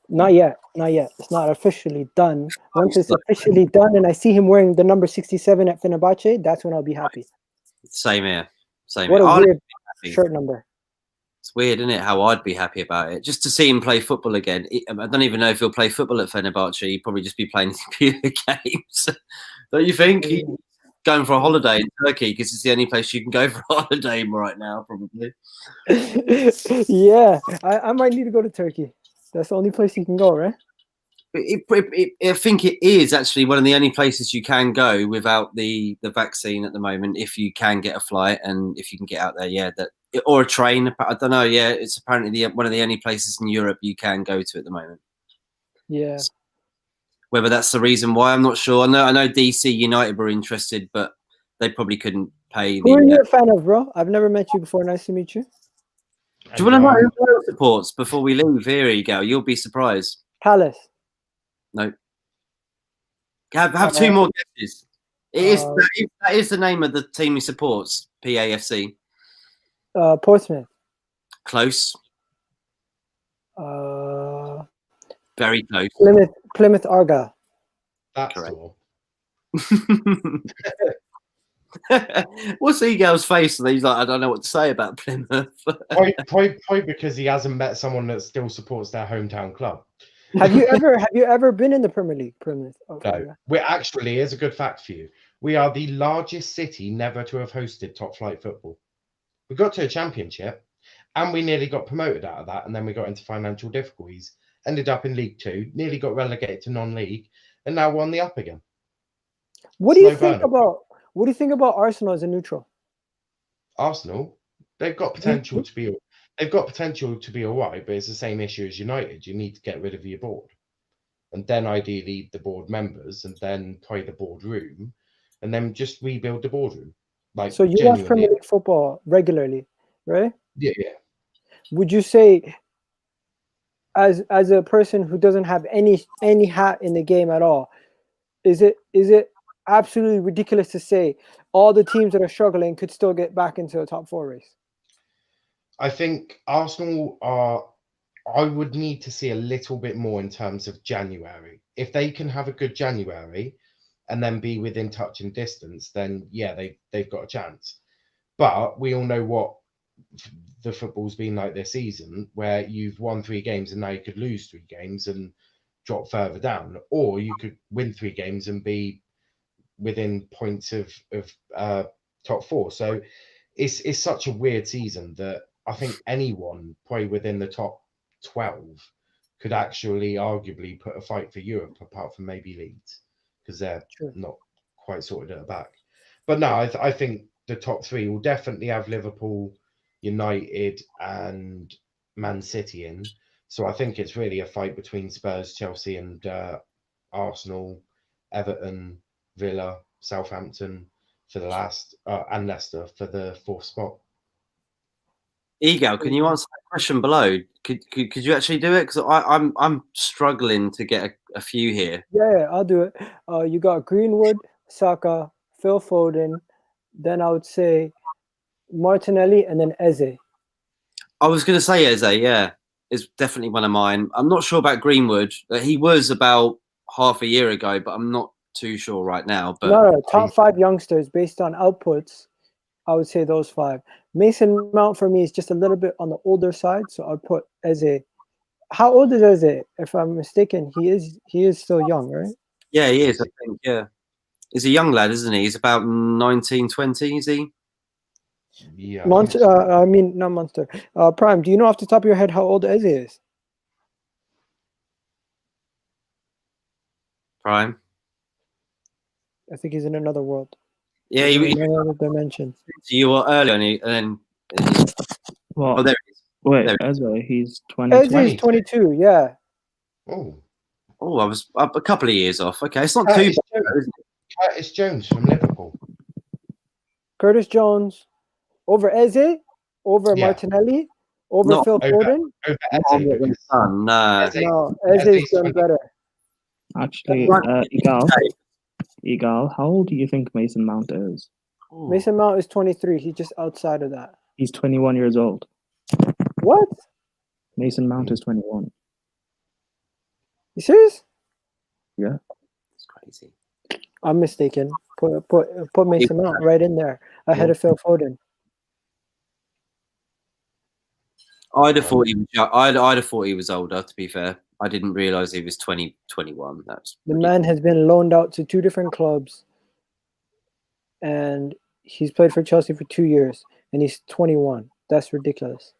Speaker 14: Not yet. It's not officially done. Once it's officially done and I see him wearing the number 67 at Fenerbahce, that's when I'll be happy.
Speaker 1: Same here.
Speaker 14: What a weird shirt number.
Speaker 1: It's weird, isn't it? How I'd be happy about it. Just to see him play football again. I don't even know if he'll play football at Fenerbahce. He'd probably just be playing computer games. Don't you think? He's going for a holiday in Turkey because it's the only place you can go for a holiday right now, probably.
Speaker 14: Yeah, I might need to go to Turkey. That's the only place you can go, right?
Speaker 1: I think it is actually one of the only places you can go without the vaccine at the moment. If you can get a flight and if you can get out there, or a train. I don't know. Yeah, it's apparently one of the only places in Europe you can go to at the moment.
Speaker 14: Yeah.
Speaker 1: Whether that's the reason why, I'm not sure. I know DC United were interested, but they probably couldn't pay.
Speaker 14: Who are you a fan of, bro? I've never met you before. Nice to meet you.
Speaker 1: Do you want to know who Wales supports before we leave? Here you go. You'll be surprised.
Speaker 14: Palace.
Speaker 1: No. Have 2 more guesses. That is the name of the team he supports.
Speaker 14: Portsmouth.
Speaker 1: Close. Very close.
Speaker 14: Plymouth Argyle.
Speaker 10: That's
Speaker 1: Correct.
Speaker 10: all.
Speaker 1: What's Eagle's face? And he's like, I don't know what to say about Plymouth.
Speaker 10: Probably because he hasn't met someone that still supports their hometown club.
Speaker 14: Have you ever been in the Premier League, Plymouth?
Speaker 10: No, we're actually, here's a good fact for you. We are the largest city never to have hosted top flight football. We got to a championship and we nearly got promoted out of that. And then we got into financial difficulties, ended up in League Two, nearly got relegated to non-league, and now we're on the up again.
Speaker 14: What do you think about Arsenal as a neutral?
Speaker 10: Arsenal, they've got potential to be all right, but it's the same issue as United. You need to get rid of your board. And then ideally the board members, and then probably the boardroom, and then just rebuild the boardroom. Like,
Speaker 14: so you watch Premier League football regularly, right?
Speaker 10: Yeah.
Speaker 14: Would you say, as a person who doesn't have any hat in the game at all, is it absolutely ridiculous to say all the teams that are struggling could still get back into a top 4 race?
Speaker 10: I think Arsenal are. I would need to see a little bit more in terms of January. If they can have a good January and then be within touch and distance, then yeah, they've got a chance. But we all know what the football's been like this season, where you've won 3 games and now you could lose 3 games and drop further down, or you could win 3 games and be within points of top 4. So it's such a weird season that I think anyone probably within the top 12 could actually arguably put a fight for Europe, apart from maybe Leeds, because they're not quite sorted at the back. But no, I think the top 3 will definitely have Liverpool, United, and Man City in. So I think it's really a fight between Spurs, Chelsea, and Arsenal, Everton, Villa, Southampton for the last, and Leicester for the 4th spot.
Speaker 1: Eagle, can you answer that question below? Could you actually do it? Because I'm struggling to get a few here.
Speaker 14: Yeah, I'll do it. You got Greenwood, Saka, Phil Foden, then I would say Martinelli, and then Eze.
Speaker 1: I was going to say Eze, yeah. It's definitely one of mine. I'm not sure about Greenwood. He was about half a year ago, but I'm not too sure right now. But
Speaker 14: No, top 5 youngsters based on outputs. I would say those 5. Mason Mount for me is just a little bit on the older side, so I'd put Eze. How old is Eze? If I'm mistaken, he is still young, right?
Speaker 1: Yeah, he is. I think. Yeah, he's a young lad, isn't he? He's about 19, 20, is he?
Speaker 10: Yeah.
Speaker 14: I mean, not Monster. Prime, do you know off the top of your head how old Eze is?
Speaker 1: Prime.
Speaker 3: I think he's in another world.
Speaker 1: Yeah,
Speaker 3: in another dimension.
Speaker 1: So you were early on, and then.
Speaker 15: Well,
Speaker 1: Oh, there he is.
Speaker 15: wait,
Speaker 1: There
Speaker 15: Eze, he's 20.
Speaker 14: Eze is 22, yeah.
Speaker 10: Oh,
Speaker 1: I was up a couple of years off. Okay, it's not too bad, is it?
Speaker 10: Curtis Jones from Liverpool.
Speaker 14: Curtis Jones over Eze, over
Speaker 10: Yeah.
Speaker 14: Martinelli, over
Speaker 1: Not
Speaker 14: Phil Foden.
Speaker 10: Over
Speaker 1: Not with his son, no.
Speaker 14: No, Eze's done better.
Speaker 15: Actually, Igal, how old do you think Mason Mount is?
Speaker 14: Mason Mount is 23. He's just outside of that.
Speaker 15: He's 21 years old.
Speaker 14: What?
Speaker 15: Mason Mount is 21.
Speaker 14: You serious?
Speaker 15: Yeah.
Speaker 1: It's crazy.
Speaker 14: I'm mistaken. Put Mason Mount right in there ahead of Phil Foden.
Speaker 1: I'd have thought he was. I'd have thought he was older. To be fair, I didn't realise he was 20, 21. That's
Speaker 14: The man has been loaned out to 2 different clubs, and he's played for Chelsea for 2 years, and he's 21. That's ridiculous.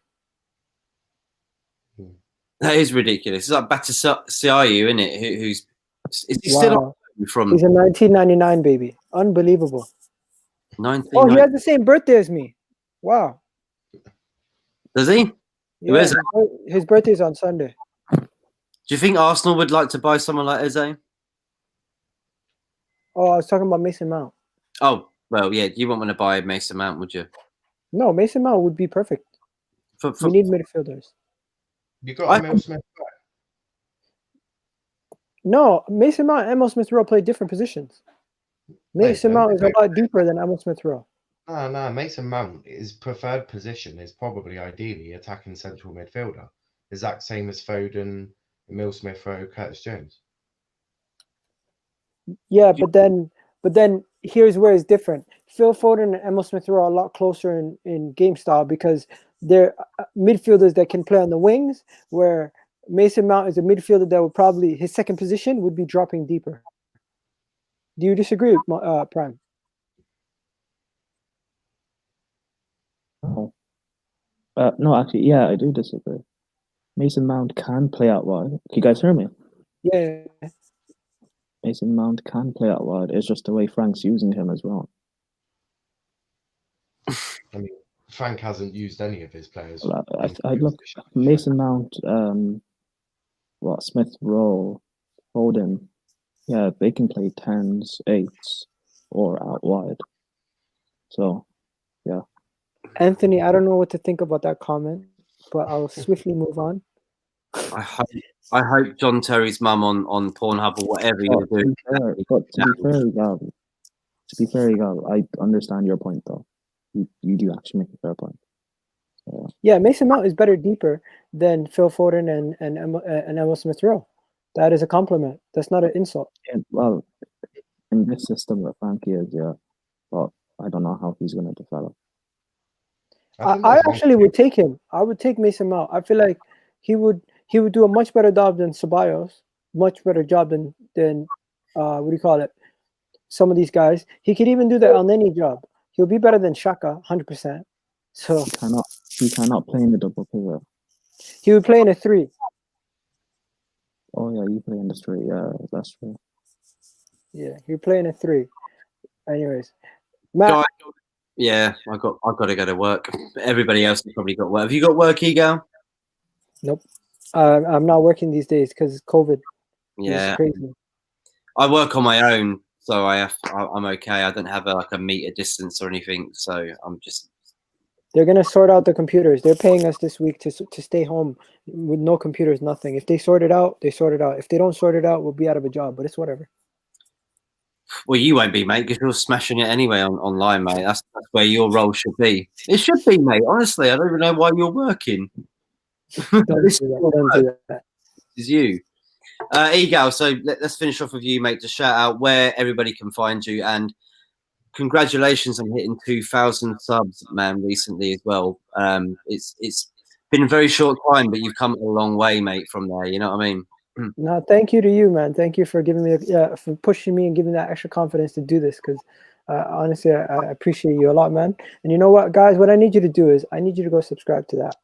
Speaker 1: that is ridiculous. It's like Batshuayi, isn't it? Who's is he still
Speaker 14: Wow.
Speaker 1: on from
Speaker 14: He's a 1999 baby. Unbelievable.
Speaker 1: 19?
Speaker 14: Oh, he has the same birthday as me. Wow.
Speaker 1: Does he? Who
Speaker 14: Yeah,
Speaker 1: is it?
Speaker 14: his birthday's on Sunday.
Speaker 1: Do you think Arsenal would like to buy someone like Eze?
Speaker 14: Oh, I was talking about Mason Mount.
Speaker 1: Oh, well, yeah. You wouldn't want to buy Mason Mount, would you?
Speaker 14: No, Mason Mount would be perfect. We need midfielders.
Speaker 10: You got Emil Smith back.
Speaker 14: No, Mason Mount and Emil Smith Rowe play different positions. Mason Mount is a lot deeper than Emil Smith Rowe.
Speaker 10: No, Mason Mount, his preferred position is probably ideally attacking central midfielder. Exact same as Foden, Emil Smith Rowe, Curtis Jones.
Speaker 14: Yeah, but then here's where it's different. Phil Foden and Emil Smith Rowe are a lot closer in game style because they're midfielders that can play on the wings, where Mason Mount is a midfielder that would probably, his second position would be dropping deeper. Do you disagree, Prime?
Speaker 15: No. No, actually, yeah, I do disagree. Mason Mount can play out wide. Can you guys hear me?
Speaker 14: Yeah.
Speaker 15: Mason Mount can play out wide. It's just the way Frank's using him as well.
Speaker 10: I mean, Frank hasn't used any of his players.
Speaker 15: Well, I look Mason Mount, Smith Rowe, Foden. Yeah, they can play 10s, 8s, or out wide. So, yeah.
Speaker 14: Anthony, I don't know what to think about that comment, but I'll swiftly move on.
Speaker 1: I hope John Terry's mum on Pornhub or whatever you're doing.
Speaker 15: To be fair, Gal, I understand your point though. You do actually make a fair point.
Speaker 14: Yeah, Mason Mount is better deeper than Phil Foden and Emil Smith Rowe. That is a compliment. That's not an insult.
Speaker 15: Yeah, well, in this system that Frankie is, yeah, but I don't know how he's going to develop.
Speaker 14: I actually would take him. I would take Mason Mount. I feel like he would do a much better job than Ceballos, much better job than what do you call it? Some of these guys. He could even do the El Neni job. He'll be better than Xhaka, 100%. So
Speaker 15: he cannot play in the double pivot.
Speaker 14: He would play in a 3.
Speaker 15: Oh yeah, you play in the 3. Yeah, that's true.
Speaker 14: Yeah, he would play in a 3. Anyways, Matt.
Speaker 1: Yeah, I've got to go to work. Everybody else has probably got work. Have you got work, Egal?
Speaker 14: Nope. I'm not working these days because COVID.
Speaker 1: Yeah.
Speaker 14: It's crazy.
Speaker 1: I work on my own, so I'm okay. I don't have a meter distance or anything, so I'm just.
Speaker 14: They're gonna sort out the computers. They're paying us this week to stay home with no computers, nothing. If they sort it out, they sort it out. If they don't sort it out, we'll be out of a job. But it's whatever.
Speaker 1: Well, you won't be, mate, because you're smashing it anyway online, mate. That's where your role should be. It should be, mate. Honestly, I don't even know why you're working.
Speaker 14: Don't do that.
Speaker 1: This is you. Egal, so let's finish off with you, mate, to shout out where everybody can find you. And congratulations on hitting 2,000 subs, man, recently as well. It's been a very short time, but you've come a long way, mate, from there. You know what I mean?
Speaker 14: No, thank you to you, man. Thank you for giving me, for pushing me and giving that extra confidence to do this. Because honestly, I appreciate you a lot, man. And you know what, guys? What I need you to do is I need you to go subscribe to that.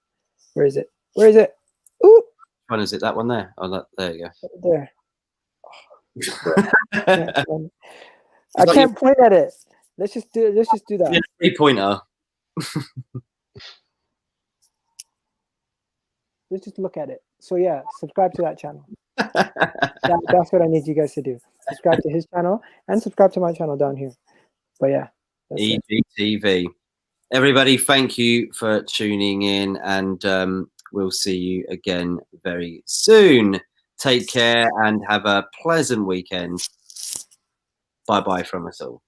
Speaker 14: Where is it? Where is it? Ooh.
Speaker 1: Which one is it? That one there? Oh, there you go.
Speaker 14: There. I can't point at it. Let's just do that.
Speaker 1: Yeah, 3-pointer.
Speaker 14: Let's just look at it. So yeah, subscribe to that channel. That's what I need you guys to do. Subscribe to his channel and subscribe to my channel down here. But yeah,
Speaker 1: EGTV. Everybody, thank you for tuning in, and we'll see you again very soon. Take care and have a pleasant weekend. Bye-bye from us all.